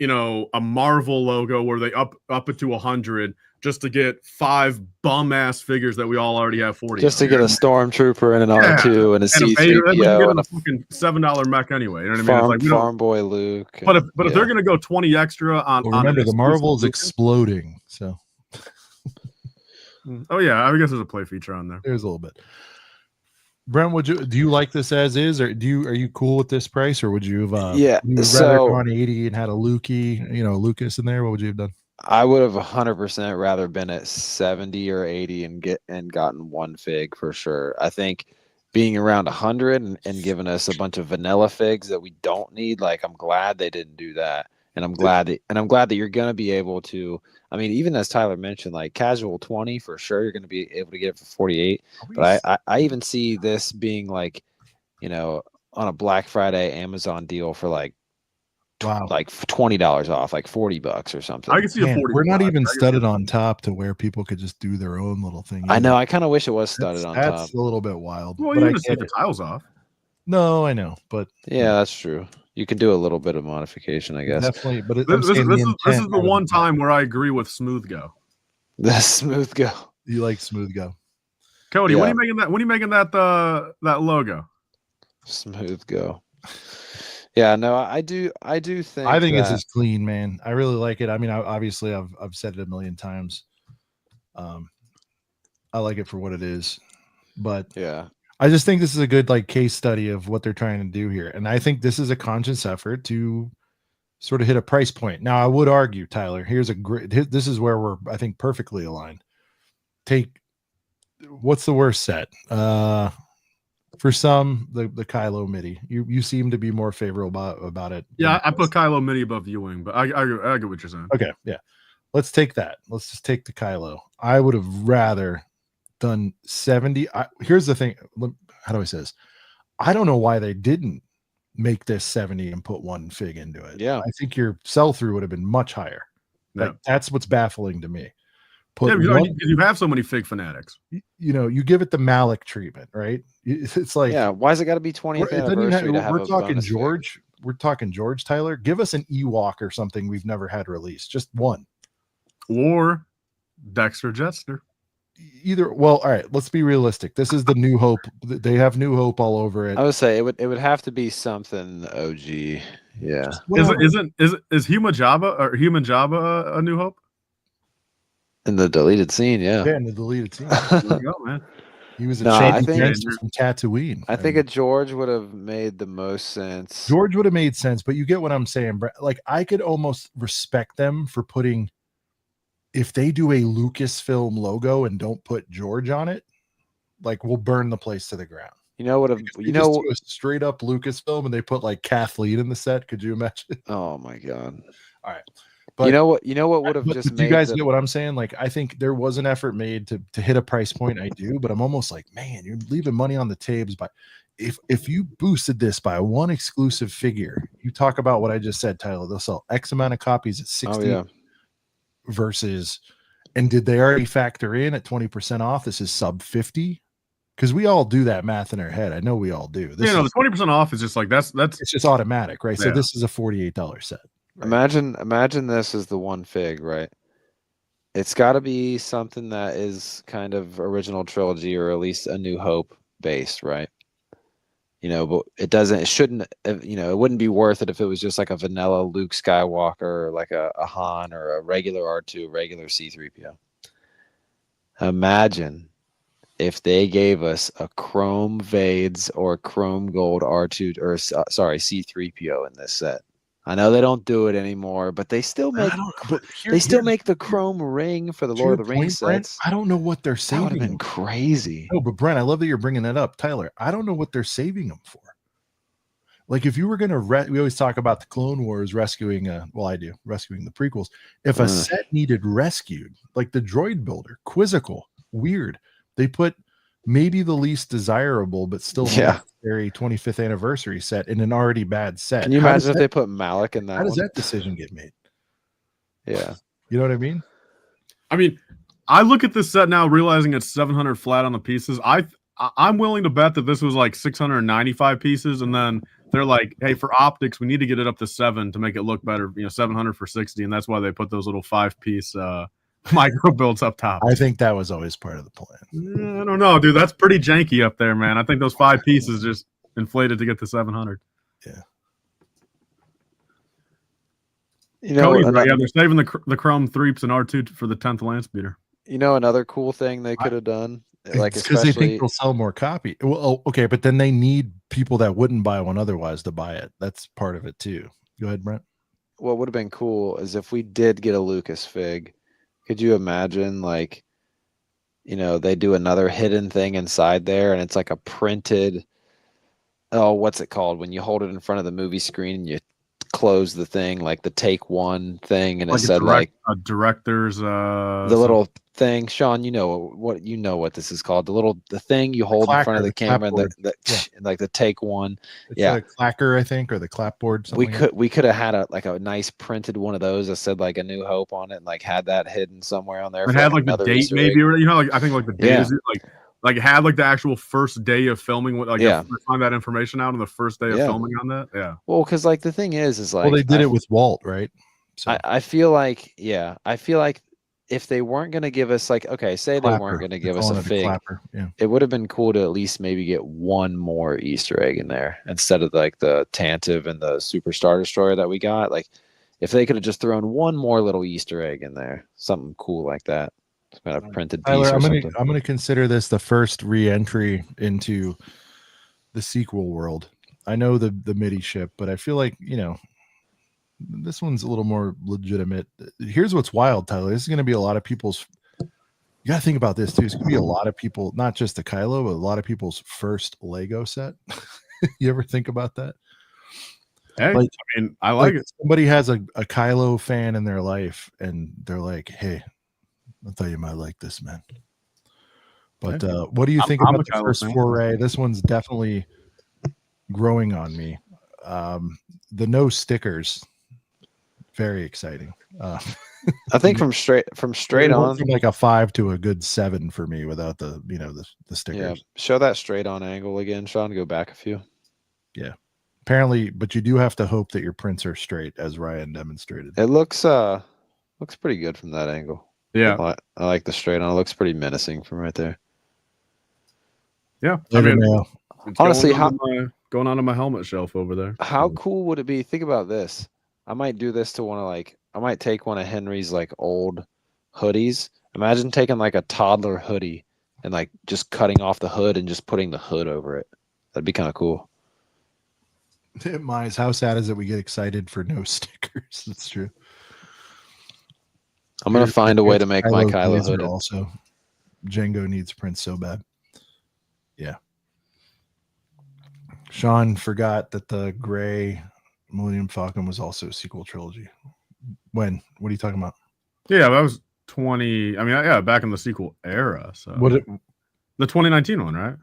a Marvel logo where they up it to 100 just to get 5 bum ass figures that we all already have 40 just to of. get a stormtrooper and an R2 and a C3PO and a fucking $7 mech anyway. You know what I mean? It's like, farm boy Luke. But if they're gonna go 20 extra on, remember the Marvel's exploding, so oh yeah, I guess there's a play feature on there. There's a little bit. Brent, do you like this as is, or are you cool with this price, or would you have rather gone 80 and had a Lucas in there? What would you have done? I would have 100% rather been at 70 or 80 and gotten one fig for sure. I think being around 100 and giving us a bunch of vanilla figs that we don't need, like I'm glad they didn't do that. And I'm glad that you're gonna be able to. I mean, even as Tyler mentioned, like casual 20 for sure, you're gonna be able to get it for 48. But I even see this being like, on a Black Friday Amazon deal for like like $20 off, like $40 or something. I can see a 40. We're not even studded on top to where people could just do their own little thing. I know. I kind of wish it was studded on top. That's a little bit wild. Well, you just take the tiles off. No, I know, but yeah, that's true. You can do a little bit of modification, I guess. Definitely, but this is the one time where I agree with Smooth Go. The Smooth Go. You like Smooth Go, Cody? Yeah. When are you making that that logo? Smooth Go. Yeah, no, I do think. I think this is clean, man. I really like it. I mean, obviously, I've said it a million times. I like it for what it is, but yeah. I just think this is a good case study of what they're trying to do here. And I think this is a conscious effort to sort of hit a price point. Now, I would argue, Tyler, this is where we're, I think, perfectly aligned. What's the worst set? For some, the Kylo MIDI. You seem to be more favorable about it. Yeah, I put Kylo MIDI above U-wing, but I get what you're saying. Okay, yeah. Let's take that. Let's just take the Kylo. I would have rather done 70. Here's the thing. How do I say this? I don't know why they didn't make this 70 and put one fig into it. Yeah. I think your sell-through would have been much higher. Yeah. That's what's baffling to me. You have so many fig fanatics. You give it the Malik treatment, right? It's like, yeah, why's it got to be 20th anniversary to have we're talking George. Fig? We're talking George, Tyler. Give us an Ewok or something we've never had released. Just one. Or Dexter Jetster. either. Well, all right. Let's be realistic. This is the New Hope. They have New Hope all over it. I would say it would have to be something OG. Yeah. Is Human Jabba a New Hope? In the deleted scene, yeah. Yeah, in the deleted scene. There you go, man. He was a No, I shady think- gangster from Tatooine. I think a George would have made the most sense. George would have made sense, but you get what I'm saying, Brett. Like, I could almost respect them for putting, if they do a Lucasfilm logo and don't put George on it, like, we'll burn the place to the ground. You know what? If they just do a straight up Lucasfilm and they put like Kathleen in the set, could you imagine? Oh my god! All right, but you know what would have but just do made you guys the- get what I'm saying? Like, I think there was an effort made to hit a price point. I do, but I'm almost like, man, you're leaving money on the tables. By if you boosted this by one exclusive figure, you talk about what I just said, Tyler. They'll sell X amount of copies at 60 Oh yeah. versus, and did they already factor in at 20% off? This is sub 50. Because we all do that math in our head. I know we all do. This The is, 20% off is just like that's it's just automatic, right? So Yeah. this is a $48 set. Right? Imagine this is the one fig, right? It's got to be something that is kind of original trilogy or at least a New Hope based, right? You know, but it shouldn't, you know, it wouldn't be worth it if it was just like a vanilla Luke Skywalker or like a Han or a regular R2, regular C3PO. Imagine if they gave us a chrome Vades or chrome gold R2 or sorry, C3PO in this set. I know they don't do it anymore, but they still make make the chrome ring for the Lord of the Rings sets. I don't know what they're That would saving. have been them for. crazy. No, but Brent, I love that you're bringing that up, Tyler. I don't know what they're saving them for. Like, if you were gonna, we always talk about the Clone Wars rescuing. Well, I do rescuing the prequels. If a set needed rescued, like the droid builder, quizzical, weird, they put maybe the least desirable, but still necessary 25th anniversary set in an already bad set. Can you imagine if they put Malik in that? How does one? that decision get made? Yeah, you know what I mean. I mean, I look at this set now, realizing it's 700 flat on the pieces. I'm willing to bet that this was like 695 pieces, and then they're like, "Hey, for optics, we need to get it up to 7 to make it look better." 700 for 60, and that's why they put those little 5-piece micro builds up top. I think that was always part of the plan. I don't know, dude. That's pretty janky up there, man. I think those 5 pieces just inflated to get to 700. Yeah. They're saving the chrome 3s and R2 for the 10th land speeder. You know, another cool thing they could have done, like because they especially think they'll sell more copy. Well, okay, but then they need people that wouldn't buy one otherwise to buy it. That's part of it too. Go ahead, Brent. what would have been cool is if we did get a Lucas fig. Could you imagine, like, they do another hidden thing inside there, and it's like a printed, what's it called when you hold it in front of the movie screen and you close the thing, like the take one thing, and it said a director's the little thing. Sean, you know what this is called, the thing you hold in front of the camera, and like the take one. It's a clacker, I think, or the clapboard. We could have had a nice printed one of those that said like A New Hope on it, and like had that hidden somewhere on there. It had like the date, maybe, or I think like the date is like it had like the actual first day of filming. Find that information out on the first day of filming on that. Yeah. Well, because like the thing is like, well, they did it with Walt, right? So I feel like if they weren't going to give us they weren't going to give us a fig, it would have been cool to at least maybe get one more Easter egg in there instead of like the Tantive and the Super Star Destroyer that we got. Like, if they could have just thrown one more little Easter egg in there, something cool like that. It's kind of printed piece. Tyler, or I'm gonna consider this the first re-entry into the sequel world. I know the MIDI ship, but I feel like this one's a little more legitimate. Here's what's wild, Tyler. This is gonna be a lot of people's. You gotta think about this too. It's gonna be a lot of people, not just the Kylo, but a lot of people's first Lego set. You ever think about that? Hey, I like it. Somebody has a Kylo fan in their life, and they're like, "Hey, I thought you might like this, man." But what do you think about the first foray? This one's definitely growing on me. The no stickers, very exciting. I think from straight on, from like a 5 to a good 7 for me without the the stickers. Yeah, show that straight on angle again, Sean. Go back a few. Yeah, apparently, but you do have to hope that your prints are straight, as Ryan demonstrated. It looks pretty good from that angle. Yeah. I like the straight on. It looks pretty menacing from right there. Yeah. Later, Mayo. It's Honestly, going onto my helmet shelf over there. How cool would it be? Think about this. I might do this to one of I might take one of Henry's like old hoodies. Imagine taking like a toddler hoodie and like just cutting off the hood and just putting the hood over it. That'd be kind of cool. Mize, how sad is it we get excited for no stickers? That's true. I'm gonna find a way to make my Kylo Blazer hood. Also, Jango needs prints so bad. Yeah. Sean forgot that the gray Millennium Falcon was also a sequel trilogy. When? What are you talking about? Yeah, that was 20. I mean, yeah, back in the sequel era. So the 2019 one, right?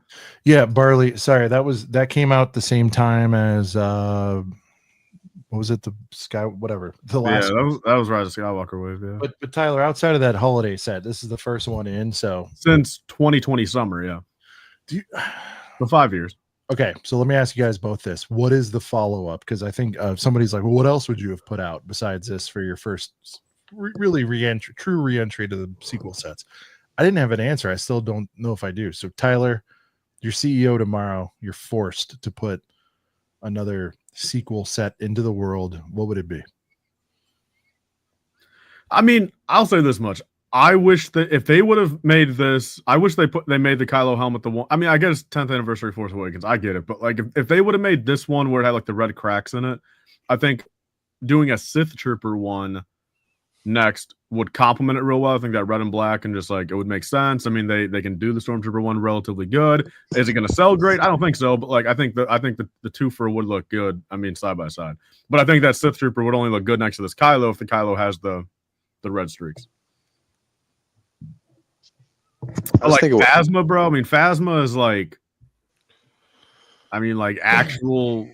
Yeah, Barley. Sorry, that came out the same time as what was it? The Sky, whatever. The last. Yeah, that was Rise of Skywalker wave. Yeah. But Tyler, outside of that holiday set, this is the first one in. So since 2020 summer, yeah. For 5 years. Okay, so let me ask you guys both this: what is the follow up? Because I think somebody's like, well, what else would you have put out besides this for your first true re-entry to the sequel sets? I didn't have an answer. I still don't know if I do. So Tyler, you're CEO tomorrow. You're forced to put another sequel set into the world. What would it be? I mean, I'll say this much. I wish that if they would have made this, I wish they made the Kylo helmet the one. I mean, I guess 10th anniversary Force Awakens. I get it, but like if they would have made this one where it had like the red cracks in it, I think doing a Sith Trooper one next would complement it real well. I think that red and black and just like it would make sense. I mean, they can do the Stormtrooper one relatively good. Is it going to sell great? I don't think so, but like I think the twofer would look good. I mean, side by side. But I think that Sith Trooper would only look good next to this Kylo if the Kylo has the red streaks. Like Phasma, bro. I mean, Phasma is like, I mean, like actual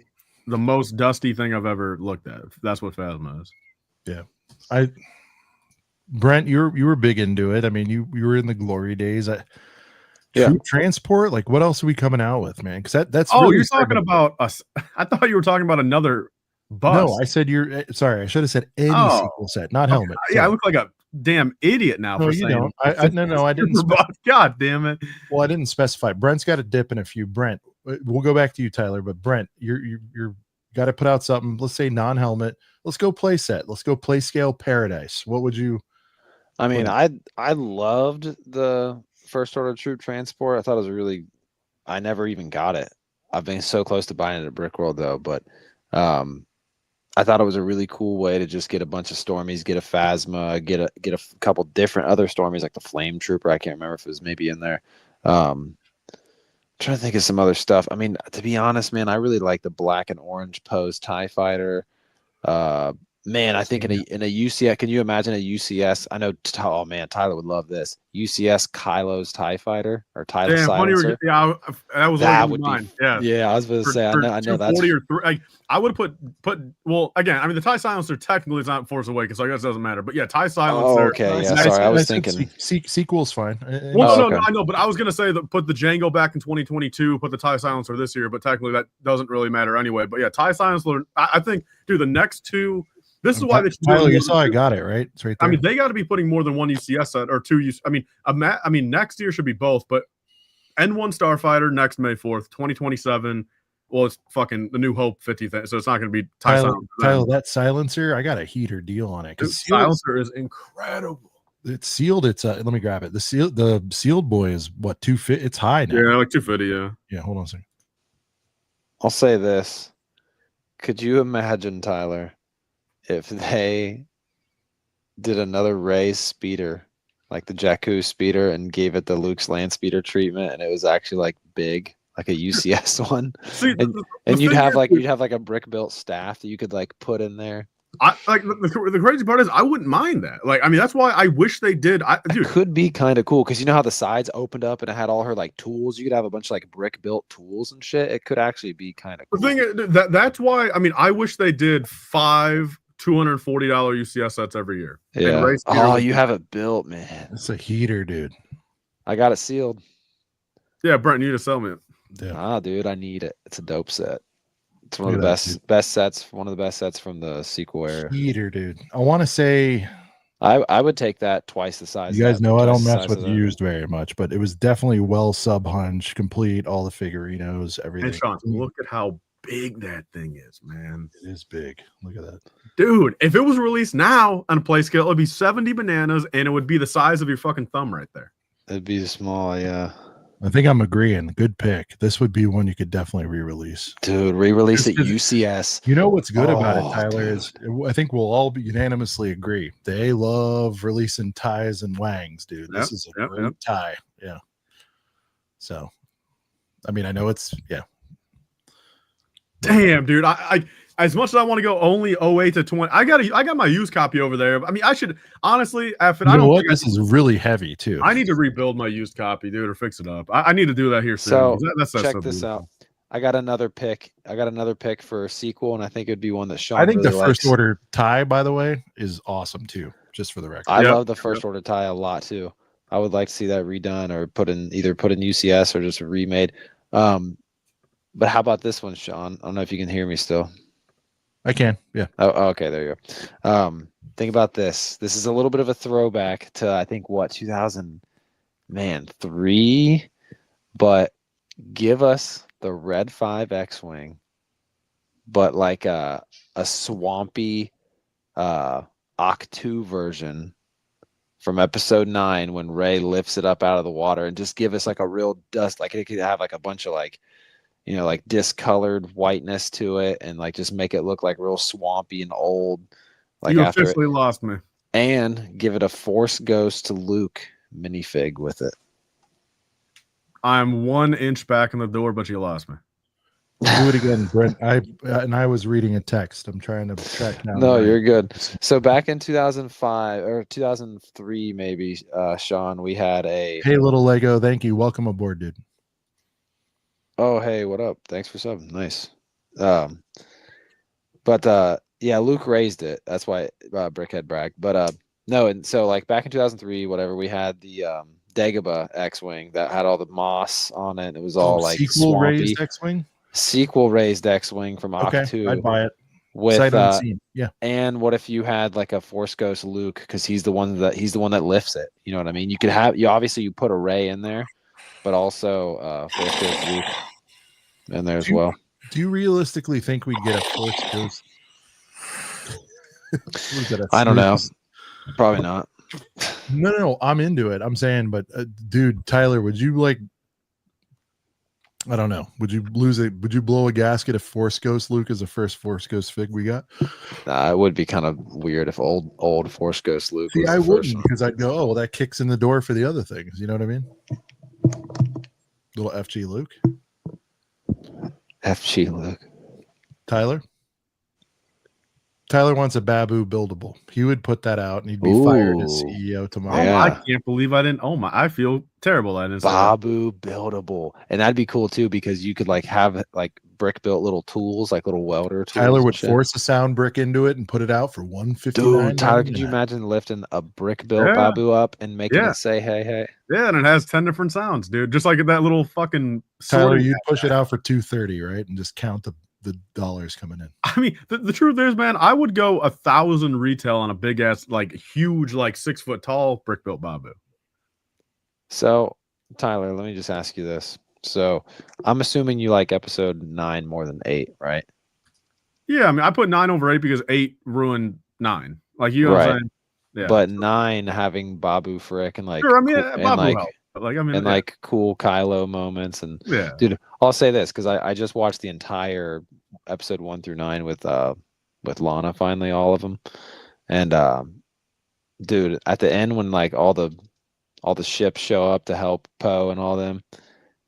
the most dusty thing I've ever looked at. That's what Phasma is. Yeah, Brent, you were big into it. I mean, you were in the glory days. Troop transport. Like, what else are we coming out with, man? Because that's. Oh, really you're talking about us. I thought you were talking about another bus. No, I said you're. Sorry, I should have said any sequel set, not helmet. Yeah, I look like a damn idiot now. No, for you saying don't. No, I didn't. God damn it. Well, I didn't specify. Brent's got a dip in a few. Brent, we'll go back to you, Tyler. But Brent, you're got to put out something. Let's say non-helmet. Let's go play set. Let's go play scale paradise. What would you? I mean, I loved the First Order Troop Transport. I thought it was really. I never even got it. I've been so close to buying it at Brick World though, but I thought it was a really cool way to just get a bunch of Stormies, get a Phasma, get a couple different other Stormies like the Flame Trooper. I can't remember if it was maybe in there. Trying to think of some other stuff. I mean, to be honest, man, I really like the black and orange pose TIE Fighter. Man, I think in a UCS, can you imagine a UCS? I know, oh man, Tyler would love this. UCS Kylo's TIE Fighter or TIE Silencer. Yeah, that would be. Yeah, I was going to say, I know that's 40 or 3. Like, I would put. Well, again, I mean, the TIE Silencer technically is not Force Awakens, so I guess it doesn't matter. But yeah, TIE Silencer. Oh, okay, yeah, sorry, I was thinking sequel's fine. Well, no, I know, but I was going to say that put the Jango back in 2022, put the TIE Silencer this year, but technically that doesn't really matter anyway. But yeah, TIE Silencer. I think, dude, the next two. This is why they should. Tyler, you saw I got it right. It's right there. I mean, they got to be putting more than one UCS set or two. I mean, next year should be both. But N1 Starfighter next May 4th, 2027. Well, it's fucking the New Hope 50th, so it's not going to be Tyler, that silencer. I got a heater deal on it because silencer is incredible. It's sealed. It's let me grab it. The sealed boy is what 250. It's high now. Yeah, like 250. Yeah. Hold on a second. I'll say this. Could you imagine, Tyler, if they did another Ray speeder, like the Jakku speeder, and gave it the Luke's land speeder treatment, and it was actually like big, like a UCS one, See, and you'd have like a brick built staff that you could like put in there. I like the crazy part is I wouldn't mind that. Like, I mean, that's why I wish they did. Dude, it could be kind of cool because you know how the sides opened up and it had all her like tools. You could have a bunch of like brick built tools and shit. It could actually be kind of cool. The thing is, that's why I mean I wish they did 5 $240 UCS sets every year. Yeah. Oh, you have it built, man. It's a heater, dude. I got it sealed. Yeah, Brent, you need to sell me it. Yeah. Dude, I need it. It's a dope set. It's one of the best sets. One of the best sets from the sequel era. Heater, dude. I want to say I would take that twice the size. You guys know I don't mess size with of that. used very much, but it was definitely well sub hunch, complete, all the figurinos, everything. And Sean, look at how big that thing is, man. It is big. Look at that. Dude, if it was released now on a play scale, it would be 70 bananas and it would be the size of your fucking thumb right there. It'd be small, yeah. I think I'm agreeing. Good pick. This would be one you could definitely re-release. Dude, re-release Just at 'cause- UCS. You know what's good about it, Oh, Tyler, dude. is I think we'll all unanimously agree. They love releasing ties and wangs, dude. This Yep, is a yep, great yep. tie. Yeah. So, I mean, I know it's, yeah. Damn, dude. I as much as I want to go only 08 to 20, I got my used copy over there. I mean, I should honestly, if it, You I know don't what? think This is really heavy, too. I need to rebuild my used copy, dude, or fix it up. I need to do that here soon. So That's check so this beautiful. out. I got another pick. for a sequel, and I think it'd be one that Sean I think really the first likes. order tie, by the way, is awesome, too, just for the record. I Yep, love the first order tie a lot too. I would like to see that redone or put in UCS or just remade. But how about this one, Sean? I don't know if you can hear me still. I can, yeah. Oh, okay, there you go. Think about this. This is a little bit of a throwback to I think what 2003, but give us the Red 5 X-wing, but like a swampy Octu version from episode 9 when Rey lifts it up out of the water, and just give us like a real dust, like it could have like a bunch of like, you know, like discolored whiteness to it, and like just make it look like real swampy and old. Like You after it, officially lost me. and give it a Force Ghost to Luke minifig with it. I'm 1 inch back in the door, but you lost me. Do it again, Brent. I was reading a text. I'm trying to track down. No, the- you're good. So back in 2005 or 2003, maybe, Sean, we had a. Hey, little Lego. Thank you. Welcome aboard, dude. Oh, hey, what up? Thanks for subbing. Nice. Yeah, Luke raised it. That's why Brickhead bragged. But no, and so like back in 2003, whatever, we had the Dagobah X-wing that had all the moss on it. It was all like sequel swampy. raised X-wing. Sequel raised X-wing from Okay, Octu. I'd buy it. With Sight unseen. Yeah. and what if you had like a Force Ghost Luke, because he's the one that lifts it. You know what I mean? You could have you put a Rey in there, but also Force Ghost Luke in there as well. Do you realistically think we'd get a Force Ghost? What is that, a I don't know. Snoop's? Probably not. No. I'm into it. I'm saying, but dude, Tyler, would you like? I don't know. Would you lose it? Would you blow a gasket if Force Ghost Luke is the first Force Ghost fig we got? It would be kind of weird if old Force Ghost Luke. See, was I the first wouldn't, one. because I'd go, oh, well, that kicks in the door for the other things. You know what I mean? Little FG Luke. FG Luke. Tyler wants a Babu buildable. He would put that out and he'd be fired as Ooh. CEO tomorrow. Yeah. I can't believe I didn't. Oh my! I feel terrible. I didn't say that. Babu buildable, and that'd be cool too because you could like have like brick built little tools, like little welder tools. Tyler and would shit. force a sound brick into it and put it out for $159. Dude, Tyler, could you imagine lifting a brick built Yeah. Babu up and making Yeah. it say hey hey? Yeah, and it has 10 different sounds, dude. Just like that little fucking. Tyler, sorting you'd hat. push it out for $230, right? And just count the dollars coming in. I mean, the truth is, man, I would go 1,000 retail on a big ass, like huge, like 6 foot tall brick built Babu. So, Tyler, let me just ask you this. So, I'm assuming you like episode 9 more than 8, right? Yeah, I mean, I put 9 over 8 because 8 ruined 9. Like, you know what I'm Right. saying? Yeah. But 9 having Babu Frick and like sure, I mean, cool, Babu and like helped. But, like, I mean, and yeah. like cool Kylo moments and Yeah. dude, I'll say this because I just watched the entire episode 1 through 9 with Lana, finally, all of them. And dude, at the end when like all the ships show up to help Poe and all them,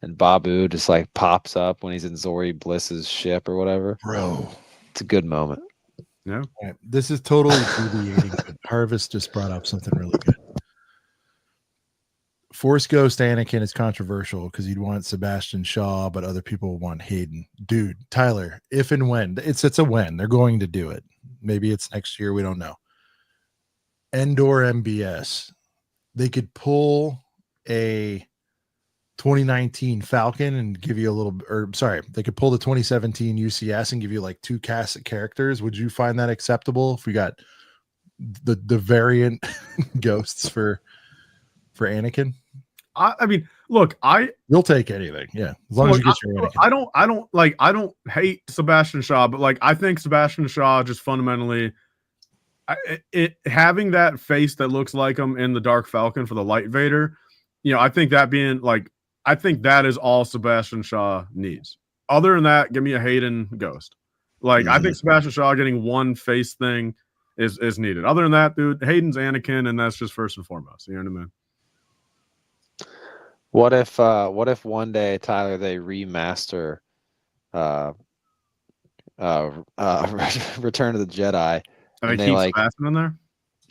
and Babu just like pops up when he's in Zori Bliss's ship or whatever. Bro. It's a good moment. All right, this is totally deviating, but Harvest just brought up something really good. Force Ghost Anakin is controversial because he'd want Sebastian Shaw, but other people want Hayden. Dude, Tyler, if and when, it's a when. They're going to do it. Maybe it's next year. We don't know. Endor MBS. They could pull a 2019 Falcon and give you a little, or sorry, they could pull the 2017 UCS and give you like 2 cast characters. Would you find that acceptable if we got the variant ghosts for Anakin? I mean, look, You'll take anything, yeah, as long as you get your Anakin. I don't hate Sebastian Shaw, but like I think Sebastian Shaw just fundamentally having that face that looks like him in the Dark Falcon for the Light Vader, I think that being like, I think that is all Sebastian Shaw needs. Other than that, give me a Hayden ghost. Like I think Sebastian Shaw getting one face thing is needed. Other than that, dude, Hayden's Anakin, and that's just first and foremost. You know what I mean? What if one day, Tyler, they remaster Return of the Jedi, and they keep like Sebastian in there?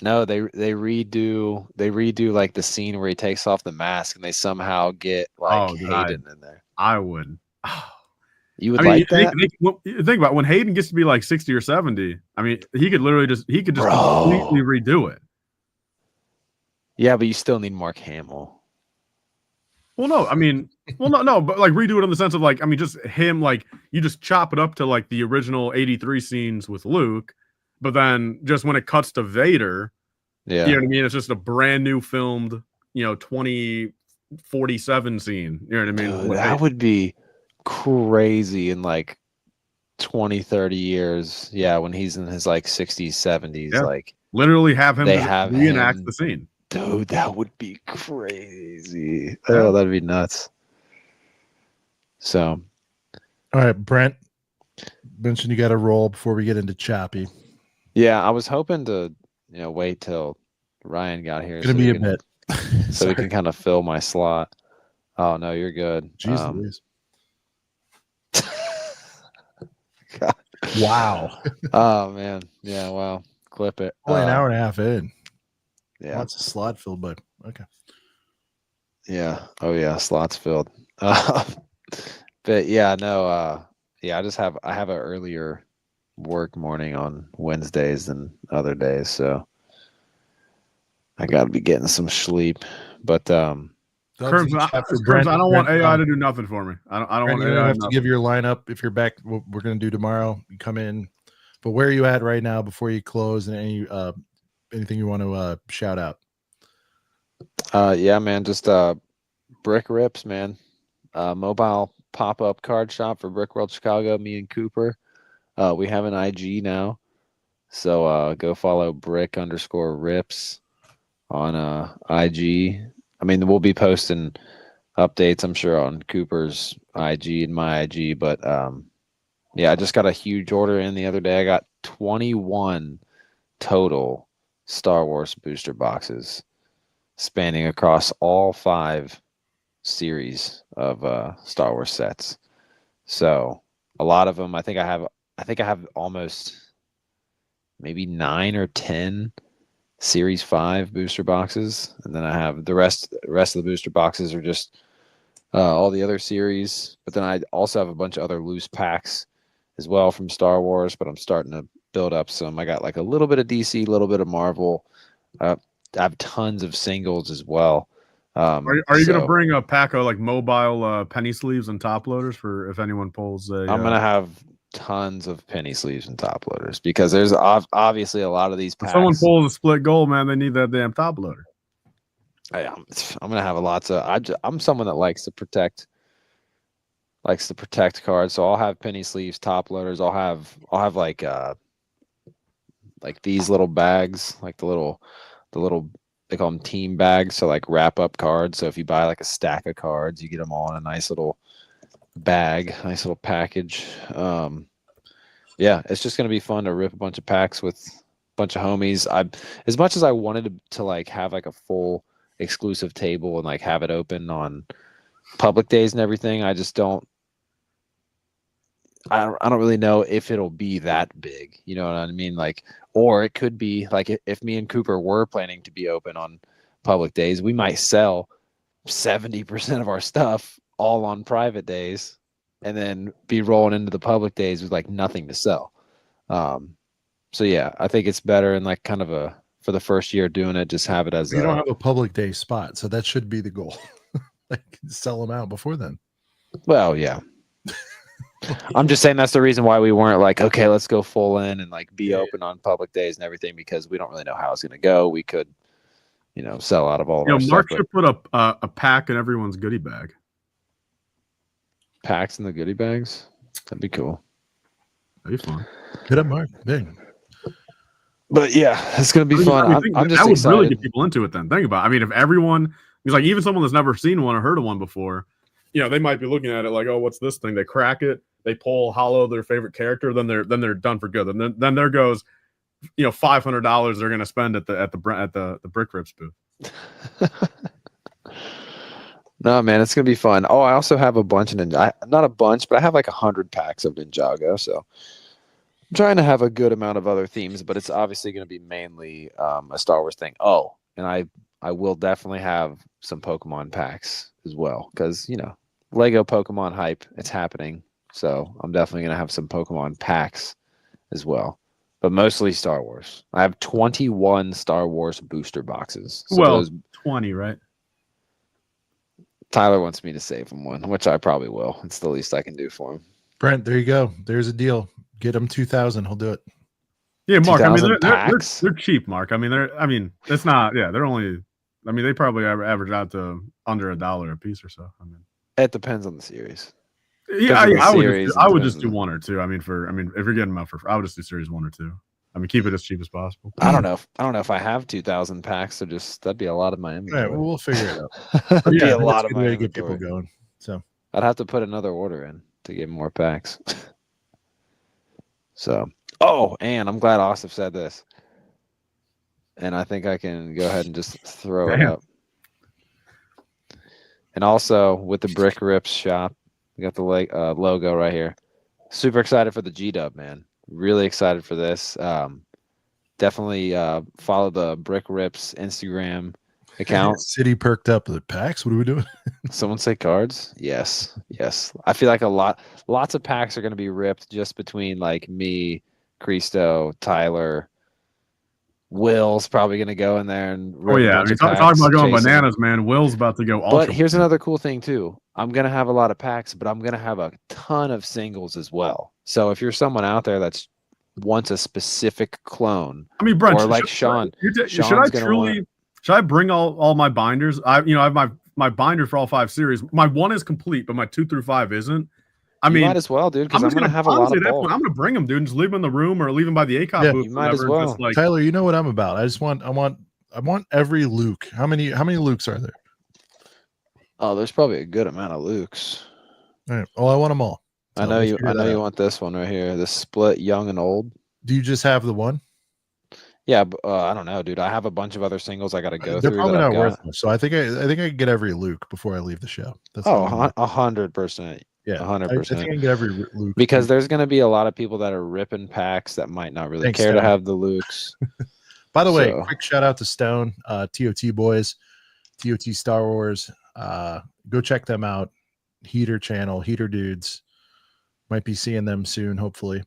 No, they redo like the scene where he takes off the mask and they somehow get like Hayden in there. I would. You would like that? Think about it, when Hayden gets to be like 60 or 70. I mean, he could just completely redo it. Yeah, but you still need Mark Hamill. Well, no, I mean, no, but like redo it in the sense of like, I mean, just him, like you just chop it up to like the original 83 scenes with Luke, but then just when it cuts to Vader, you know what I mean? It's just a brand new filmed, 2047 scene. You know what I mean? Dude, that would be crazy in like 20-30 years. Yeah, when he's in his like 60s, 70s, like literally have him reenact the scene. Dude, that would be crazy. Oh, that'd be nuts. So, all right, Brent mentioned you got to roll before we get into Chappie. Yeah, I was hoping to, wait till Ryan got here. It's gonna be a bit, so we can kind of fill my slot. Oh no, you're good. Jeez, God. Wow. Oh man, yeah. Well, clip it. Only an hour and a half in. Yeah, lots of slot filled, but okay. Yeah. Oh yeah, slots filled. But yeah, no. I have an earlier work morning on Wednesdays than other days, so I got to be getting some sleep. But Kerms, I don't want AI to do nothing for me. I don't want AI. You have to give your lineup if you're back. What we're going to do tomorrow. You come in, but where are you at right now before you close? And anything you want to shout out? Yeah, man, just Brick Rips, man. Mobile pop-up card shop for Brick World Chicago. Me and Cooper. We have an IG now, so go follow Brick_Rips on IG. I mean, we'll be posting updates, I'm sure, on Cooper's IG and my IG. But yeah, I just got a huge order in the other day. I got 21 total Star Wars booster boxes spanning across all 5 series of Star Wars sets. So a lot of them, I think I have almost maybe 9 or 10 Series 5 booster boxes, and then I have the rest of the booster boxes are just all the other series. But then I also have a bunch of other loose packs as well from Star Wars, but I'm starting to build up some. I got like a little bit of DC, a little bit of Marvel. I have tons of singles as well. Are you going to bring a pack of like mobile penny sleeves and top loaders for if anyone pulls a? I'm going to have tons of penny sleeves and top loaders because there's obviously a lot of these packs. If someone pulls a split goal, man, they need that damn top loader. I'm going to have lots of. I'm someone that likes to protect cards, so I'll have penny sleeves, top loaders. I'll have like these little bags, like the little they call them team bags, so like wrap up cards. So if you buy like a stack of cards, you get them all in a nice little bag, nice little package. Yeah, it's just gonna be fun to rip a bunch of packs with a bunch of homies. As much as I wanted to like have like a full exclusive table and like have it open on public days and everything, I just don't. I don't really know if it'll be that big, you know what I mean? Like, or it could be like if me and Cooper were planning to be open on public days, we might sell 70% of our stuff all on private days and then be rolling into the public days with like nothing to sell. So yeah, I think it's better and like kind of for the first year doing it, just have it as you don't have a public day spot. So that should be the goal. Like sell them out before then. Well, yeah. I'm just saying that's the reason why we weren't like, okay, let's go full in and like be open on public days and everything, because we don't really know how it's going to go. We could sell out of all of our Mark stuff. should put a pack in everyone's goodie bag. Packs in the goodie bags. That'd be cool. That'd be fun. Hit up Mark. Big. But yeah, it's gonna be fun. I'm just that would excited. really get people into it. Then think about it. I mean, if everyone, because like even someone that's never seen one or heard of one before, they might be looking at it like, oh, what's this thing? They crack it, they pull hollow their favorite character, then they're done for good. And then there goes, $500 they're gonna spend at the Brick Rips booth. No, man, it's gonna be fun. Oh, I also have a bunch of not a bunch, but I have like 100 packs of Ninjago. So I'm trying to have a good amount of other themes, but it's obviously gonna be mainly a Star Wars thing. Oh, and I will definitely have some Pokemon packs as well, because Lego Pokemon hype, it's happening. So I'm definitely gonna have some Pokemon packs as well, but mostly Star Wars. I have 21 Star Wars booster boxes. So 20, right? Tyler wants me to save him one, which I probably will. It's the least I can do for him. Brent, there you go. There's a deal. Get him 2,000. He'll do it. Yeah, Mark. I mean, they're cheap, Mark. I mean, it's not. Yeah, they're only. I mean, they probably average out to under $1 a piece or so. I mean, it depends on the series. Yeah, I would just do one or two. I mean, if you're getting them out I would just do series 1 or 2. I mean, keep it as cheap as possible. I don't know if I have 2,000 packs, so that'd be a lot of my inventory. All right, well, we'll figure it out. That'd be a lot of my way to inventory. get people going. So I'd have to put another order in to get more packs. So, and I'm glad Asif said this, and I think I can go ahead and just throw it up. And also with the Brick Rips shop, we got the logo right here. Super excited for the G-Dub, man. Really excited for this. Definitely follow the Brick Rips Instagram account. City perked up with packs. What are we doing? Someone say cards? Yes. I feel like lots of packs are going to be ripped just between like me, Christo, Tyler. Will's probably going to go in there and rip I mean, talking about going bananas, man. Will's about to go ultra. But here's another cool thing too. I'm going to have a lot of packs, but I'm going to have a ton of singles as well. So if you're someone out there that's wants a specific clone, I mean, Brent, or like Sean, should I bring all my binders? I have my binder for all 5 series. My 1 is complete, but my 2 through 5 isn't. I mean, might as well, dude, because I'm going to have a lot of bulk. I'm going to bring them, dude, and just leave them in the room or leave them by the ACOP booth. You might as well. Tyler, you know what I'm about. I want every Luke. How many Lukes are there? Oh, there's probably a good amount of Lukes. All right. Well, I want them all. So I know you want this one right here, the split young and old. Do you just have the one? Yeah, I don't know, dude. I have a bunch of other singles I got to go They're through. Probably not worth much. So I think I can get every Luke before I leave the show. That's 100%. Yeah, 100%. I think I can get every Luke because there's going to be a lot of people that are ripping packs that might not really care to have the Lukes. By the way, quick shout out to Stone, TOT boys, TOT Star Wars. Go check them out. Heater channel, Heater dudes. Might be seeing them soon, hopefully.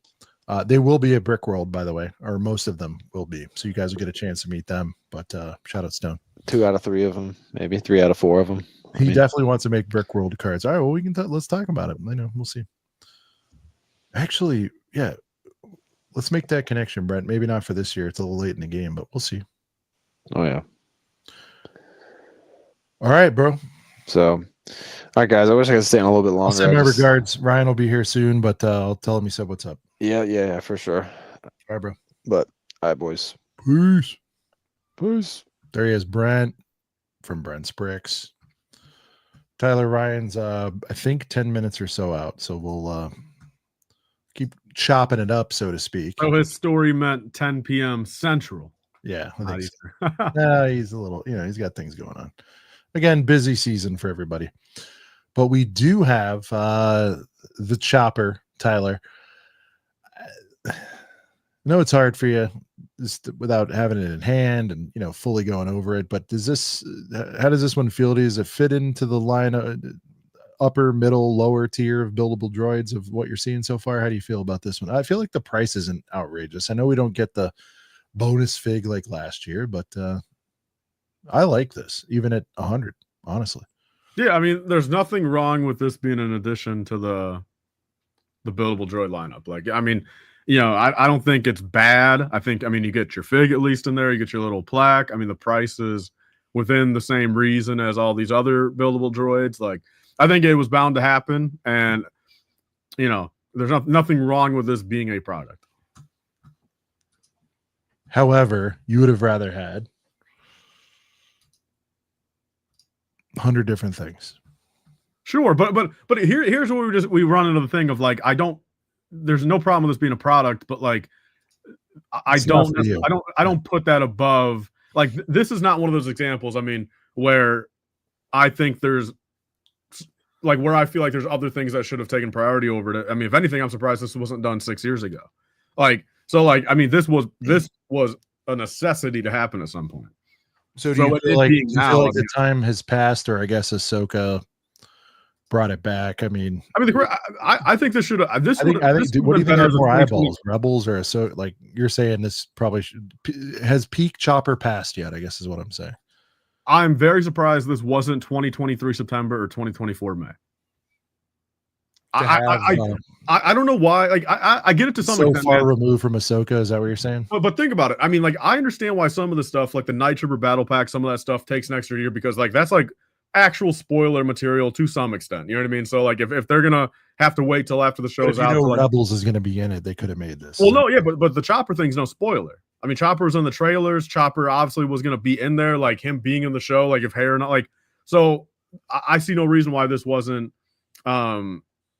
They will be at Brick World, by the way, or most of them will be. So you guys will get a chance to meet them. But shout out Stone. 2 out of 3 of them, maybe 3 out of 4 of them. He definitely wants to make Brick World cards. All right, well, we can let's talk about it. I know, we'll see. Actually, yeah, let's make that connection, Brent. Maybe not for this year. It's a little late in the game, but we'll see. Oh yeah. All right, bro. So, all right, guys. I wish I could stay in a little bit longer. I'll send my regards. Ryan will be here soon, but I'll tell him he said what's up. Yeah, for sure. All right, bro. But all right, boys. Peace. There he is, Brent from Brent's Bricks. Tyler, Ryan's I think 10 minutes or so out, so we'll keep chopping it up, so to speak. So his story meant 10 p.m. Central. Yeah, I think so. He's a little, he's got things going on. Again, busy season for everybody. But we do have the chopper, Tyler. I know it's hard for you just without having it in hand and fully going over it, but how does this one feel to you? Does it fit into the line of upper, middle, lower tier of buildable droids of what you're seeing so far? How do you feel about this one? I feel like the price isn't outrageous. I know we don't get the bonus fig like last year, but I like this even at 100, honestly. Yeah, I mean, there's nothing wrong with this being an addition to the buildable droid lineup. Like, I mean, I don't think it's bad. I mean, you get your fig at least in there. You get your little plaque. I mean, the price is within the same reason as all these other buildable droids. Like, I think it was bound to happen, and there's nothing wrong with this being a product. However, you would have rather had 100 different things. Sure, but here's what we run into the thing of like, there's no problem with this being a product, but like I don't put that above, like, this is not one of those examples, I mean, where I think there's like, where I feel like there's other things that should have taken priority over it. I mean, if anything, I'm surprised this wasn't done 6 years ago. Like, so like, I mean, this was a necessity to happen at some point. So do you feel like the time has passed, or I guess Ahsoka brought it back? I mean, I think this should have. What do you think has more eyeballs, Rebels or Ahsoka? Like, you're saying this probably has peak Chopper passed yet? I guess is what I'm saying. I'm very surprised this wasn't 2023 September or 2024 May. I don't know why. Like, I get it to some extent. So far removed from Ahsoka, is that what you're saying? But think about it. I mean, like, I understand why some of the stuff, like the Night Trooper Battle Pack, some of that stuff takes an extra year, because like that's like actual spoiler material to some extent. You know what I mean? So like, if they're gonna have to wait till after the show's out, Rebels is gonna be in it, they could have made this. Well, no, yeah, but the Chopper thing's no spoiler. I mean, Chopper was in the trailers. Chopper obviously was gonna be in there, like him being in the show, like if hair not like. So I see no reason why this wasn't.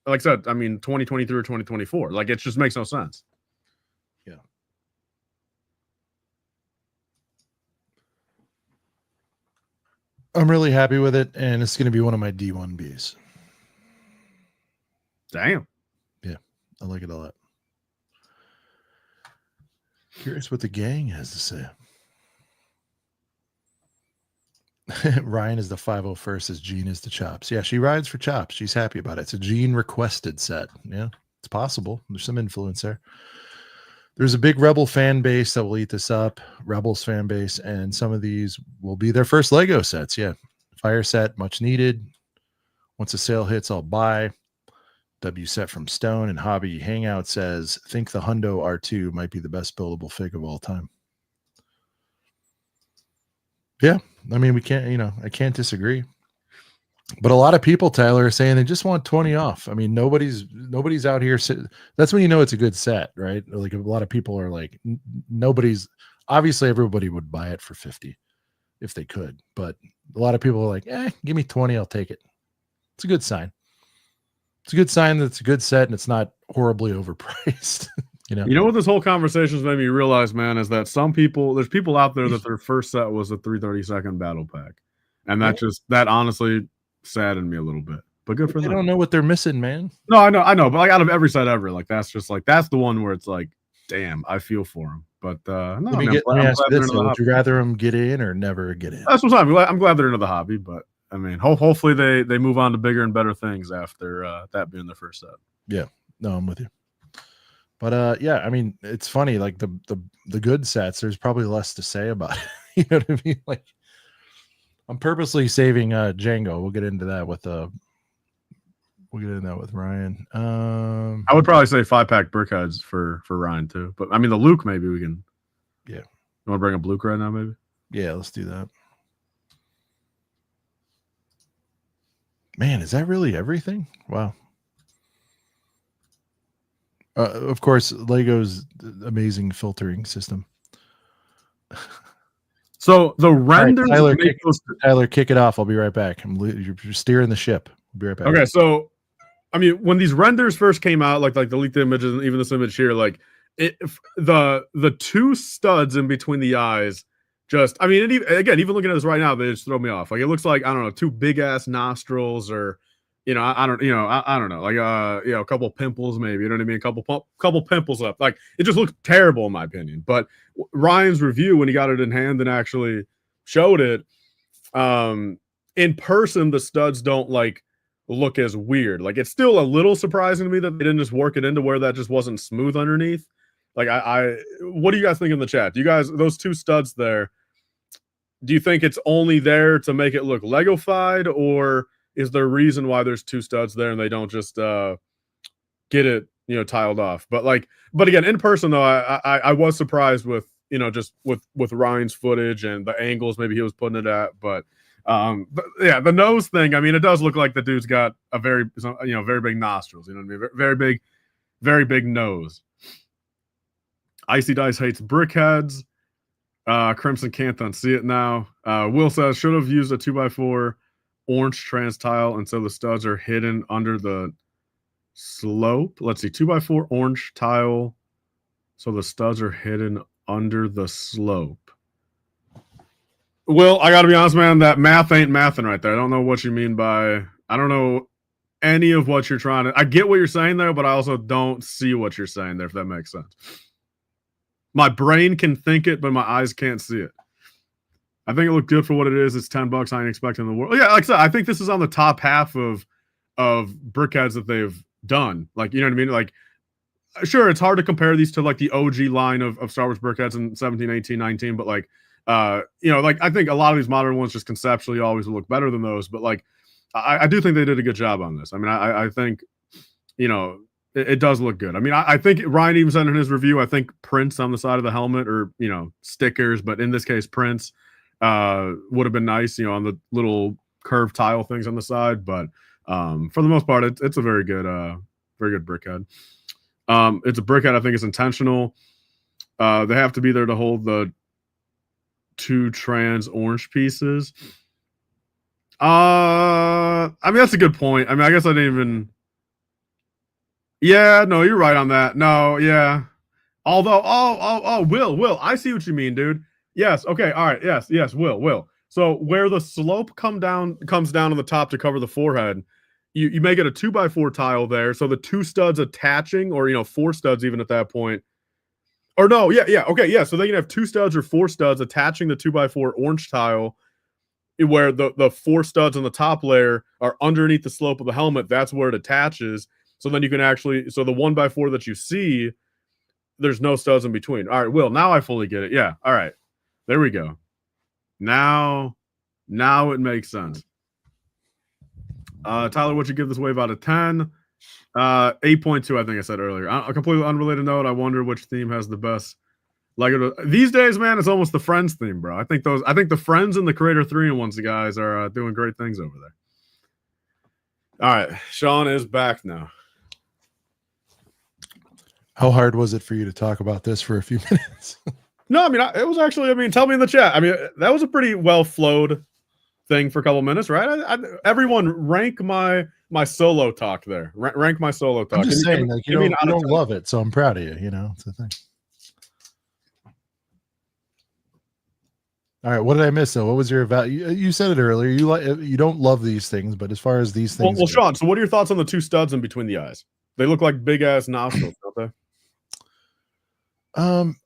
Like I said, I mean, 2023 or 2024. Like, it just makes no sense. Yeah. I'm really happy with it, and it's going to be one of my D1Bs. Damn. Yeah, I like it a lot. Curious what the gang has to say. Ryan is the 501st, as Jean is the Chops. Yeah, she rides for Chops. She's happy about it. It's a Jean requested set. Yeah, it's possible. There's some influence there. There's a big Rebel fan base that will eat this up. Rebels fan base, and some of these will be their first Lego sets. Yeah, fire set, much needed. Once a sale hits, I'll buy. W set from Stone and Hobby Hangout says, think the Hundo R2 might be the best buildable fig of all time. Yeah, I mean, we can't, I can't disagree. But a lot of people, Tyler, are saying they just want 20 off. I mean, nobody's out here. That's when you know it's a good set, right? Like, a lot of people are like, obviously everybody would buy it for 50 if they could. But a lot of people are like, give me 20, I'll take it. It's a good sign. It's a good sign that it's a good set and it's not horribly overpriced. You know what this whole conversation has made me realize, man, is that there's people out there that their first set was a 332nd battle pack, and that honestly saddened me a little bit. But good for them. They don't know what they're missing, man. No, I know, but like, out of every set ever, like, that's the one where it's like, damn, I feel for them. But no, let me ask you this: would you rather them get in or never get in? That's what I'm glad they're into the hobby, but I mean, hopefully they move on to bigger and better things after that being their first set. Yeah, no, I'm with you. But yeah, I mean, it's funny, like the good sets, there's probably less to say about it. You know what I mean? Like, I'm purposely saving Jango. We'll get into that with Ryan. I would probably say 5-pack Brickheads for Ryan too. But I mean, the Luke, maybe we can. Yeah. You want to bring up Luke right now, maybe? Yeah, let's do that. Man, is that really everything? Wow. Of course, Lego's amazing filtering system. So the renders. Right, Tyler, kick it off. I'll be right back. You're steering the ship. I'll be right back. Okay, so I mean, when these renders first came out, like the leaked images, and even this image here, like the two studs in between the eyes, just, I mean, even looking at this right now, they just throw me off. Like, it looks like, I don't know, two big ass nostrils, or I don't know, like a couple pimples maybe, you know what I mean? Couple pimples up. Like, it just looked terrible in my opinion. But Ryan's review, when he got it in hand and actually showed it, in person, the studs don't like look as weird. Like, it's still a little surprising to me that they didn't just work it into where that just wasn't smooth underneath. Like, what do you guys think in the chat? Do you guys, those two studs there, do you think it's only there to make it look Lego-fied, or is there a reason why there's two studs there and they don't just get it, tiled off? But again, in person though, I was surprised with just with Ryan's footage and the angles maybe he was putting it at. But yeah, the nose thing. I mean, it does look like the dude's got a very big nostrils. You know what I mean? Very big nose. Icy Dice hates brickheads. Crimson can't unsee it now. Will says should have used a 2x4 orange trans tile, and so the studs are hidden under the slope. Let's see, 2x4 orange tile, so the studs are hidden under the slope. Will, I gotta be honest, man, that math ain't mathing right there. I don't know what you mean by, I don't know any of what you're trying to, I get what you're saying there, but I also don't see what you're saying there, if that makes sense. My brain can think it, but my eyes can't see it. I think it looked good for what it is. It's $10. I ain't expecting the world. Yeah, like I said, I think this is on the top half of brickheads that they've done. Like, you know what I mean? Like, sure, it's hard to compare these to like the OG line of Star Wars brickheads in 17, 18, 19, but like, like I think a lot of these modern ones just conceptually always look better than those. But like, I do think they did a good job on this. I mean, I think, it does look good. I mean, I think Ryan even said in his review, I think prints on the side of the helmet or, stickers, but in this case, prints would have been nice, on the little curved tile things on the side. But for the most part, it's a very good brickhead. It's a brickhead. I think it's intentional. They have to be there to hold the 2 trans orange pieces. I mean, that's a good point. I mean, I guess I didn't even. Yeah, no, you're right on that. No, yeah. Although, Will, I see what you mean, dude. Yes, okay, all right, yes, Will. So where the slope comes down on the top to cover the forehead, you make it a 2x4 tile there, so the 2 studs attaching, or 4 studs even at that point. Or no, okay, so then you have 2 studs or 4 studs attaching the 2x4 orange tile, where the 4 studs on the top layer are underneath the slope of the helmet. That's where it attaches. So then you can actually, so the 1x4 that you see, there's no studs in between. All right, Will, now I fully get it. Yeah, all right. There we go. Now it makes sense. Tyler, what'd you give this wave out of 10? 8.2, I think I said earlier. A completely unrelated note, I wonder which theme has the best Lego. These days, man, it's almost the Friends theme, bro. I think the Friends and the Creator 3-in-1s guys are doing great things over there. All right, Sean is back now. How hard was it for you to talk about this for a few minutes? No, I mean, it was actually, I mean, tell me in the chat. I mean, that was a pretty well-flowed thing for a couple minutes, right? Everyone rank my solo talk there. Rank my solo talk. I'm just saying, like, you don't love it, so I'm proud of you, it's the thing. All right, what did I miss, though? What was your value? You said it earlier. You don't love these things, but as far as these things... Well, Sean, so what are your thoughts on the 2 studs in between the eyes? They look like big-ass nostrils, don't they?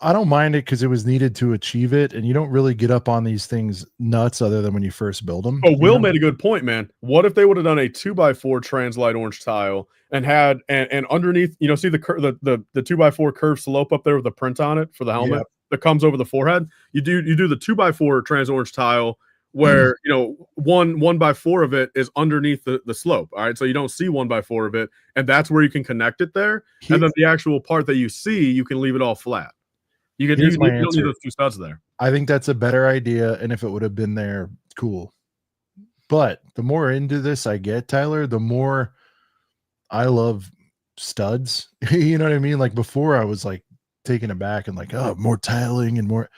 I don't mind it because it was needed to achieve it, and you don't really get up on these things nuts other than when you first build them. Oh, Will made a good point, man. What if they would have done a 2x4 translite orange tile and had and underneath, see the 2x4 curved slope up there with the print on it for the helmet that comes over the forehead? You do the 2x4 trans orange tile where 1x4 of it is underneath the slope. All right, so you don't see 1x4 of it, and that's where you can connect it there. And then the actual part that you see, you can leave it all flat. You don't need those 2 studs there. I think that's a better idea, and if it would have been there, cool. But the more into this I get, Tyler, the more I love studs. You know what I mean? Like before, I was like taken aback and like, oh, more tiling and more.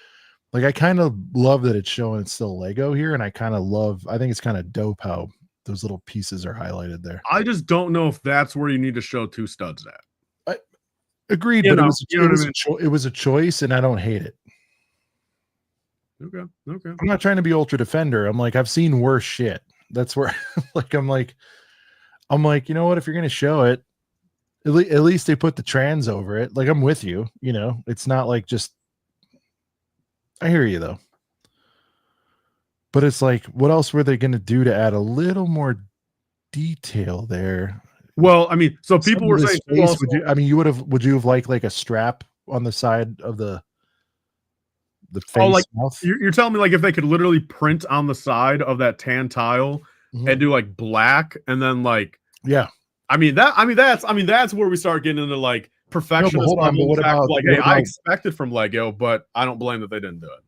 Like, I kind of love that it's showing it's still Lego here, and I think it's kind of dope how those little pieces are highlighted there. I just don't know if that's where you need to show 2 studs at. Agreed, but it was a choice, and I don't hate it. Okay. I'm not trying to be ultra defender. I'm like, I've seen worse shit. That's where, I'm like, you know what? If you're gonna show it, at least they put the trans over it. Like, I'm with you. It's not like just. I hear you though, but it's like, what else were they going to do to add a little more detail there? Well, I mean, so people were saying, would you have liked like a strap on the side of the face? Mouth? You're telling me like if they could literally print on the side of that tan tile and do like black and then like, yeah. That's where we start getting into like perfectionist hold on, level. but what The fact, about- like, what hey, I about- expect it from Lego, but I don't blame that they didn't do it.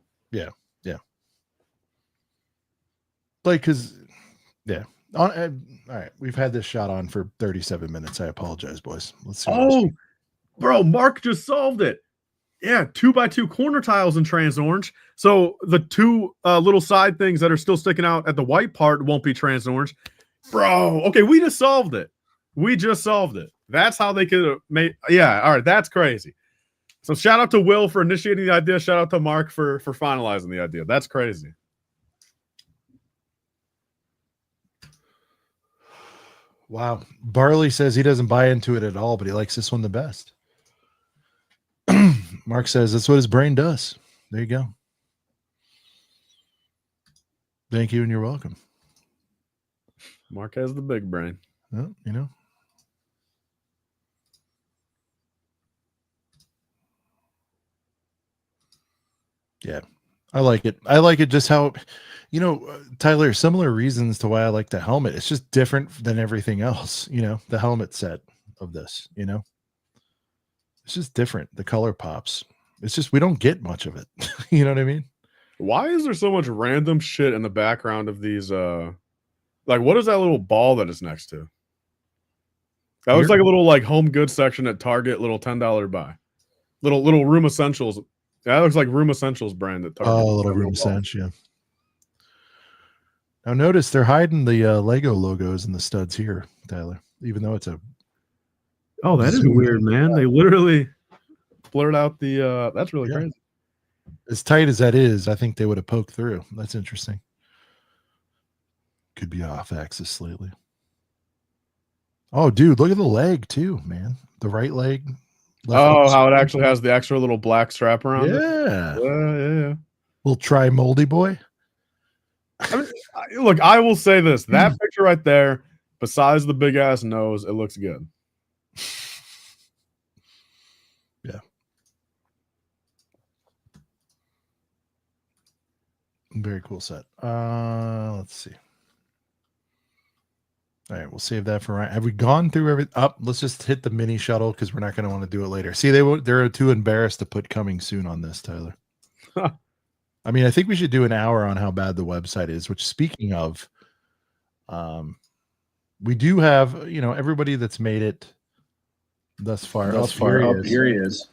Like, because, yeah. All right, we've had this shot on for 37 minutes. I apologize, boys. Let's see. Oh, bro, Mark just solved it. Yeah, 2x2 corner tiles in trans orange. So the two little side things that are still sticking out at the white part won't be trans orange. Bro, okay, we just solved it. That's how they could have made. Yeah, all right, that's crazy. So shout out to Will for initiating the idea. Shout out to Mark for finalizing the idea. That's crazy. Wow. Barley says he doesn't buy into it at all, but he likes this one the best. Mark says that's what his brain does. There you go. Thank you, and you're welcome. Mark has the big brain. Well, you know. Yeah, I like it. I like it just how, you know, Tyler, similar reasons to why I like the helmet. It's just different than everything else, you know, the helmet set of this, you know. It's just different. The color pops. It's just we don't get much of it. You know what I mean? Why is there so much random shit in the background of these like what is that little ball that is next to? That looks like a little like home goods section at Target, little $10 buy. Little room essentials. That looks like Room Essentials brand at Target. Oh, a little Room Essentials, yeah. Now notice they're hiding the Lego logos and the studs here, Tyler, even though it's a Oh, that is weird, man. They literally blurred out the that's really crazy. As tight as that is, I think they would have poked through. That's interesting. Could be off axis slightly. Oh, dude, look at the leg too, man. The right leg. Oh, how it actually has the extra little black strap around it. Yeah. Little tri-moldy boy. I mean, look, I will say this. That picture right there, besides the big ass nose, it looks good. Yeah. Very cool set. Let's see. All right, we'll save that for Ryan. Have we gone through everything? Let's just hit the mini shuttle because we're not going to want to do it later. See, they're too embarrassed to put coming soon on this, Tyler. I mean, I think we should do an hour on how bad the website is. Which, speaking of, we do have, you know, everybody that's made it thus far. Here he is.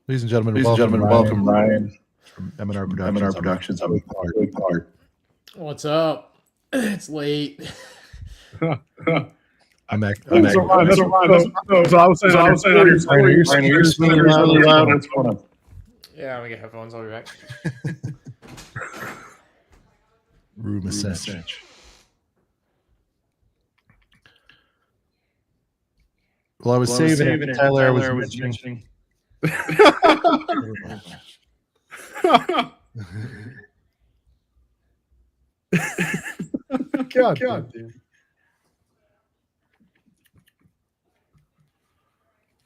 Ladies and gentlemen, welcome Ryan from M&R Productions. I'm big part. What's up? It's late. I'm back. So I was saying, You're speaking really loud. What's going on? Yeah, we get headphones. I'll be back. Room essential. Well, I was saving it. Tyler, I was mentioning. God damn.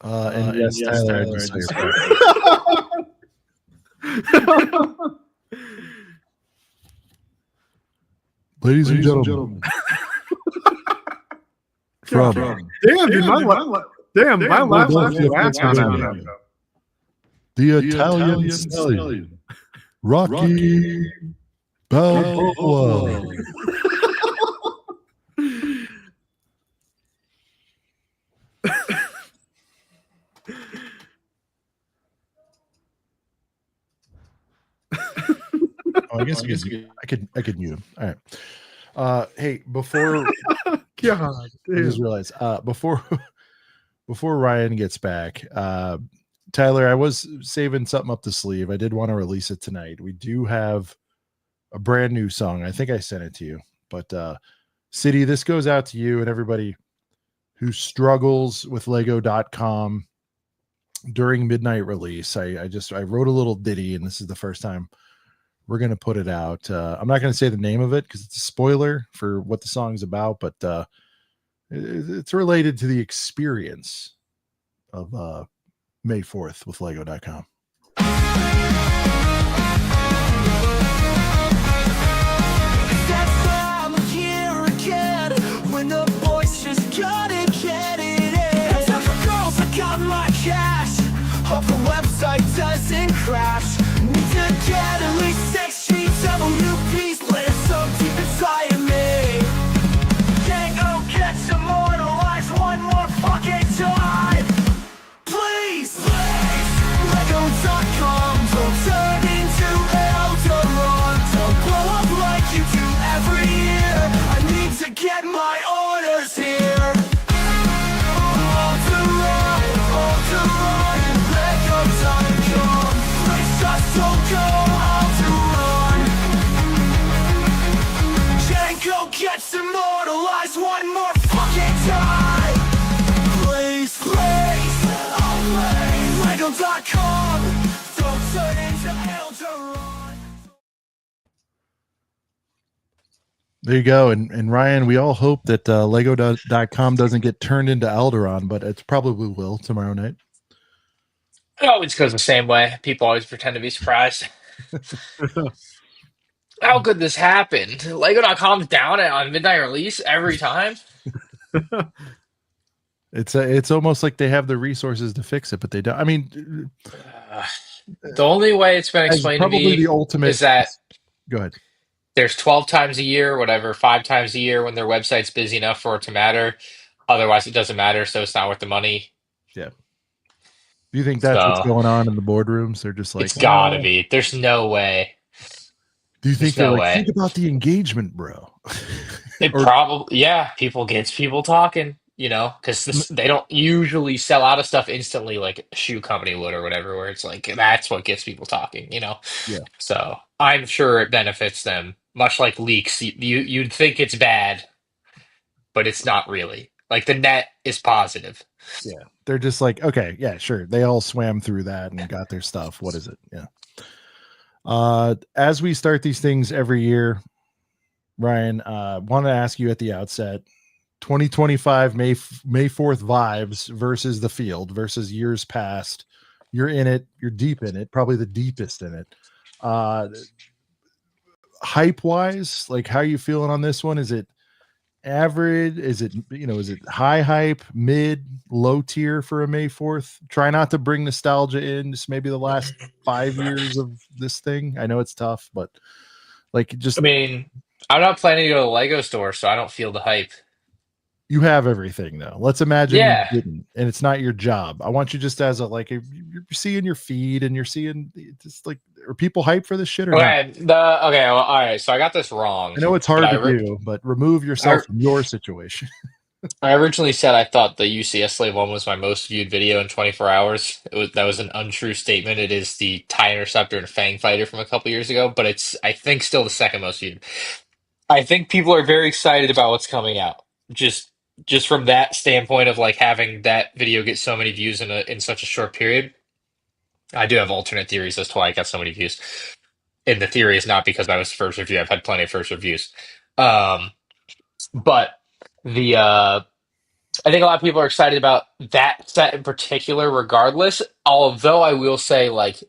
And yes, Tyler, I just saw your Ladies and gentlemen. From Damn, dude, my last the Italian stallion, Rocky Balboa. I guess I could mute him. All right. Hey, before God, I just realized before Ryan gets back, Tyler, I was saving something up the sleeve. I did want to release it tonight. We do have a brand new song. I think I sent it to you, but City, this goes out to you and everybody who struggles with Lego.com during midnight release. I wrote a little ditty, and this is the first time we're going to put it out. I'm not going to say the name of it because it's a spoiler for what the song's about, but it's related to the experience of May 4th with Lego.com. immortalized one more fucking time. Please, oh please, Lego.com, don't turn into Elderon. There you go. And Ryan, we all hope that Lego.com doesn't get turned into Alderaan, but it probably will tomorrow night. It always goes the same way. People always pretend to be surprised. How could this happen? Lego.com's down on midnight release every time. It's almost like they have the resources to fix it, but they don't. I mean, The only way it's been as explained to probably me the ultimate is that Go ahead. there's 12 times a year, whatever, 5 times a year when their website's busy enough for it to matter. Otherwise, it doesn't matter, so it's not worth the money. Yeah. Do you think that's what's So going on in the boardrooms? They're just like, it's gotta be. There's no way. Do you think There's they're no like, way. think about the engagement, bro? It Or- probably, yeah, people gets people talking, because they don't usually sell out of stuff instantly like a shoe company would or whatever, where it's like that's what gets people talking. Yeah. So I'm sure it benefits them, much like leaks. You'd think it's bad, but it's not really. Like the net is positive. Yeah. They're just like, okay, yeah, sure. They all swam through that and got their stuff. What is it? Yeah. As we start these things every year, Ryan, want to ask you at the outset, 2025 May 4th vibes versus the field versus years past. You're in it, you're deep in it, probably the deepest in it. Hype wise, like how are you feeling on this one? Is it average? Is it high hype, mid, low tier for a May 4th? Try not to bring nostalgia in, just maybe the last 5 years of this thing. I know it's tough, but like just I mean, I'm not planning to go to the Lego store, so I don't feel the hype. you have everything though. Let's imagine Yeah. you didn't, and it's not your job. I want you just as you're seeing your feed and you're seeing just like, are people hyped for this shit or not? Okay, well, all right. So I got this wrong. I know it's hard but to do, but remove yourself I- from your situation. I originally said I thought the UCS Slave one was my most viewed video in 24 hours. That was an untrue statement. It is the TIE Interceptor and Fang Fighter from a couple years ago, but it's I think still the second most viewed. I think people are very excited about what's coming out. Just from that standpoint of like having that video get so many views in such a short period. I do have alternate theories as to why it got so many views. And the theory is not because I was the first review. I've had plenty of first reviews. But the I think a lot of people are excited about that set in particular, regardless. Although I will say, like,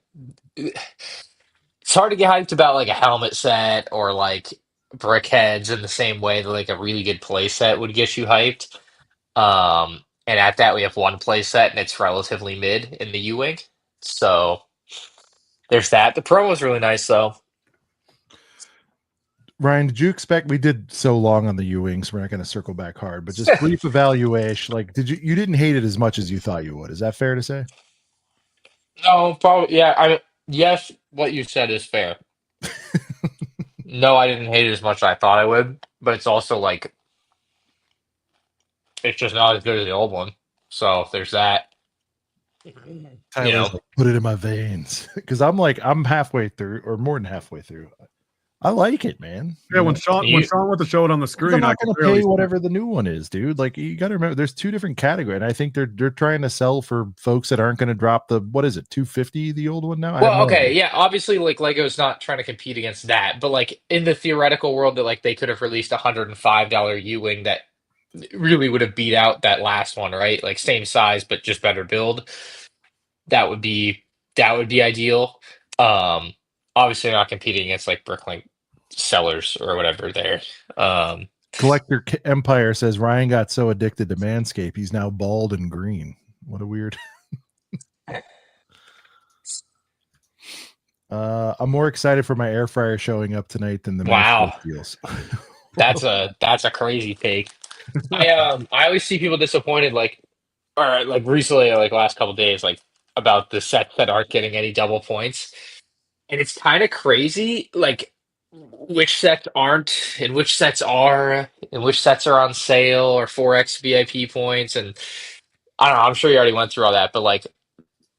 it's hard to get hyped about like a helmet set or like brickheads in the same way that like a really good play set would get you hyped. And at that, we have one play set, and it's relatively mid in the U-Wing. So there's that. The promo was really nice, though. Ryan, did you expect, we did so long on the U-Wings, we're not going to circle back hard, but just brief evaluation, like you didn't hate it as much as you thought you would. Is that fair to say? No, probably, yeah. Yes, what you said is fair. No, I didn't hate it as much as I thought I would, but it's also like it's just not as good as the old one. So there's that. Tyler's like, put it in my veins. Because I'm halfway through or more than halfway through. I like it, man. Yeah, when Sean went to show it on the screen, I'm not I going to pay whatever the new one is, dude. Like you got to remember, there's two different categories, and I think they're trying to sell for folks that aren't going to drop the what is it, $250 the old one now? Well, okay, yeah, obviously, like Lego's not trying to compete against that, but like in the theoretical world that like they could have released a $105 U-Wing that really would have beat out that last one, right? Like same size but just better build. That would be ideal. Obviously, they're not competing against like Bricklink sellers or whatever there. Collector Empire says Ryan got so addicted to Manscaped he's now bald and green. What a weird. I'm more excited for my air fryer showing up tonight than the Wow deals. That's a crazy take. I always see people disappointed, like, or like recently, like last couple days, like about the sets that aren't getting any double points, and it's kind of crazy, like which sets aren't, and which sets are, and which sets are on sale or 4x VIP points, and I don't know. I'm sure you already went through all that, but like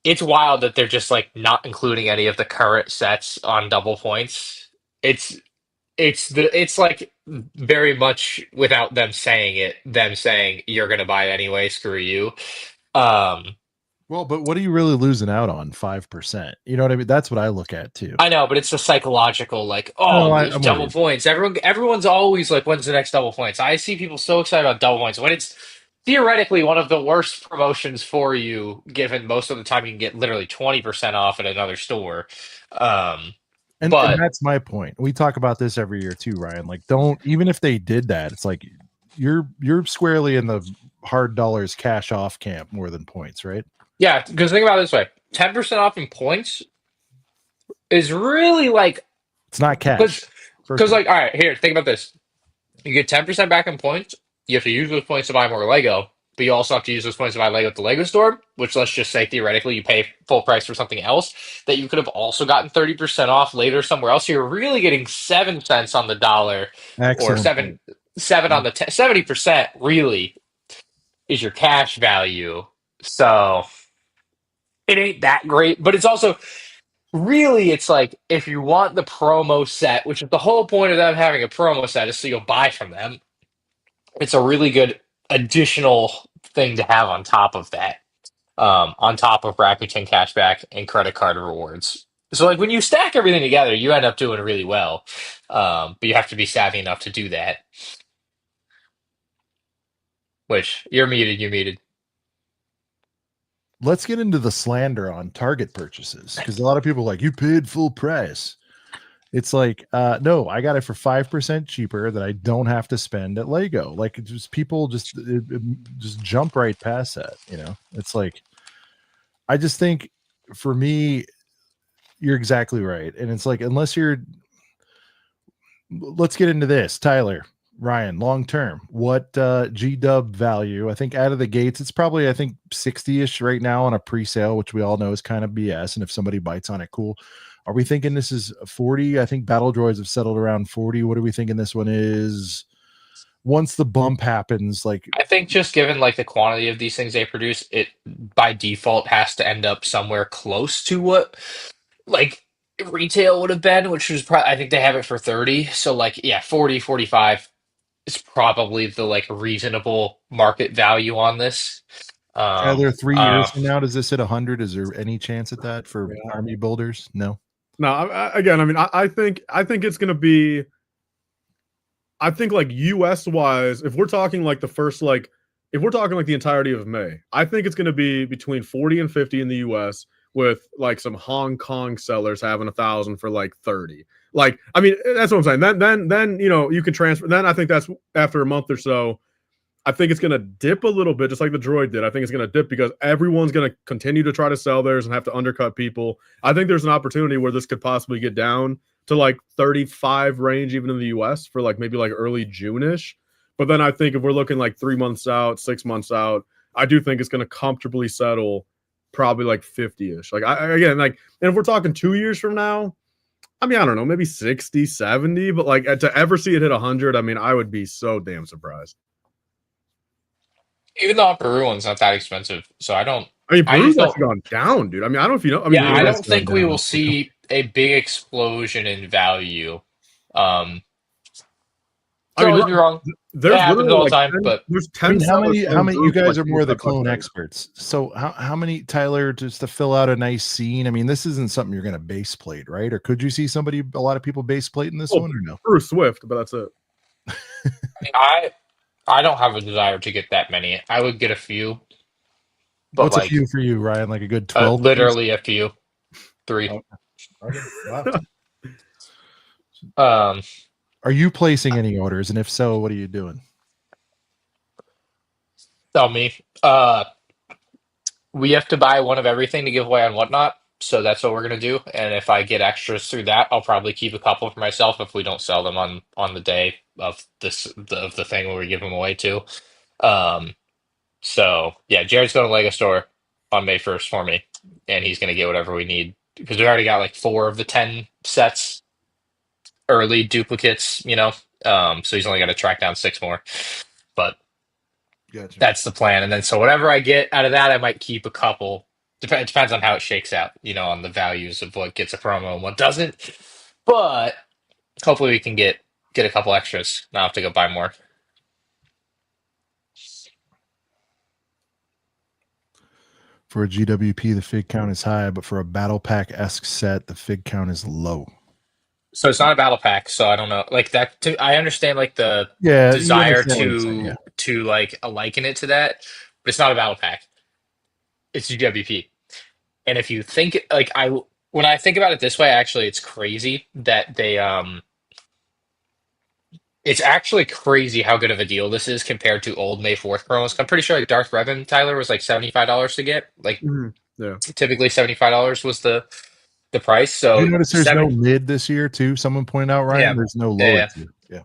it's wild that they're just like not including any of the current sets on double points. It's it's like very much without them saying it, them saying you're gonna buy it anyway, screw you. Um, Well, but what are you really losing out on? 5%. You know what I mean? That's what I look at too. I know, but it's the psychological, like, No, oh, there's I'm with double you. points. Everyone's always like, when's the next double points? I see people so excited about double points when it's theoretically one of the worst promotions for you, given most of the time you can get literally 20% off at another store. Um, And but that's my point. We talk about this every year too, Ryan. Like, don't, even if they did that, it's like you're squarely in the hard dollars cash off camp more than points, right? yeah, because think about it this way: 10% off in points is really like It's not cash. because like, all right, here, think about this: you get 10% back in points. You have to use those points to buy more Lego, but you also have to use those points to buy Lego at the Lego store, which let's just say theoretically you pay full price for something else that you could have also gotten 30% off later somewhere else. So you're really getting 7 cents on the dollar or Excellent seven point. 7 on the 70% really is your cash value. So it ain't that great, but it's also really it's like if you want the promo set, which is the whole point of them having a promo set is so you'll buy from them. It's a really good additional thing to have on top of that, on top of Rakuten cashback and credit card rewards. So, like when you stack everything together, you end up doing really well. But you have to be savvy enough to do that. Which you're muted. You muted. Let's get into the slander on Target purchases because a lot of people are like, you paid full price. It's like, no, I got it for 5% cheaper that I don't have to spend at Lego. Like, it's just people just jump right past that. You know, it's like, I just think for me, you're exactly right. And it's like, unless you're, let's get into this, Tyler, Ryan, long term, what G Dub value? I think out of the gates, it's probably, I think 60-ish right now on a pre-sale, which we all know is kind of BS. And if somebody bites on it, cool. Are we thinking this is 40? I think battle droids have settled around 40. What are we thinking this one is? Once the bump happens, like I think just given like the quantity of these things they produce, it by default has to end up somewhere close to what like retail would have been, which was probably I think they have it for 30. So like yeah, 40, 45 is probably the like reasonable market value on this. Tyler, 3 years from now, does this hit 100? Is there any chance at that for army builders? No. No, again, I mean, I think it's going to be. I think like US wise, if we're talking like the first like, if we're talking like the entirety of May, I think it's going to be between 40 and 50 in the US, with like some Hong Kong sellers having 1,000 for like 30. Like, I mean, that's what I'm saying. Then you know you can transfer. Then I think that's after a month or so. I think it's going to dip a little bit, just like the droid did. I think it's going to dip because everyone's going to continue to try to sell theirs and have to undercut people. I think there's an opportunity where this could possibly get down to like 35 range, even in the US for like maybe like early June-ish. But then I think if we're looking like 3 months out, 6 months out, I do think it's going to comfortably settle probably like 50-ish. Like again, like, and if we're talking 2 years from now, I mean, I don't know, maybe 60, 70, but like to ever see it hit 100, I mean, I would be so damn surprised. Even though Peru one's not that expensive, so I don't. I mean, Peru's just don't- actually gone down, dude. I mean, I don't know if you know. I mean, yeah, I don't think we down. will see a big explosion in value. I Don't mean, get me wrong. there's It happens literally all the like time, but there's I 10 mean, how many you guys are more the clone like experts. So how many, Tyler, just to fill out a nice scene? I mean, this isn't something you're going to base plate, right? Or could you see a lot of people base plating this one or no? Bruce Swift, but that's it. I don't have a desire to get that many. I would get a few. But What's like, a few for you, Ryan? Like a good 12? literally a few. 3. Okay. Wow. Are you placing any orders? And if so, what are you doing? Tell me. We have to buy one of everything to give away on Whatnot. So that's what we're gonna do. And if I get extras through that, I'll probably keep a couple for myself if we don't sell them on the day of the thing where we give them away to. So yeah, Jared's going to Lego store on May 1st for me, and he's gonna get whatever we need because we already got like 4 of the 10 sets early duplicates, you know. So he's only got to track down 6 more. But Gotcha. that's the plan. And then so whatever I get out of that, I might keep a couple. It depends on how it shakes out, you know, on the values of what gets a promo and what doesn't. But hopefully we can get get a couple extras. Now I have to go buy more. For a GWP, the fig count is high, but for a battle pack-esque set, the fig count is low. So it's not a battle pack, so I don't know. Like that, I understand like the Yeah, you desire understand what I'm saying, yeah. to like liken it to that, but it's not a battle pack. It's GWP. And if you think like when I think about it this way, actually, it's crazy that they it's actually crazy how good of a deal this is compared to old May 4th promos. I'm pretty sure like Darth Revan Tyler was like $75 to get. Like Yeah. typically $75 was the price. Did So you notice there's no mid this year too? Someone pointed out, Ryan. Yeah. There's no Yeah, lower yeah. tier. Yeah.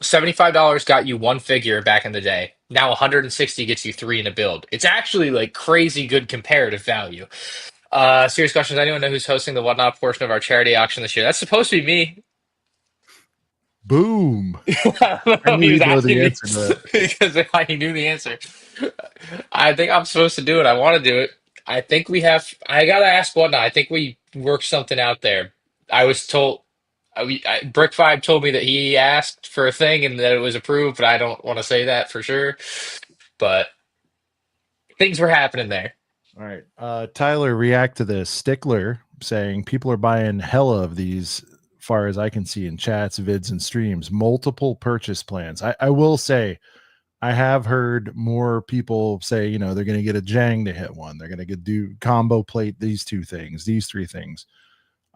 $75 got you one figure back in the day. Now 160 gets you 3 in a build. It's actually like crazy good comparative value. Serious questions. Anyone know who's hosting the whatnot portion of our charity auction this year? That's supposed to be me. Boom. I don't know I if knew he was you'd know asking the me answer to that. because he knew the answer. I think I'm supposed to do it. I want to do it. I think we have. I gotta ask whatnot. I think we worked something out there. I was told. Brick Five told me that he asked for a thing and that it was approved, but I don't want to say that for sure. But things were happening there. All right. Tyler, react to this. Stickler saying people are buying hella of these, far as I can see in chats, vids, and streams. Multiple purchase plans. I will say, I have heard more people say, you know, they're going to get a Jang to hit one. They're going to do combo plate these 2 things, these 3 things.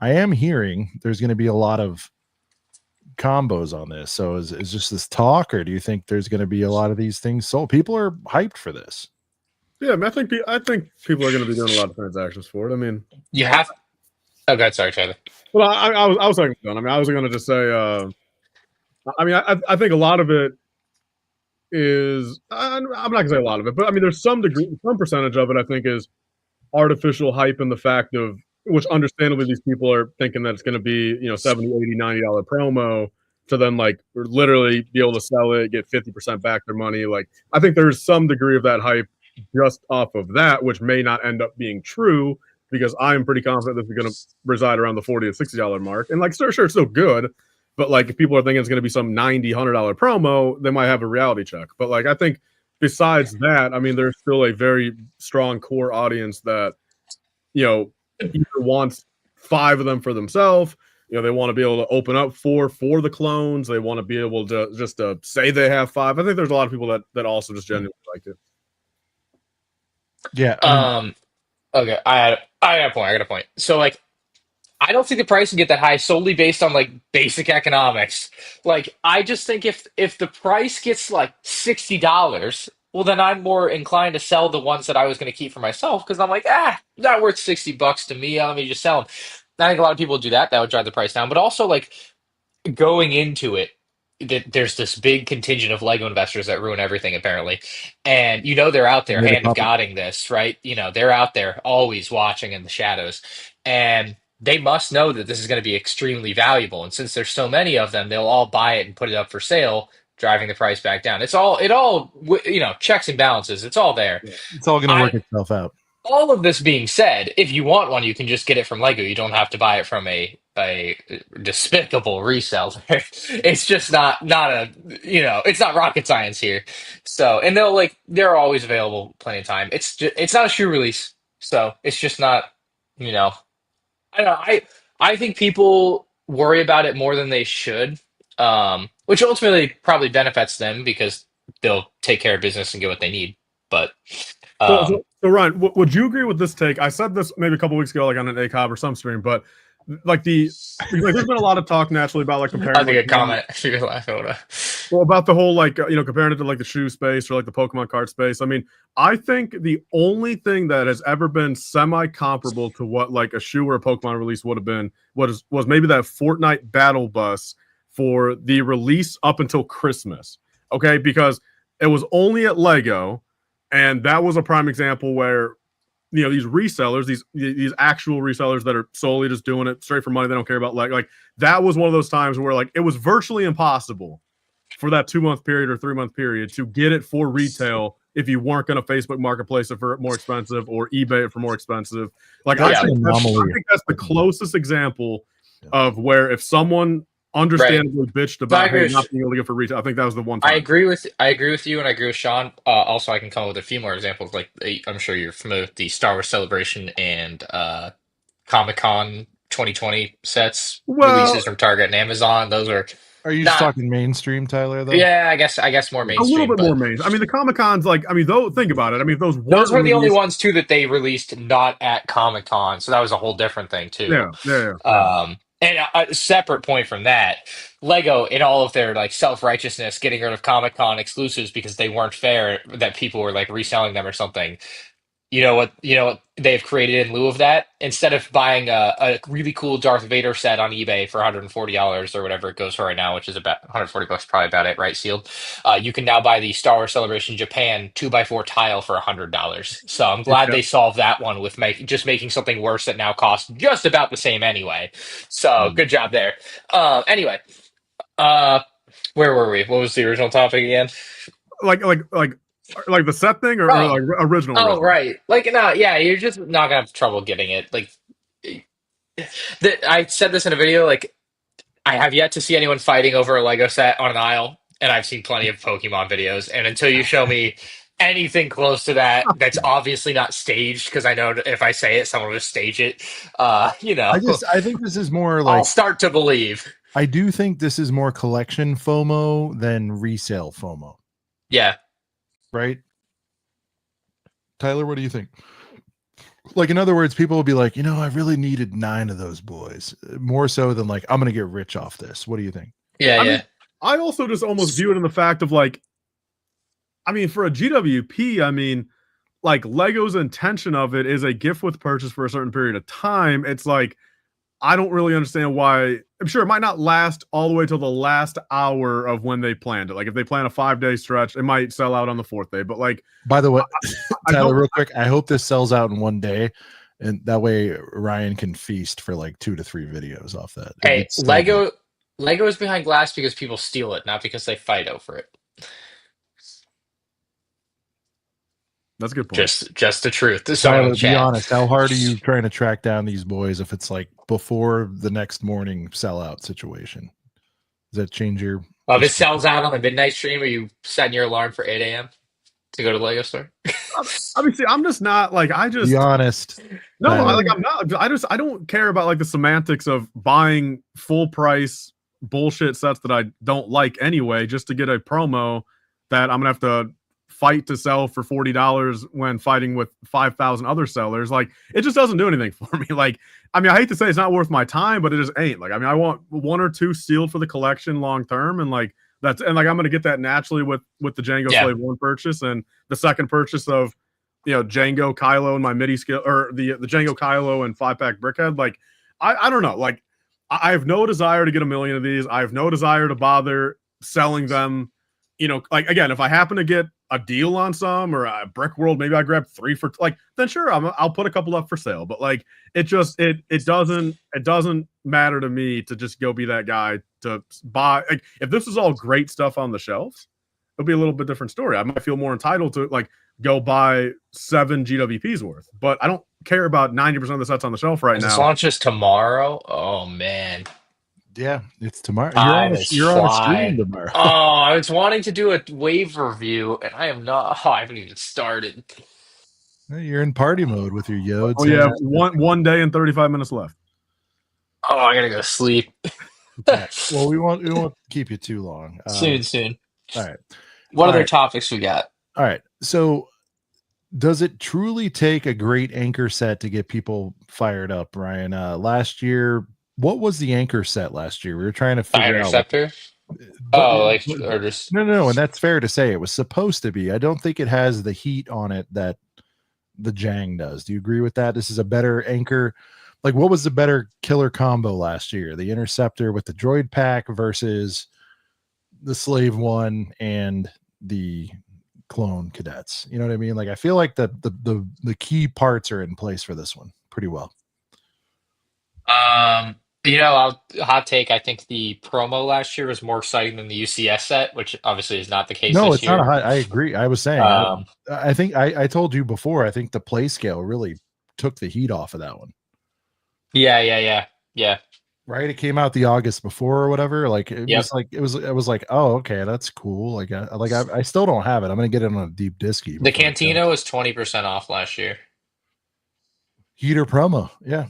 I am hearing there's going to be a lot of combos on this. So is just this talk, or do you think there's going to be a lot of these things sold? People are hyped for this. Yeah, I think people are going to be doing a lot of transactions for it. I mean, You have. Oh, God, sorry, Tyler. well, I was saying, I mean, I was going to just say, I mean, I think a lot of it is, I'm not going to say a lot of it, but I mean, there's some percentage of it I think is artificial hype, and the fact of which understandably these people are thinking that it's going to be, you know, $70, $80, $90 promo to then like literally be able to sell it, get 50% back their money. Like, I think there's some degree of that hype just off of that, which may not end up being true, because I'm pretty confident this is going to reside around the $40 to $60 mark. And like, sure, it's still good, but like if people are thinking it's going to be some $90, $100 promo, they might have a reality check. But like, I think besides that, I mean, there's still a very strong core audience that, you know, either wants 5 of them for themselves. You know, they want to be able to open up 4 for the clones. They want to be able to just say they have 5. I think there's a lot of people that also just genuinely like it. Yeah. Okay. I got a point. So like, I don't think the price can get that high solely based on like basic economics. Like, I just think if the price gets like $60, well, then I'm more inclined to sell the ones that I was going to keep for myself, because I'm like, not worth $60 to me. Let me just sell them. I think a lot of people would do that. That would drive the price down. But also, like, going into it, that there's this big contingent of Lego investors that ruin everything, apparently. And you know they're out there hand of godding this, right? You know, they're out there always watching in the shadows. And they must know that this is going to be extremely valuable. And since there's so many of them, they'll all buy it and put it up for sale, driving the price back down. It all, you know, checks and balances. It's all there. Yeah, it's all going to work itself out. All of this being said, if you want one, you can just get it from Lego. You don't have to buy it from a despicable reseller. It's just not a, you know, it's not rocket science here. So, and they're always available plenty of time. It's not a shoe release, so it's just not, you know, I don't know. I think people worry about it more than they should, which ultimately probably benefits them because they'll take care of business and get what they need. But so Ryan, would you agree with this take? I said this maybe a couple weeks ago, like on an ACOB or some stream, but like there's been a lot of talk naturally about like comparing. I think a comment. You're laughing. Well, about the whole like you know, comparing it to like the shoe space or like the Pokemon card space. I mean, I think the only thing that has ever been semi-comparable to what like a shoe or a Pokemon release would have been was maybe that Fortnite battle bus for the release up until Christmas. Okay, because it was only at Lego. And that was a prime example where, you know, these resellers, these actual resellers that are solely just doing it straight for money, they don't care about like that was one of those times where like it was virtually impossible for that 2-month period or 3-month period to get it for retail if you weren't going to Facebook Marketplace it for more expensive or eBay it for more expensive. Like I think that's the closest example of where if someone understandably bitched about agree with not being able to get for retail. I think that was the one I time. agree with you, and I agree with Sean. Also, I can come up with a few more examples. Like I'm sure you're familiar with the Star Wars Celebration and Comic-Con 2020 sets Well, releases from Target and Amazon. Those are Are you just not. talking mainstream, Tyler? Though. Yeah, I guess more a little mainstream, bit but more mainstream. I mean, the Comic Cons, like, I mean, though, think about it. I mean, if those those weren't were the only released, ones too that they released not at Comic-Con, so that was a whole different thing too. yeah. And a separate point from that, Lego in all of their like self-righteousness, getting rid of Comic-Con exclusives because they weren't fair, that people were like reselling them or something. You know what they've created in lieu of that? Instead of buying a really cool Darth Vader set on eBay for $140 or whatever it goes for right now, which is about $140, probably about it, right? Sealed. You can now buy the Star Wars Celebration Japan 2x4 tile for $100. So I'm glad they solved that one with making something worse that now costs just about the same anyway. So good job there. Anyway, uh, where were we? What was the original topic again? Like the set thing or Oh. like original. Oh, right. Like, no, yeah, you're just not gonna have trouble getting it. Like, I said this in a video. Like, I have yet to see anyone fighting over a Lego set on an aisle, and I've seen plenty of Pokemon videos. And until you show me anything close to that, that's obviously not staged, because I know if I say it, someone will stage it. I think this is more I'll like start to believe. I do think this is more collection FOMO than resale FOMO. Yeah. Right. Tyler, what do you think? Like, in other words, people will be like, I really needed 9 of those boys, more so than like, I'm going to get rich off this. What do you think? Yeah, I mean, I also just almost view it in the fact of like, I mean, for a GWP, I mean, like Lego's intention of it is a gift with purchase for a certain period of time. It's like, I don't really understand why. I'm sure it might not last all the way till the last hour of when they planned it. Like if they plan a 5-day stretch, it might sell out on the 4th day. But like, by the way, Tyler, real quick, I hope this sells out in one day, and that way Ryan can feast for like 2 to 3 videos off that. Hey, Lego is behind glass because people steal it, not because they fight over it. That's a good point. Just the truth. Tyler, be honest. How hard are you trying to track down these boys if it's like before the next morning sellout situation? Does that change your? If it sells out on the midnight stream, are you setting your alarm for 8 a.m. to go to the Lego store? I mean, see, I'm just not like be honest. No, I'm not. I don't care about like the semantics of buying full price bullshit sets that I don't like anyway, just to get a promo that I'm gonna have to fight to sell for $40 when fighting with 5,000 other sellers. Like, it just doesn't do anything for me. Like, I mean, I hate to say it's not worth my time, but it just ain't. Like, I mean, I want 1 or 2 sealed for the collection long term, and like I'm gonna get that naturally with the Jango Slave 1 purchase, and the second purchase of Jango Kylo and my MIDI skill, or the Jango Kylo and 5-pack Brickhead. Like, I don't know. Like, I have no desire to get a million of these. I have no desire to bother selling them. Like, again, if I happen to get a deal on some, or a Brick World, maybe I grab 3 for like, then sure, I'll put a couple up for sale. But like, it doesn't matter to me to just go be that guy to buy. Like, if this is all great stuff on the shelves, it'll be a little bit different story. I might feel more entitled to like go buy 7 GWPs worth, but I don't care about 90% of the sets on the shelf right now. This launches tomorrow. Oh man. Yeah, it's tomorrow. You're on a stream tomorrow. I was wanting to do a wave review, and I am not. I haven't even started. You're in party mode with your Yodes. Oh yeah, one day and 35 minutes left. Oh, I gotta go to sleep. Well, we won't keep you too long. Soon. All right. What other topics we got? All right. So, does it truly take a great anchor set to get people fired up, Ryan? Last year, what was the anchor set last year? We were trying to figure Interceptor? out. No, and that's fair to say. It was supposed to be. I don't think it has the heat on it that the Jang does. Do you agree with that? This is a better anchor. Like, what was the better killer combo last year? The Interceptor with the droid pack versus the Slave 1 and the clone cadets. You know what I mean? Like, I feel like the key parts are in place for this one pretty well. Hot take. I think the promo last year was more exciting than the UCS set, which obviously is not the case. No, this it's year. not. I agree. I was saying. I think I told you before. I think the play scale really took the heat off of that one. Yeah. right? It came out the August before or whatever. Like it Yep. was like it was like, oh, okay, that's cool. Like I still don't have it. I'm gonna get it on a deep disky. The before it comes. Cantina was 20% off last year. Heater promo, yeah.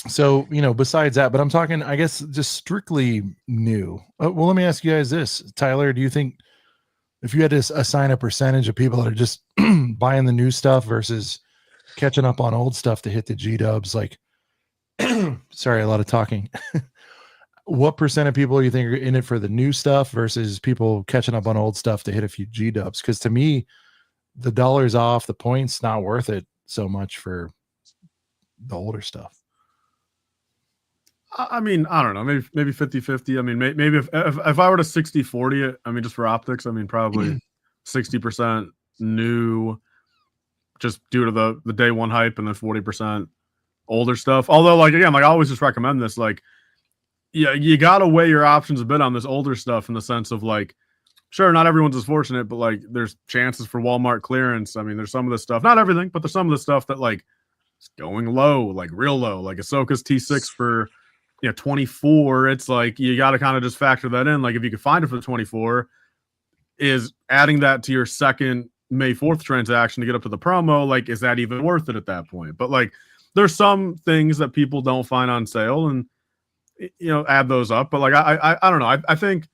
So besides that, but I'm talking, I guess, just strictly new. Well, let me ask you guys this, Tyler. Do you think if you had to assign a percentage of people that are just buying the new stuff versus catching up on old stuff to hit the G dubs, like, sorry, a lot of talking. What percent of people do you think are in it for the new stuff versus people catching up on old stuff to hit a few G dubs? Because to me, the dollars off, the points, not worth it so much for the older stuff. I mean, I don't know, maybe 50-50. I mean, maybe if I were to 60-40 it, I mean, just for optics, I mean, probably 60% new, just due to the day one hype, and then 40% older stuff. Although, like, again, like I always just recommend this, like, yeah, you gotta weigh your options a bit on this older stuff in the sense of, like, sure, not everyone's as fortunate, but like there's chances for Walmart clearance. I mean, there's some of this stuff, not everything, but there's some of the stuff that like is going low, like real low, like Ahsoka's T6 for 24. It's like you got to kind of just factor that in. Like if you could find it for the 24, is adding that to your second May 4th transaction to get up to the promo, like, is that even worth it at that point? But like there's some things that people don't find on sale, and add those up. But like I don't know. I think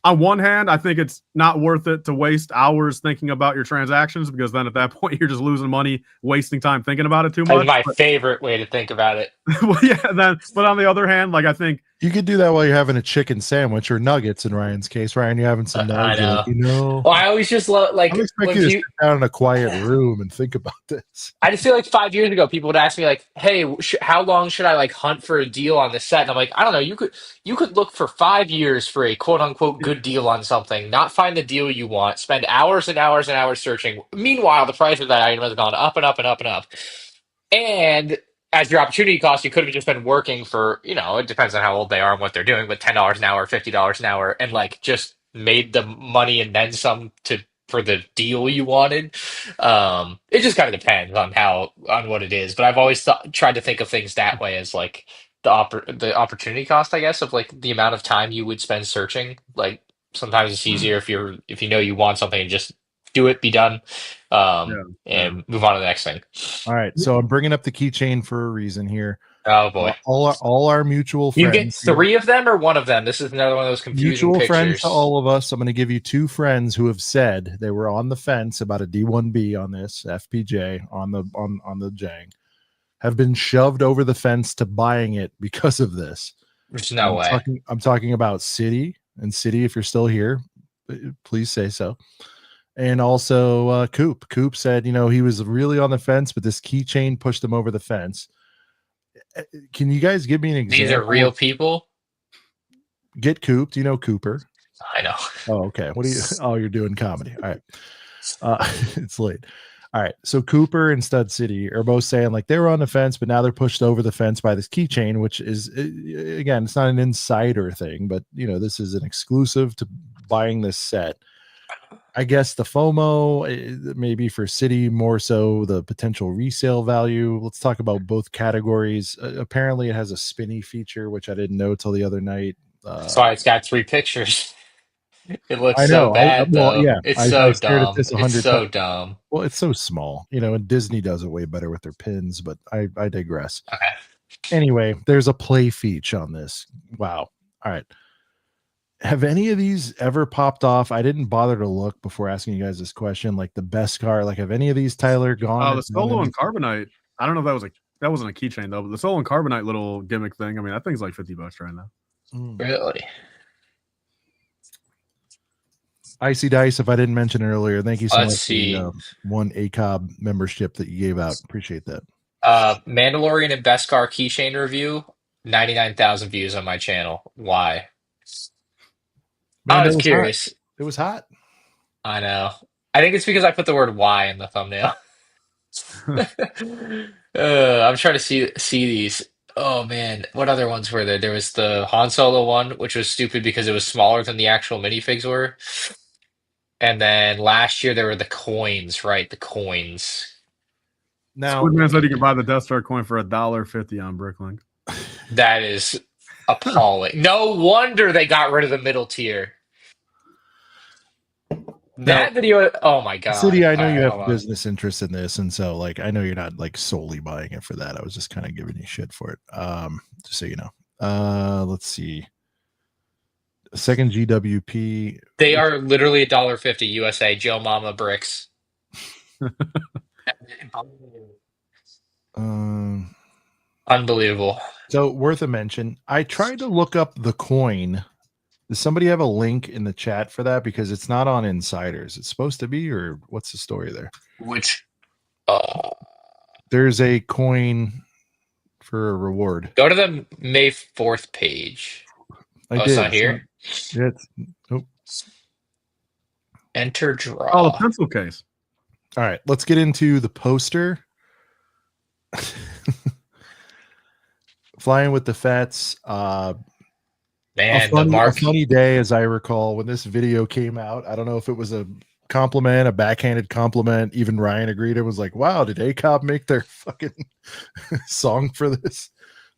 on one hand, I think it's not worth it to waste hours thinking about your transactions, because then at that point you're just losing money, wasting time thinking about it too much. That's my favorite way to think about it. Well, yeah. But on the other hand, like I think you could do that while you're having a chicken sandwich or nuggets. In Ryan's case, Ryan, you're having some nuggets. I know. Well, I always just love, like, I expect you to sit down in a quiet room and think about this. I just feel like 5 years ago, people would ask me like, "Hey, how long should I like hunt for a deal on this set?" And I'm like, I don't know. You could look for 5 years for a quote unquote good deal on something, not find the deal you want, spend hours and hours and hours searching. Meanwhile, the price of that item has gone up and up and up and up. And as your opportunity cost, you could have just been working for, it depends on how old they are and what they're doing, but $10 an hour, $50 an hour, and like just made the money and then some for the deal you wanted. It just kind of depends on what it is. But I've always tried to think of things that way, as like the opportunity cost, I guess, of like the amount of time you would spend searching. Like sometimes it's easier if you know you want something and just do it, be done, and move on to the next thing. All right, so I'm bringing up the keychain for a reason here. Oh boy! All our mutual friends. You get 3 of them or 1 of them. This is another one of those confusing mutual pictures. Friends to all of us. I'm going to give you 2 friends who have said they were on the fence about a D1B on this FPJ on the Jang, have been shoved over the fence to buying it because of this. There's no way. I'm talking about City, and City, if you're still here, please say so. And also Coop. Coop said, he was really on the fence, but this keychain pushed him over the fence. Can you guys give me an example? These are real people. Get Coop. Do you know Cooper? I know. Oh, okay. What do you? Oh, you're doing comedy. All right. It's late. All right. So Cooper and Stud City are both saying like they were on the fence, but now they're pushed over the fence by this keychain, which is, again, it's not an insider thing, but this is an exclusive to buying this set. I guess the FOMO, maybe for City more so the potential resale value. Let's talk about both categories. Apparently, it has a spinny feature, which I didn't know till the other night. That's why it's got 3 pictures. It looks so bad, though. Yeah, it's so dumb. It's so dumb. Well, it's so small, and Disney does it way better with their pins, but I digress. Okay. Anyway, there's a play feature on this. Wow. All right. Have any of these ever popped off? I didn't bother to look before asking you guys this question. Like the best car, like have any of these, Tyler, gone? The Solo and Carbonite. I don't know if that wasn't a keychain though, but the Solo and Carbonite little gimmick thing. I mean, that thing's like $50 right now. Really? Icy Dice, if I didn't mention it earlier, thank you so Let's much see. for the 1 ACOB membership that you gave out. Appreciate that. Mandalorian and best car keychain review, 99,000 views on my channel. Why? Man, I was curious. It was hot. I know. I think it's because I put the word "why" in the thumbnail. I'm trying to see these. Oh man, what other ones were there? There was the Han Solo one, which was stupid because it was smaller than the actual minifigs were. And then last year there were the coins, right? The coins. Now, Squidman said you can buy the Death Star coin for $1.50 on Bricklink. That is appalling. No wonder they got rid of the middle tier. That video, oh my god. City, I know All you right, have hold on. business interests in this, and so like I know you're not like solely buying it for that. I was just kind of giving you shit for it. Just so you know. Let's see. Second GWP. They are literally $1.50 USA. Joe Mama bricks. Unbelievable. So worth a mention. I tried to look up the coin. Does somebody have a link in the chat for that? Because it's not on Insiders. It's supposed to be, or what's the story there? Which There's a coin for a reward. go to the May 4th page. It's not here. Nope. Enter draw. Oh, the pencil case. All right, let's get into the poster. Flying with the Fets. Man, a funny day, as I recall, when this video came out. I don't know if it was a compliment, a backhanded compliment. Even Ryan agreed. It was like, wow, did ACOB make their fucking song for this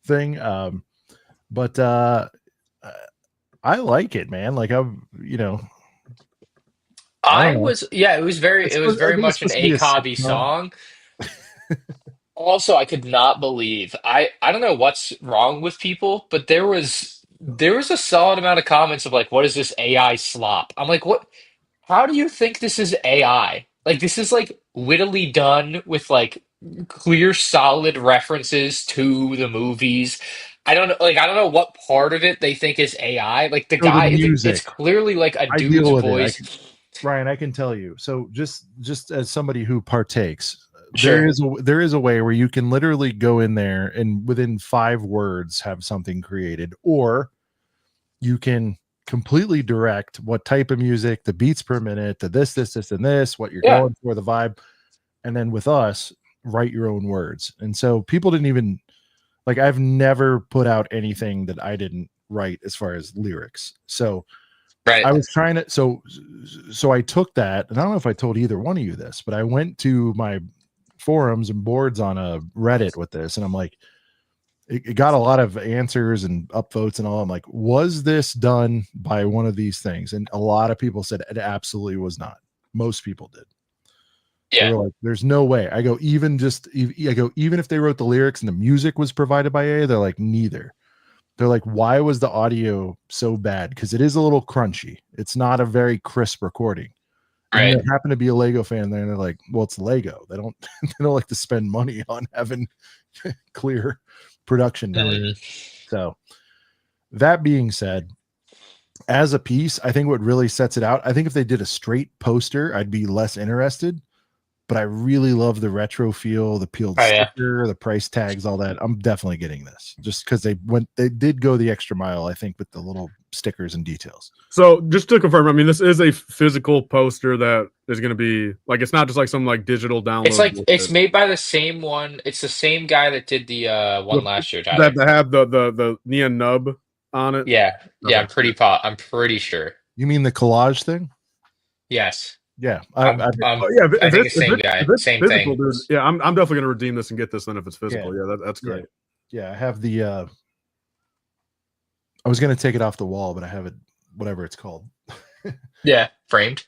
thing? But I like it, man. Like it was very much an ACOB song. Also, I could not believe I don't know what's wrong with people, but there was a solid amount of comments of like, what is this AI slop? I'm like, what? How do you think this is AI? Like, this is like wittily done with like clear, solid references to the movies. I don't know what part of it they think is AI. Like the guy, it's clearly like a dude's voice. Ryan, I can tell you. So just as somebody who partakes, Sure. there is a way where you can literally go in there and within 5 words have something created, or you can completely direct what type of music, the beats per minute, the this, and this, what you're going for, the vibe, and then with us, write your own words. And so people didn't even like. I've never put out anything that I didn't write as far as lyrics. So. Right. I was trying to so I took that, and I don't know if I told either one of you this, but I went to my forums and boards on a Reddit with this, and I'm like, it got a lot of answers and upvotes and all. I'm like, was this done by one of these things? And a lot of people said it absolutely was not. Most people did. Yeah. They were like, there's no way. I go, even if they wrote the lyrics and the music was provided by AI, they're like, neither. They're like, why was the audio so bad? Because it is a little crunchy. It's not a very crisp recording. Right. And there happened to be a Lego fan there, and they're like, well, it's Lego. They don't like to spend money on having clear production value. So that being said, as a piece, I think what really sets it out, I think if they did a straight poster, I'd be less interested. But I really love the retro feel, the peeled sticker, the price tags, all that. I'm definitely getting this just because they did go the extra mile, I think, with the little stickers and details. So just to confirm, I mean, this is a physical poster that is going to be like, it's not just like some like digital download. It's like it's made by the same one. It's the same guy that did the one last year. Tyler. That have the neon nub on it. Yeah, yeah, Okay. I'm pretty sure. You mean the collage thing? Yes. Yeah, I think the same guy, same thing. Dude, yeah, I'm definitely going to redeem this and get this then if it's physical. Yeah, that's great. Yeah, I have the. I was going to take it off the wall, but I have it, whatever it's called. Yeah, framed.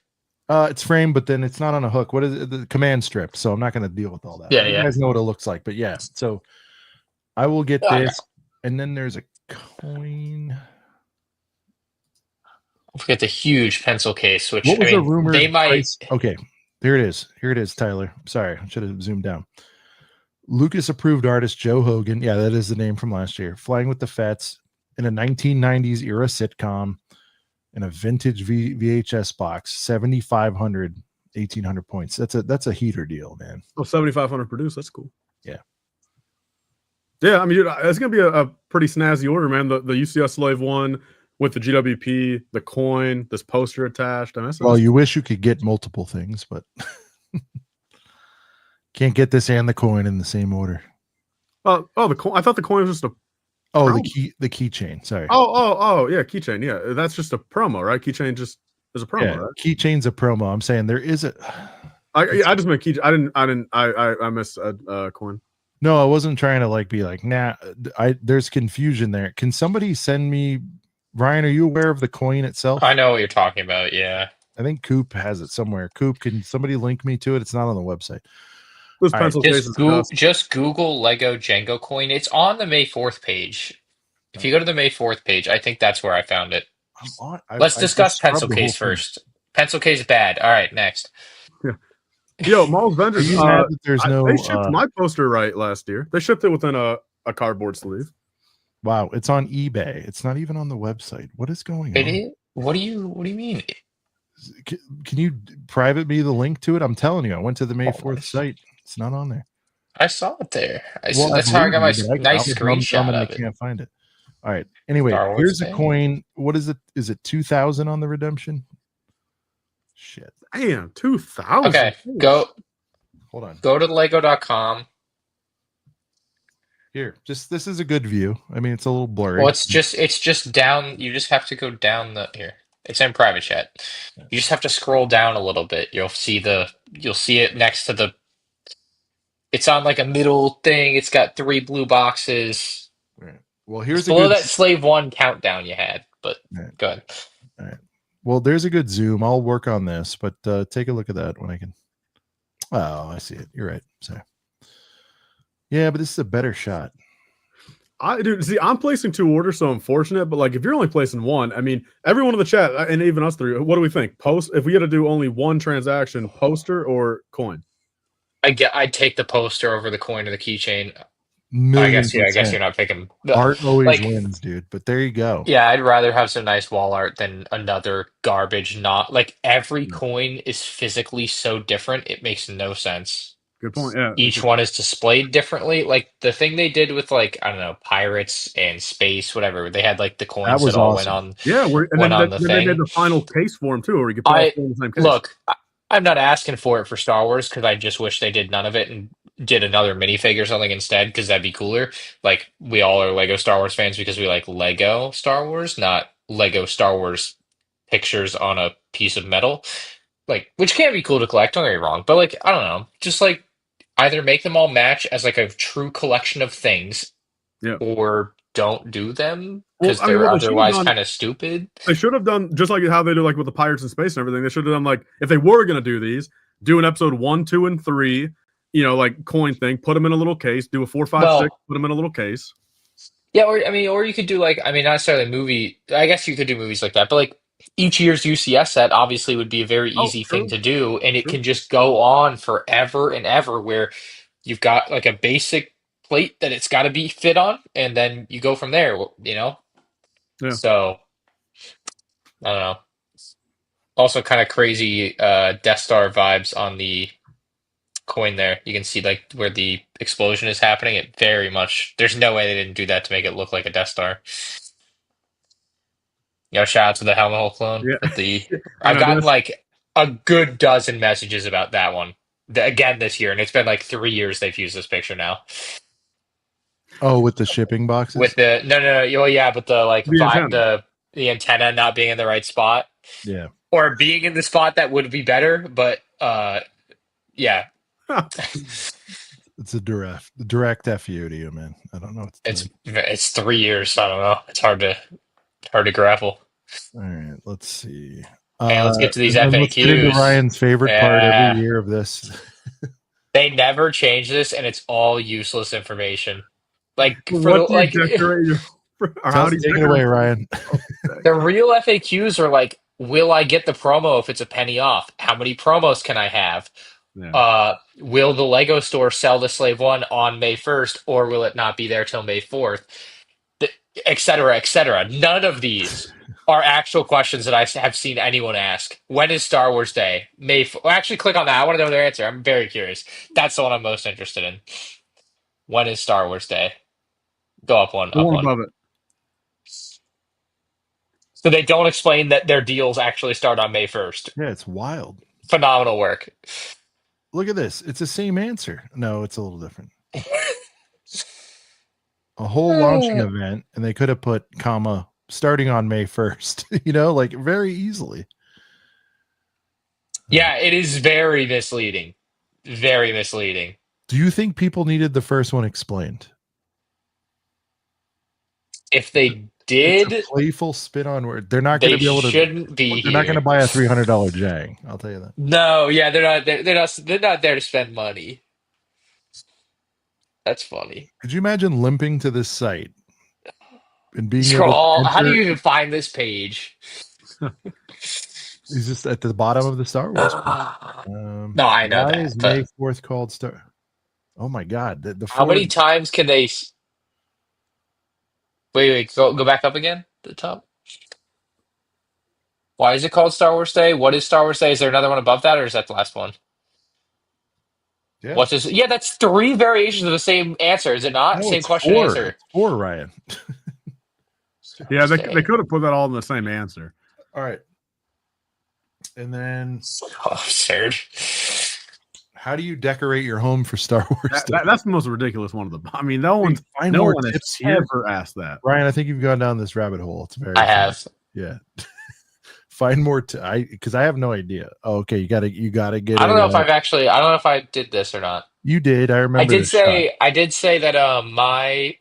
It's framed, but then it's not on a hook. What is it? The command strip. So I'm not going to deal with all that. Yeah, you guys know what it looks like, but yeah. So I will get this, and then there's a coin. Don't forget the huge pencil case, which what was the rumor? They might. Okay, here it is. Here it is, Tyler. Sorry, I should have zoomed down. Lucas approved artist Joe Hogan. Yeah, that is the name from last year. Flying with the Fets in a 1990s era sitcom in a vintage VHS box, 7,500, 1,800 points. That's a heater deal, man. Oh, 7,500 produced. That's cool. Yeah. Yeah, I mean, dude, it's gonna be a pretty snazzy order, man. The UCS Slave one with the GWP, the coin, this poster attached. I mean, well, you wish you could get multiple things, but can't get this and the coin in the same order. The coin. I thought the coin was just a. The keychain. Sorry. Oh, yeah, keychain. Yeah, that's just a promo, right? Keychain just is a promo, right? Keychain's a promo. I'm saying there is a. I just meant keychain. I missed a coin. No, I wasn't trying to like be like, nah. There's confusion there. Can somebody send me, Ryan? Are you aware of the coin itself? I know what you're talking about. Yeah. I think Coop has it somewhere. Coop, can somebody link me to it? It's not on the website. This All right, pencil case is dust. Just Google Lego Jango coin. It's on the May 4th page. If you go to the May 4th page, I think that's where I found it. Let's discuss pencil case first. Pencil case bad. All right, next. Yeah. Yo, Mall's Vendors. Are you mad that there's no? They shipped my poster right last year. They shipped it within a cardboard sleeve. Wow, it's on eBay. It's not even on the website. What is going on? What do you mean? Can you private me the link to it? I'm telling you, I went to the May 4th site. It's not on there. I saw it there. That's how I got my nice screenshot of it. I can't find it. All right. Anyway, here's a coin. What is it? Is it 2,000 on the redemption? Shit. Damn, 2,000. Okay, Hold on. Go to lego.com. Here, this is a good view. I mean, it's a little blurry. Well, it's just down. You just have to go down here. It's in private chat. You just have to scroll down a little bit. You'll see it next to the. It's on like a middle thing. It's got 3 blue boxes. Right. Well, here's below that Slave 1 countdown you had. But go ahead. All right. Well, there's a good zoom. I'll work on this, but take a look at that when I can. Oh, I see it. You're right. So, yeah, but this is a better shot. I'm placing 2 orders, so I'm fortunate. But like, if you're only placing 1, I mean, everyone in the chat and even us 3, what do we think? If we had to do only 1 transaction, poster or coin? I'd take the poster over the coin or the keychain. I guess you're not picking. Art always wins, dude. But there you go. Yeah, I'd rather have some nice wall art than another garbage. Not like every coin is physically so different; it makes no sense. Good point. Yeah, each one is displayed differently. Like the thing they did with like I don't know pirates and space, whatever. They had like the coins that all went on. Yeah, then they did the final case for them too, where you could put all in the same case. Look, I'm not asking for it for Star Wars because I just wish they did none of it and did another minifig or something instead because that'd be cooler. Like we all are Lego Star Wars fans because we like Lego Star Wars, not Lego Star Wars pictures on a piece of metal. Like, which can be cool to collect, don't get me wrong, but like I don't know, just like either make them all match as like a true collection of things, or don't do them because they're otherwise kind of stupid. They should have done just like how they do like with the pirates in space and everything. They should have done like if they were going to do these, do an episode 1, 2, and 3. You know, like coin thing, put them in a little case, do a 4, 5, 6, put them in a little case. Yeah, or you could do like, not necessarily a movie. I guess you could do movies like that, but like each year's UCS set obviously would be a very easy thing to do, and it can just go on forever and ever where you've got like a basic plate that it's got to be fit on, and then you go from there, you know? Yeah. So, I don't know. Also kind of crazy Death Star vibes on the coin there. You can see like where the explosion is happening. It very much there's no way they didn't do that to make it look like a Death Star. Shout out to the Helmet Hole clone. Yeah. I've gotten like a good dozen messages about that one again this year, and it's been like 3 years they've used this picture now. Oh, with the shipping boxes? With the no, well, yeah, but the like the antenna not being in the right spot. Yeah. Or being in the spot that would be better, but yeah. It's a direct FU to you, man. I don't know. It's 3 years. I don't know. It's hard to grapple. All right, let's see. Let's get to these FAQs. Let's get into Ryan's favorite part every year of this. They never change this, and it's all useless information. Like how do you take it away, Ryan? The real FAQs are like, will I get the promo if it's a penny off? How many promos can I have? Yeah. Will the Lego store sell the Slave 1 on May 1st, or will it not be there till May 4th? Et cetera, et cetera. None of these are actual questions that I have seen anyone ask. When is Star Wars Day? Actually, click on that. I want to know their answer. I'm very curious. That's the one I'm most interested in. When is Star Wars Day? Go up one. Up one. Above it. So they don't explain that their deals actually start on May 1st. Yeah, it's wild. Phenomenal work. Look at this. It's the same answer. No, it's a little different. A whole launching event, and they could have put comma starting on May 1st, like very easily. Yeah, it is very misleading. Very misleading. Do you think people needed the first one explained? If they It's did, a playful spin on word. They're not going they to be able to. shouldn't be They're not going to here. buy a $300 Jang. I'll tell you that. No, yeah, they're not there to spend money. That's funny. Could you imagine limping to this site and being able Scroll. to How do enter? you even find this page? He's just at the bottom of the Star Wars. No, I know Why that, is but May 4th called Star? Oh my God! The how many 4th times can they? Wait, go back up again. The top. Why is it called Star Wars Day? What is Star Wars Day? Is there another one above that, or is that the last one? Yeah. What's this? Yeah, that's three variations of the same answer, is it not? No, Same it's question four. answer. It's four, Ryan. Yeah, they could have put that all in the same answer. All right. And then, Oh, absurd. how do you decorate your home for Star Wars Day? That's the most ridiculous one of them. I mean, no one has tips here. ever asked that. Ryan, I think you've gone down this rabbit hole. It's very. I funny. have. Yeah. Find more. Because I have no idea. Oh, okay, you gotta get. I don't know if I've actually. I don't know if I did this or not. You did. I remember. I did say that.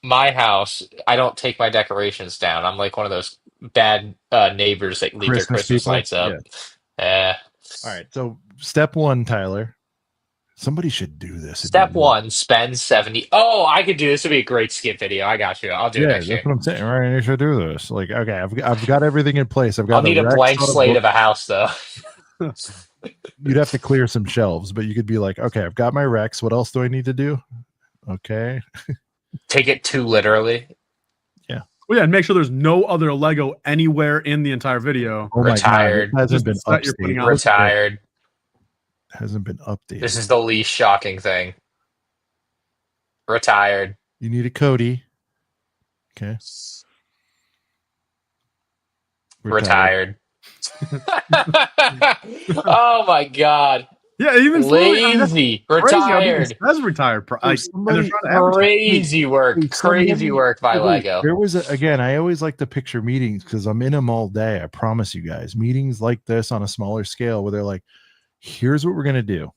My house. I don't take my decorations down. I'm like one of those bad neighbors that leave their Christmas people? lights up. Yeah. All right. So step one, Tyler. Somebody should do this. Step one, spend 70. Oh, I could do this. Would be a great skip video. I got you. I'll do it next year. That's what I'm saying. Ryan, you should do this. Like, okay, I've got everything in place. I'll need a blank slate of a house, though. You'd have to clear some shelves, but you could be like, okay, I've got my Rex. What else do I need to do? Okay. Take it too literally. Yeah. Well, yeah, and make sure there's no other Lego anywhere in the entire video. Oh Retired. My God. It hasn't been updated. Retired. Hasn't been updated. This is the least shocking thing. Retired. You need a Cody. Okay. Retired. Oh my God. Yeah, even lazy. Retired. That's retired. Crazy work. Crazy work by Lego. There was again, I always like to picture meetings because I'm in them all day. I promise you guys. Meetings like this on a smaller scale where they're like, here's what we're going to do.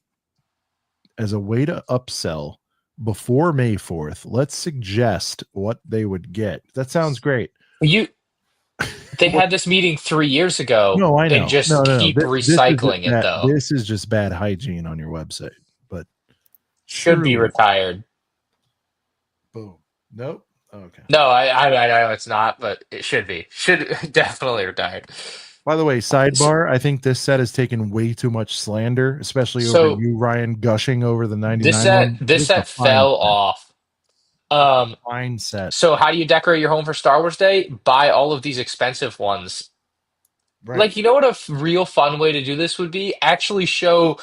As a way to upsell before May 4th, let's suggest what they would get. That sounds great. They had this meeting 3 years ago. No, I know. And just keep recycling it, though. This is just bad hygiene on your website, but should be retired. Boom. Nope. Okay. No, I know it's not, but it should be. Should definitely retired. By the way, sidebar, I think this set has taken way too much slander, especially over you, Ryan, gushing over the 99 This set fell off. Fine set. So how do you decorate your home for Star Wars Day? Buy all of these expensive ones. Right. Like, you know what a real fun way to do this would be? Actually show,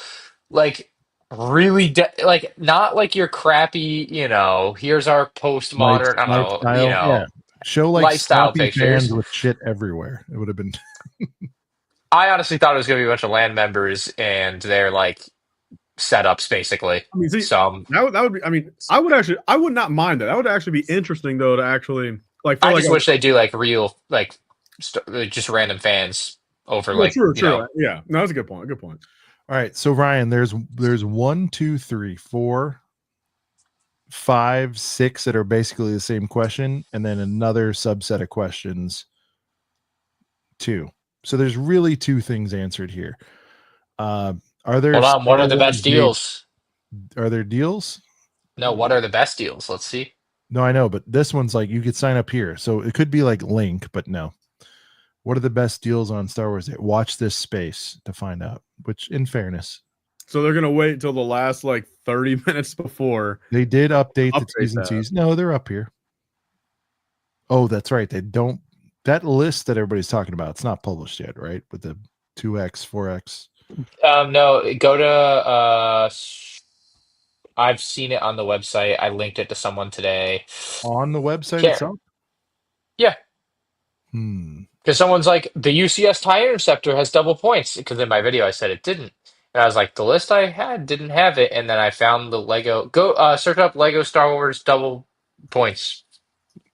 like, really, like, not like your crappy, here's our postmodern, I don't know, yeah. Show like lifestyle pictures fans with shit everywhere. It would have been. I honestly thought it was going to be a bunch of land members and their, like, setups, basically. I mean, see, that would be. I mean, I would not mind that. That would actually be interesting, though, to actually like. I just wish they do like real, like, just random fans over, like. True. Yeah, no, that's a good point. Good point. All right, so Ryan, there's 1, 2, 3, 4, 5, 6 that are basically the same question, and then another subset of questions. 2. So there's really 2 things answered here. Are there? Hold on. What are the best deals? Are there deals? No. What are the best deals? Let's see. No, I know, but this one's like you could sign up here, so it could be like Link, but no. What are the best deals on Star Wars Day? Watch this space to find out. Which, in fairness, so they're gonna wait until the last like 30 minutes before they did update the T's and C's. No, they're up here. Oh, that's right. They don't. That list that everybody's talking about, it's not published yet, right? With the 2x, 4x. No, go to I've seen it on the website. I linked it to someone today. On the website itself? Yeah. Because someone's like, the UCS TIE Interceptor has double points. Because in my video I said it didn't. And I was like, the list I had didn't have it. And then I found the Lego. Go search up Lego Star Wars double points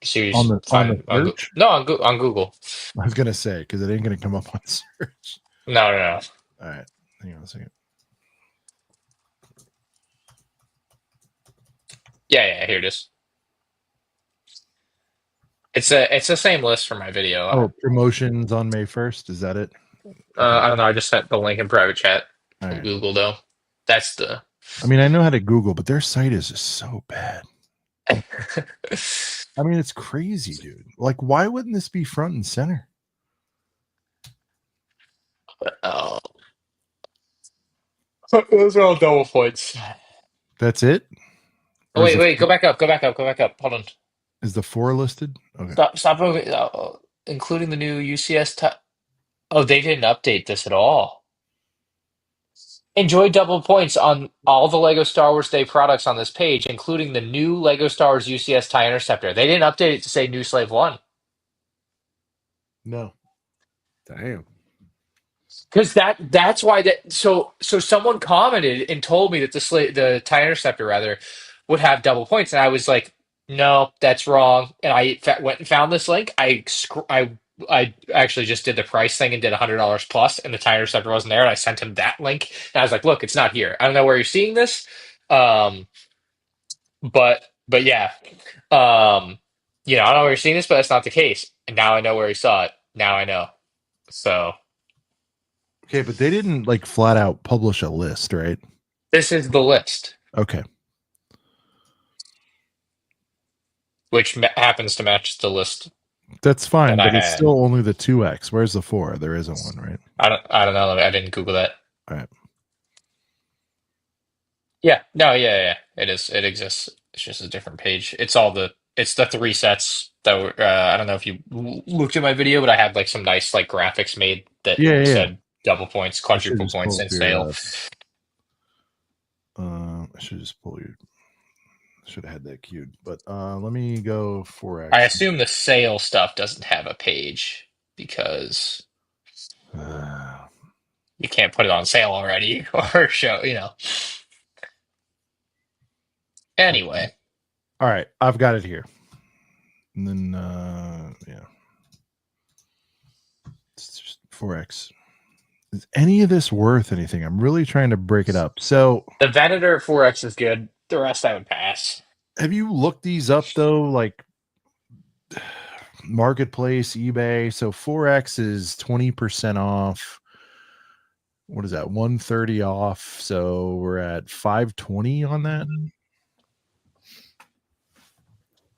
series. On the search? On Google. I was going to say, because it ain't going to come up on search. No. All right. Hang on a second. Yeah, here it is. It's the same list for my video. Oh, promotions on May 1st. Is that it? I don't know. I just sent the link in private chat All from right. Google though. That's the. I mean, I know how to Google, but their site is just so bad. I mean, it's crazy, dude. Like, why wouldn't this be front and center? Oh, those are all double points. That's it? Oh, Or is wait, the- go back up. Hold on. Is the 4 listed? Okay. Stop moving. Including the new UCS. Oh, they didn't update this at all. Enjoy double points on all the Lego Star Wars Day products on this page, including the new Lego Star Wars UCS TIE Interceptor. They didn't update it to say New Slave One. No. Damn. Because that's why that so someone commented and told me that the TIE Interceptor rather would have double points, and I was like, no, that's wrong. And I went and found this link. I actually just did the price thing and did $100 plus, and the TIE Interceptor wasn't there. And I sent him that link, and I was like, look, it's not here. I don't know where you're seeing this, but yeah, I don't know where you're seeing this, but that's not the case. And now I know where he saw it. Now I know. So. Okay, but they didn't like flat out publish a list, right? This is the list, Okay. which happens to match the list. That's fine, that I but it's had. still only the 2X. Where's the 4? There isn't one, right? I don't know. I didn't Google that. All right. Yeah, no, yeah. It is. It exists. It's just a different page. It's the 3 sets that were. I don't know if you looked at my video, but I had like some nice like graphics made that Yeah. said double points, I should quadruple just points, pull and up sale. I should just pull your. Should have had that queued, but let me go 4X. I assume the sale stuff doesn't have a page because you can't put it on sale already or show. Anyway. All right, I've got it here. And then yeah. It's just 4X. Is any of this worth anything? I'm really trying to break it up. So The Venator 4X is good. The rest I would pass. have you looked these up though? Like Marketplace, eBay. So 4X is 20% off. What is that? 130 off. So we're at 520 on that.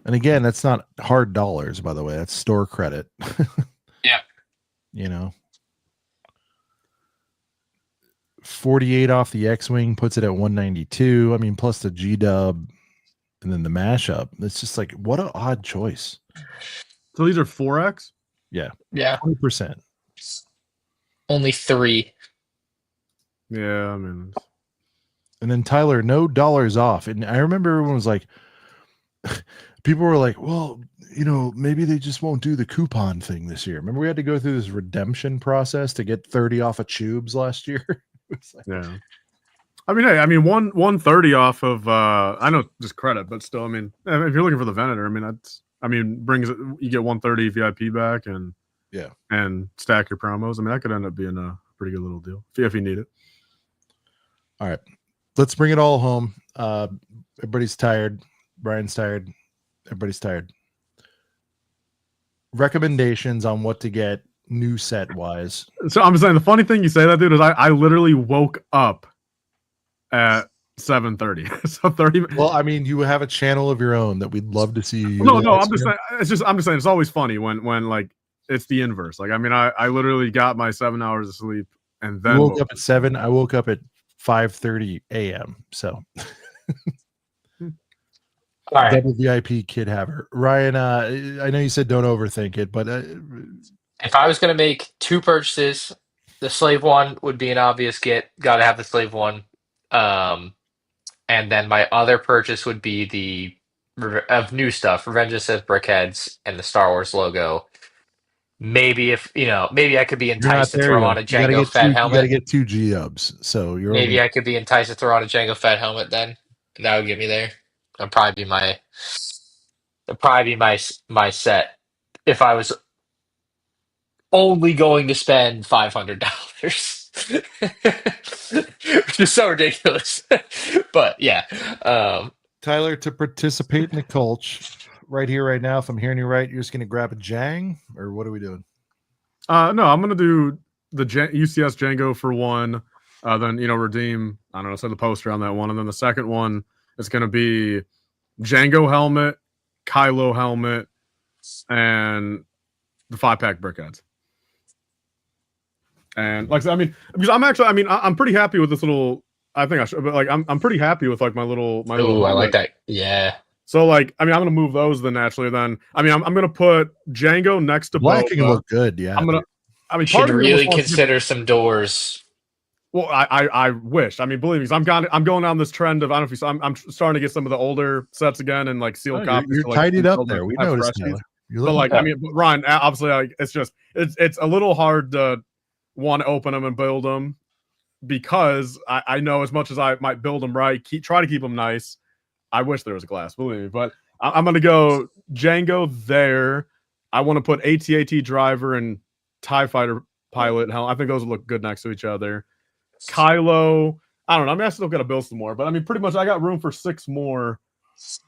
And again, that's not hard dollars, by the way. That's store credit. Yeah. 48 off the X-Wing puts it at 192. I mean, plus the G-Dub and then the mashup. It's just like, what an odd choice. So these are 4X? Yeah. Yeah. 20%. Only 3. Yeah, I mean. And then Tyler, no dollars off. And I remember everyone was like, people were like, well, maybe they just won't do the coupon thing this year. Remember we had to go through this redemption process to get 30 off of tubes last year? Yeah. I mean, hey, 130 off of I know just credit, but still, I mean, if you're looking for the Venator, brings it, you get 130 VIP back and yeah, and stack your promos. I mean, that could end up being a pretty good little deal if you need it. All right. Let's bring it all home. Everybody's tired. Brian's tired. Everybody's tired. Recommendations on what to get new set wise. So I'm saying the funny thing you say that, dude, is I literally woke up at 7:30. So 30. Well, I mean, you have a channel of your own that we'd love to see you. No, I'm just saying it's always funny when like it's the inverse. Like, I mean, I literally got my 7 hours of sleep and then woke up at 7. I woke up at 5:30 a.m. So All right. double VIP kid haver. Ryan, I know you said don't overthink it, but If I was going to make 2 purchases, the Slave One would be an obvious get. Got to have the Slave One. And then my other purchase would be the of new stuff, Revenge of the Sith Brickheads and the Star Wars logo. Maybe maybe I could be enticed to throw on a Jango Fett helmet. You got to get 2 G-Ubs. So Maybe I could be enticed to throw on a Jango Fett helmet then. And that would get me there. That'd probably be my set if I was only going to spend $500. Which is so ridiculous. But yeah. Tyler, to participate in the culch right here, right now, if I'm hearing you right, you're just going to grab a Jang, or what are we doing? No, I'm gonna do the UCS Jango for one. Then redeem. I don't know, set the poster on that one, and then the second one is gonna be Jango helmet, Kylo helmet, and the 5-pack Brickheads. And like I mean, because I'm pretty happy with this little. I think I should, but like I'm pretty happy with like my little. Ooh, I like that. Yeah. So like I'm gonna move those then naturally. Then I'm gonna put Jango next to Black Boba. can look good. Yeah. Should really consider some doors. Well, I wish. I mean, believe me, I'm going on this trend of I don't know if you saw, I'm starting to get some of the older sets again and like sealed copies. You're to, like, tidied up there. We noticed. But like, I mean, Ryan, obviously, like, it's a little hard to want to open them and build them because I know as much as I might build them right, try to keep them nice. I wish there was glass, believe me. But I'm gonna go Jango there. I want to put AT-AT driver and TIE fighter pilot. I think those would look good next to each other. Kylo, I don't know. I mean, I still got to build some more, but I mean, pretty much I got room for 6 more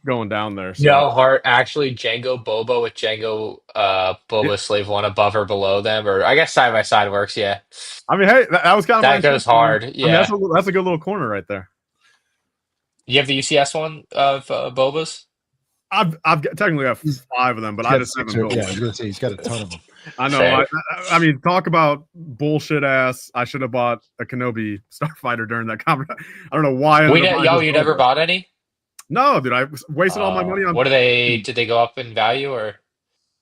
going down there. So. No, Heart, actually, Jango Boba with Jango Boba Slave 1 above or below them, or I guess side by side works, yeah. I mean, hey, that was kind of that goes hard, yeah. I mean, that's a good little corner right there. You have the UCS one of Bobas? I've technically have 5 of them, but I just haven't built. Yeah, I was gonna say he's got a ton of them. I know. I mean, talk about bullshit ass. I should have bought a Kenobi Starfighter during that conference. I don't know why. You never bought any? No, dude. I wasted all my money on. What are they? Did they go up in value or?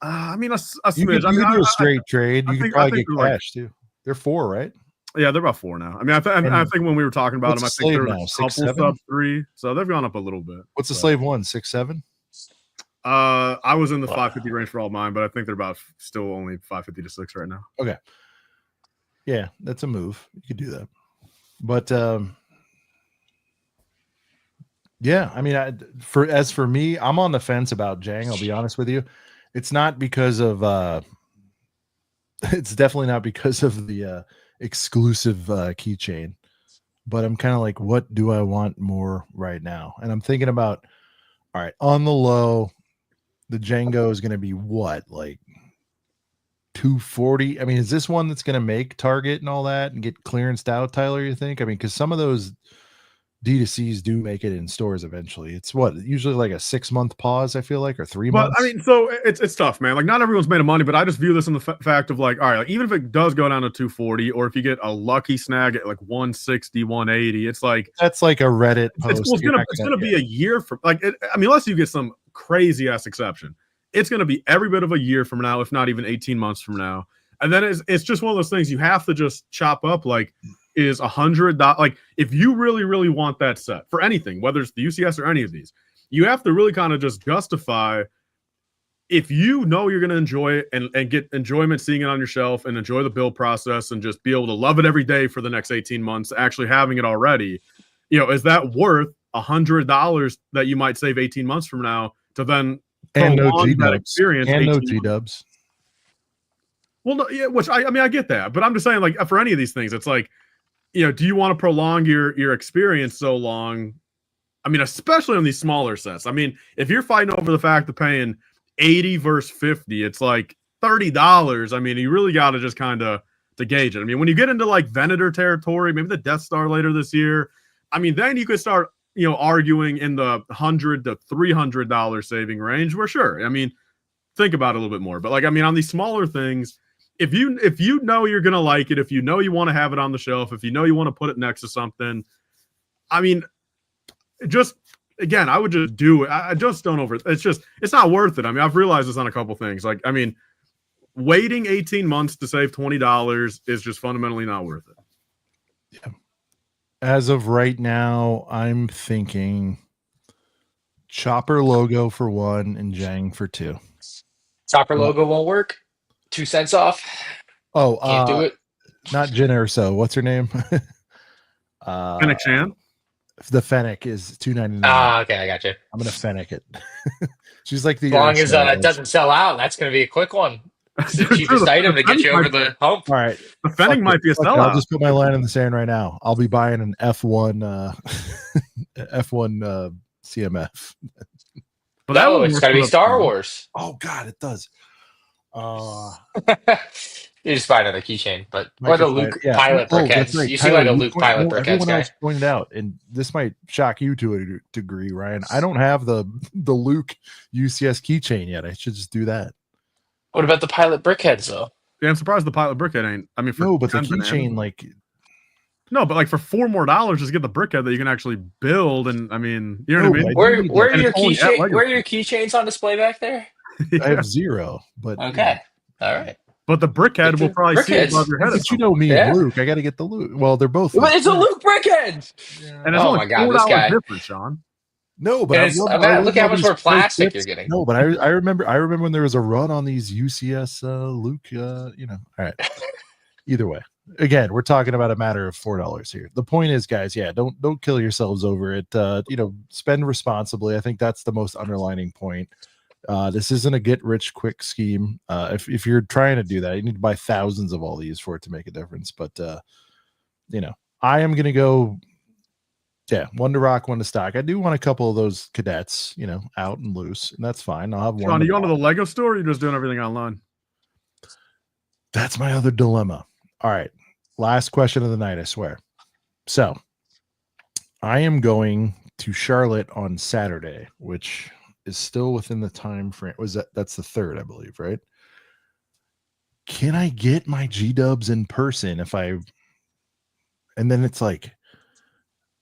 I mean, a smidge. You could do a straight trade. You could probably get like, cash too. They're 4, right? Yeah, they're about 4 now. I mean, I think when we were talking about them, I think there were a couple sub 3, so they've gone up a little bit. What's the slave one? 6, 7? I was in the 550 range for all mine, but I think they're about still only 550 to 6 right now. Okay. Yeah, that's a move. You could do that. But yeah, I mean, for me, I'm on the fence about Jang. I'll be honest with you. It's not because of it's definitely not because of the exclusive keychain, but I'm kind of like, what do I want more right now? And I'm thinking about, all right, on the low, the Jango is going to be what, like 240? I mean, is this one that's going to make Target and all that and get clearanced out, Tyler, you think? I mean, because some of those D2Cs do make it in stores eventually. It's what, usually like a 6-month pause, I feel like, or 3 months. But I mean, so it's tough, man. Like, not everyone's made of money, but I just view this in the fact of like, all right, like, even if it does go down to 240, or if you get a lucky snag at like 160, 180, it's like that's like a Reddit post. It's gonna be a year from like, I mean, unless you get some crazy ass exception, it's gonna be every bit of a year from now, if not even 18 months from now. And then it's just one of those things you have to just chop up. Like, is $100, like, if you really, really want that set for anything, whether it's the UCS or any of these, you have to really kind of just justify, if you know you're going to enjoy it and get enjoyment seeing it on your shelf and enjoy the build process and just be able to love it every day for the next 18 months, actually having it already, is that worth $100 that you might save 18 months from now to then prolong that experience? And no G-dubs. Well, no, yeah, which I mean, I get that, but I'm just saying, like, for any of these things, it's like, do you want to prolong your experience so long? I mean, especially on these smaller sets. I mean, if you're fighting over the fact of paying 80 versus 50, it's like $30. I mean, you really got to just kind of to gauge it. I mean, when you get into like Venator territory, maybe the Death Star later this year, I mean, then you could start, arguing in the $100 to $300 saving range. Where sure, I mean, think about it a little bit more. But like, I mean, on these smaller things, if you know you're gonna like it, if you know you want to have it on the shelf, if you know you want to put it next to something, I mean, just again, I would just do it. I just don't it's not worth it. I mean, I've realized this on a couple things. Like, I mean, waiting 18 months to save $20 is just fundamentally not worth it. Yeah. As of right now, I'm thinking Chopper logo for 1 and Jang for 2. Chopper logo won't work. 2 cents off. Oh, can't do it. Not Jenna Urso. What's her name? Fennec Chan. The Fennec is $2.99. Ah, okay, I got you. I'm gonna Fennec it. She's like the. As long as it doesn't sell out, that's gonna be a quick one. It's the cheapest item to get you over the hump. All right, the Fennec might be a sellout. I'll just put my line in the sand right now. I'll be buying an F1 F1 CMF. But that No, would it's work got to be for Star Wars. Oh God, it does. You just buy another keychain, but Might or the just buy it. Luke Yeah. pilot Oh, that's brickheads. right. You seem Tyler, like a Luke pilot no, brickheads everyone guy. else pointed out, and this might shock you to a degree, Ryan. I don't have the Luke UCS keychain yet. I should just do that. What about the pilot brickheads though? Yeah, I'm surprised the pilot brickhead ain't. I mean, for No, but the 10 bananas. keychain, like, No, but like for $4 more, just get the brickhead that you can actually build. And I mean, you know what I mean? Where need are And your it's only at keychain? Lego. Where are your keychains on display back there? I have 0. But Okay, all right. But the brickhead Get will the probably see brickheads. above your head. But you know me Yeah. and Luke. I got to get the Luke. Well, they're both. But it's a Luke brickhead. And it's Oh only my God, $4 this guy. difference, Sean. No, but And it's, Matt, look how much more plastic you're getting. No, but I remember when there was a run on these UCS Luke. All right. Either way, again, we're talking about a matter of $4 here. The point is, guys, yeah, don't kill yourselves over it. Spend responsibly. I think that's the most underlining point. This isn't a get rich quick scheme. If you're trying to do that, you need to buy thousands of all these for it to make a difference. But I am gonna go. Yeah, one to rock, one to stock. I do want a couple of those cadets, out and loose, and that's fine. I'll have one. Sean, are you going to the Lego store or are you just doing everything online? That's my other dilemma. All right. Last question of the night, I swear. So I am going to Charlotte on Saturday, which is still within the time frame. That's the 3rd, I believe, right? Can I get my G-dubs in person and then it's like,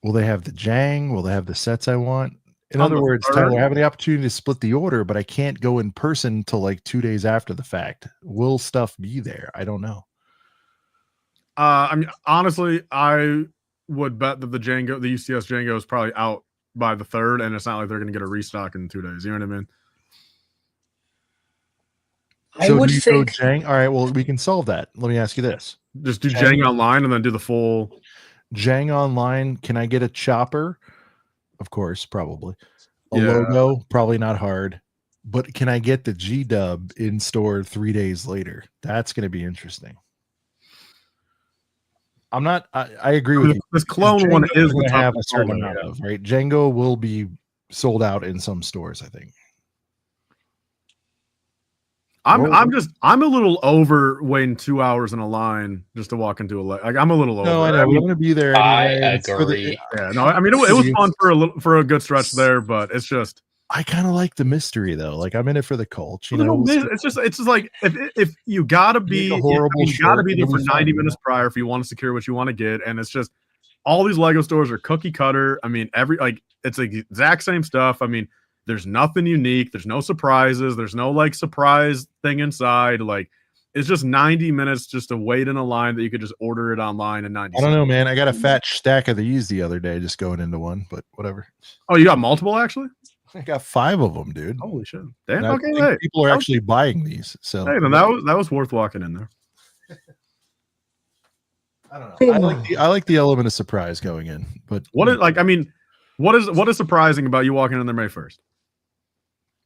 will they have the Jang? Will they have the sets I want? In other words, Tyler, I have the opportunity to split the order, but I can't go in person till like 2 days after the fact. Will stuff be there? I don't know. I mean, honestly, I would bet that the UCS Jango is probably out by the 3rd, and it's not like they're going to get a restock in 2 days. You know what I mean? I would think. Jang? All right, well, we can solve that. Let me ask you this: just do Jang online and then do the full Jang online. Can I get a chopper? Of course, probably. A logo, probably not hard. But can I get the G-dub in store 3 days later? That's going to be interesting. I'm not. I agree with you. This clone one is going to have a certain one, amount of, right? Jango will be sold out in some stores, I think. I'm a little over waiting 2 hours in a line just to walk into I'm a little over. No, I know. I'm going to be there. Anyway. I agree. I mean, it was fun for a good stretch there, but it's just. I kind of like the mystery though. Like I'm in it for the cult. It's just like if you gotta be you gotta be there for 90 minutes prior if you want to secure what you want to get, and it's just all these Lego stores are cookie cutter. I mean, it's the exact same stuff. I mean, there's nothing unique. There's no surprises. There's no like surprise thing inside. Like it's just 90 minutes just to wait in a line that you could just order it online in 90 I don't know, man. I got a fat stack of these the other day just going into one, but whatever. Oh, you got multiple actually? I got 5 of them, dude. Holy shit! Damn, okay, people are actually buying these. So hey, then that was worth walking in there. I don't know. I like the element of surprise going in, but what is surprising about you walking in there May 1st?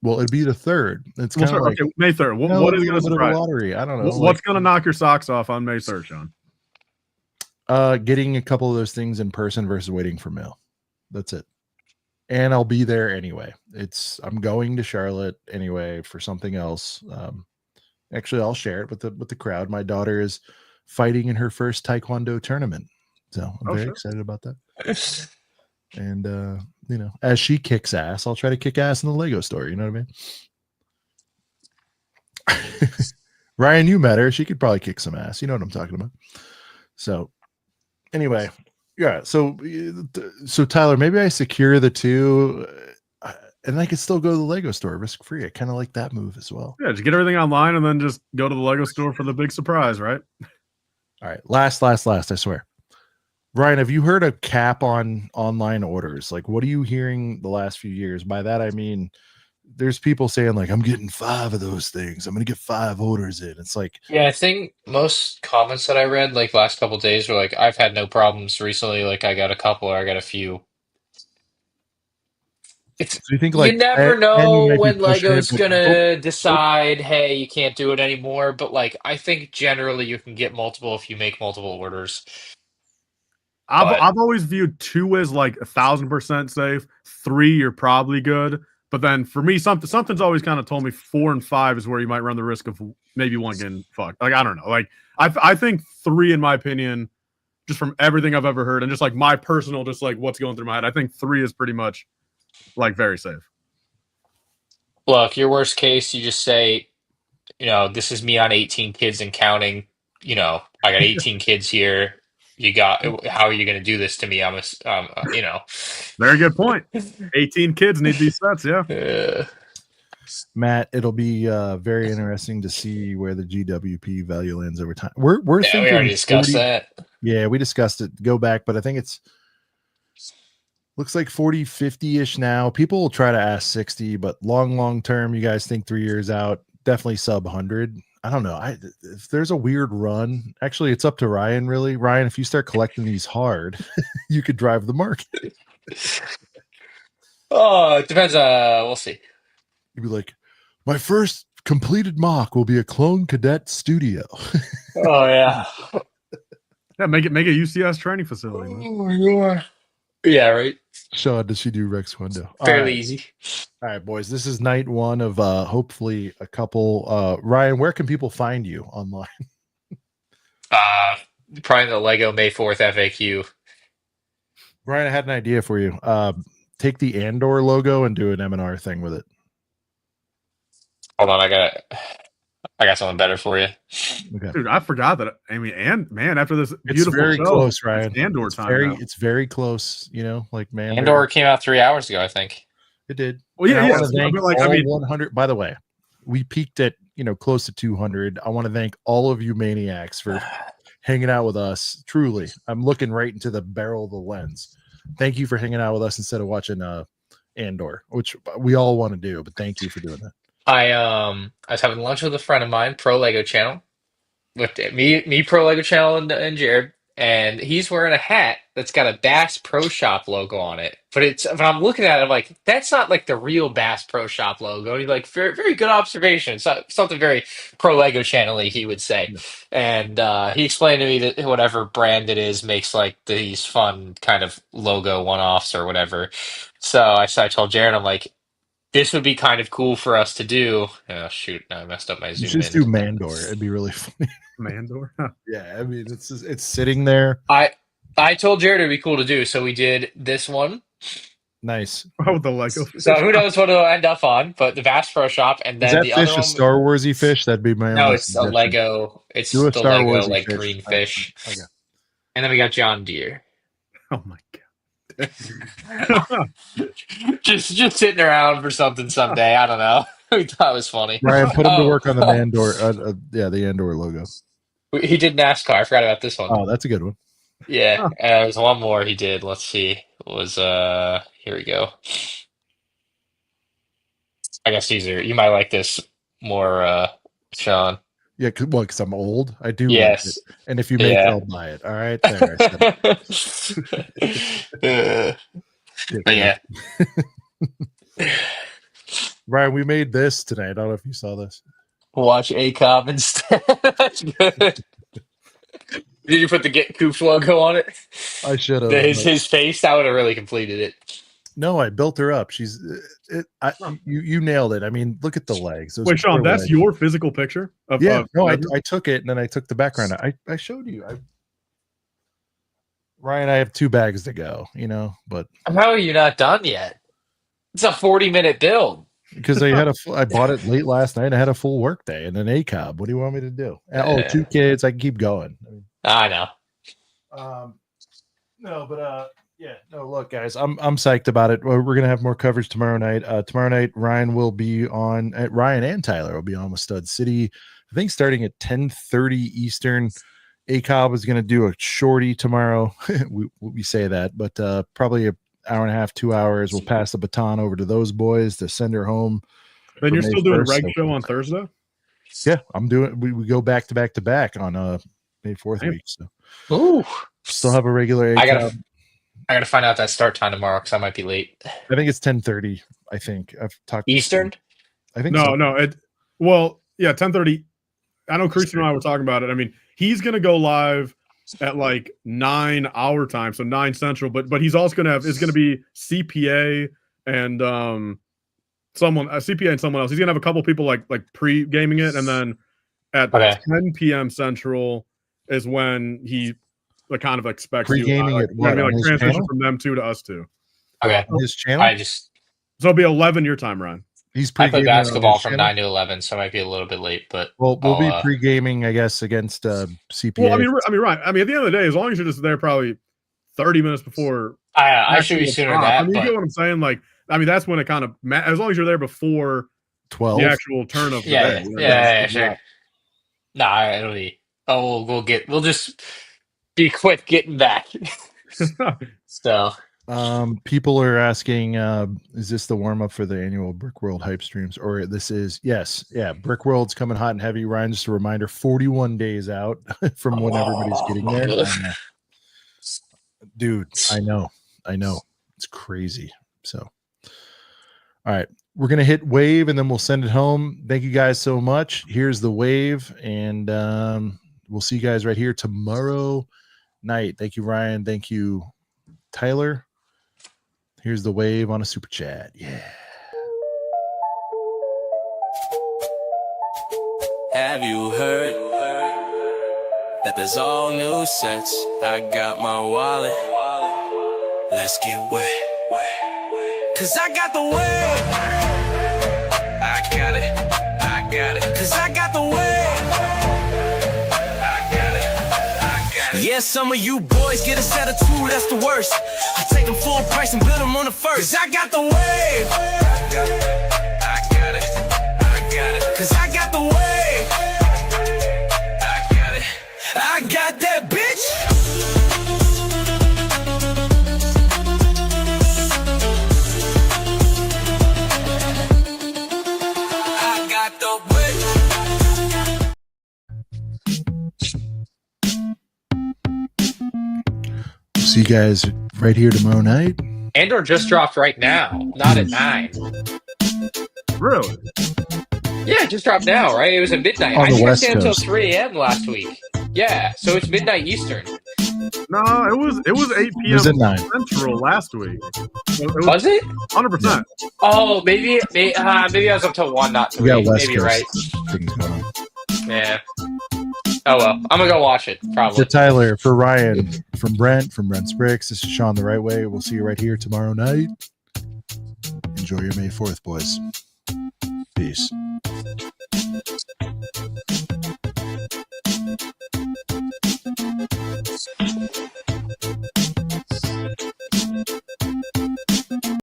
Well, it'd be the 3rd. It's kind of like May 3rd. What is going to surprise? Lottery. I don't know. What's going to knock your socks off on May 3rd, Sean? Getting a couple of those things in person versus waiting for mail. That's it. And I'll be there anyway. I'm going to Charlotte anyway for something else. Actually, I'll share it with the crowd. My daughter is fighting in her first Taekwondo tournament, so I'm very excited about that. And as she kicks ass, I'll try to kick ass in the Lego store. You know what I mean? Ryan, you met her. She could probably kick some ass. You know what I'm talking about. So, anyway. Yeah, so Tyler, maybe I secure the 2, and I could still go to the Lego store risk free. I kind of like that move as well. Yeah, just get everything online and then just go to the Lego store for the big surprise, right? All right, last, I swear. Ryan, have you heard a cap on online orders? Like, what are you hearing the last few years? By that, I mean, there's people saying like, I'm getting 5 of those things. I'm going to get 5 orders in. It's like, yeah, I think most comments that I read like last couple of days were like, I've had no problems recently. Like I got a couple or I got a few. So you think like you never know when Lego's gonna decide, hey, you can't do it anymore. But like, I think generally you can get multiple if you make multiple orders. I've always viewed 2 as like 1,000% safe. 3, you're probably good. But then for me, something's always kind of told me 4 and 5 is where you might run the risk of maybe 1 getting fucked. Like I don't know. Like I think 3, in my opinion, just from everything I've ever heard and just like my personal, just like what's going through my head, I think 3 is pretty much like very safe. Look, your worst case, you just say, this is me on 18 kids and counting. I got 18 kids here. How are you going to do this to me? Very good point. 18 kids need these sets, yeah. Matt, it'll be very interesting to see where the GWP value lands over time. We're We thinking already discussed 40 that. Yeah, we discussed it. Go back, but I think it's looks like 40, 50-ish now. People will try to ask 60, but long term, you guys think 3 years out, definitely sub 100. I don't know. If there's a weird run, actually, it's up to Ryan, really. Ryan, if you start collecting these hard, you could drive the market. Oh, it depends. We'll see. You'd be like, my first completed mock will be a clone cadet studio. Oh yeah. Yeah, make it UCS training facility. Man. Oh my god. Yeah, right. Sean, does she do Rex Window? Fairly easy. All right, boys. This is night 1 of hopefully a couple. Ryan, where can people find you online? Probably the Lego May 4th FAQ. Ryan, I had an idea for you. Take the Andor logo and do an M&R thing with it. Hold on, I got something better for you. Okay. Dude, I forgot that. I mean, and man, after this It's beautiful very show, close, Ryan. it's Andor It's time. Now. It's very close. Like man, Andor came out 3 hours ago, I think. It did. Well, yeah, And I yeah. wanna thank But like, all I mean, 100. By the way, we peaked at close to 200. I want to thank all of you maniacs for hanging out with us. Truly, I'm looking right into the barrel of the lens. Thank you for hanging out with us instead of watching Andor, which we all want to do. But thank you for doing that. I was having lunch with a friend of mine, Pro Lego Channel, with me Pro Lego Channel and Jared, and he's wearing a hat that's got a Bass Pro Shop logo on it. But I'm looking at it, I'm like, that's not like the real Bass Pro Shop logo. And he's like, very, very good observation. So, something very Pro Lego Channel-y, he would say. And he explained to me that whatever brand it is makes like these fun kind of logo one-offs or whatever. So I told Jared, I'm like, this would be kind of cool for us to do. Oh shoot! Now I messed up my You zoom just in. do Mandor. It'd be really funny. Mandor. Yeah, I mean it's sitting there. I told Jared it'd be cool to do, so we did this one. Nice. Oh, the Lego. So who knows what it'll end up on? But the Bass Pro Shop, and Is then that the fish other a one. Star Warsy fish? That'd be my No, only it's a suggestion. Lego. It's Do a the Star Lego Warsy like fish. green fish. Okay. And then we got John Deere. Oh my god. just sitting around for something someday. I don't know. We thought it was funny. Ryan, put him to work on the Mandor. The Andor logo. He did NASCAR. I forgot about this one. Oh, that's a good one. Yeah, there's one more he did. Let's see. It was here we go. I guess Caesar, you might like this more, Sean. Yeah, because I'm old. I do Yes. like it. And if you make it, I'll buy it. All right. There. But yeah. Ryan, we made this tonight. I don't know if you saw this. Watch ACOB instead. That's good. Did you put the Get Coops logo on it? I should have. His face, that would have really completed it. No, I built her up. She's you nailed it. I mean, look at the legs. Those Wait, Sean, poor that's legs. your physical picture? I took it and then I took the background. I showed you. Ryan, I have 2 bags to go, but How are you not done yet? It's a 40-minute build. because I bought it late last night. I had a full work day and an ACOB. What do you want me to do? Oh, 2 kids. I can keep going. I know. No, but yeah, no. Look, guys, I'm psyched about it. We're gonna have more coverage tomorrow night. Tomorrow night, Ryan will be on. Ryan and Tyler will be on with Stud City. I think starting at 10:30 Eastern. ACOB is gonna do a shorty tomorrow. we say that, but probably an hour and a half, 2 hours. We'll pass the baton over to those boys to send her home. Then you're May still doing 1st, reg so- show on Thursday? Yeah, I'm doing. We go back to back on May 4th week. So Ooh. still have a regular ACOB. I gotta find out that start time tomorrow because I might be late. I think it's 10:30. I think I've talked to Eastern? I think No, so. no. Well, yeah, 10:30. I know Christian and I were talking about it. I mean, he's gonna go live at like 9 our time, so 9 Central. But he's also gonna have it's gonna be CPA and someone CPA and someone else. He's gonna have a couple people like pre-gaming it, and then at 10 p.m. Central is when he kind of expects pre-gaming you. it. What, like transition channel? from them two to us two. Okay. On his channel. So it'll be 11 your time, Ryan. He's I play pre-gaming basketball on from channel? 9 to 11, so I might be a little bit late. But we'll be pre-gaming, I guess, against CPA. Well, I mean, Ryan. I mean, at the end of the day, as long as you're just there, probably 30 minutes before. I should be sooner than that. I mean, you get what I'm saying? Like, I mean, that's when it kind of as long as you're there before 12, the actual turn of the day. Yeah, sure. Nah, it'll be. Oh, we'll just be quick getting back. So. People are asking, is this the warm-up for the annual Brickworld hype streams? Or this is, yes, yeah, Brickworld's coming hot and heavy. Ryan, just a reminder, 41 days out from when everybody's getting there. Dude, I know. It's crazy. So, all right, we're going to hit wave and then we'll send it home. Thank you guys so much. Here's the wave, and we'll see you guys right here tomorrow night. Thank you, Ryan. Thank you, Tyler. Here's the wave on a super chat. Yeah. Have you heard that there's all new sets? I got my wallet. Let's get wet. Cause I got the wave. I got it. Cause I got the wave. Yeah, some of you boys get a set of 2, that's the worst. I take them full price and build them on the first. Cause I got the wave. I got it. Cause I got the wave. I got that bitch. I got the bitch. See you guys right here tomorrow night. Andor just dropped right now, not at 9. Really? Yeah, it just dropped now, right? It was at midnight. On I the think I West stayed until Coast. 3 a.m. last week. Yeah, so it's midnight Eastern. No, it was 8 p.m. It was at 9. Central last week. Was it? 100%. Oh, maybe I was up till 1, not 3. We got West Maybe you're Coast right. things going on. Yeah. Oh well, I'm gonna go watch it. Probably. For Tyler, for Ryan, from Brent's Bricks, this is Sean the Right Way. We'll see you right here tomorrow night. Enjoy your May 4th, boys. Peace.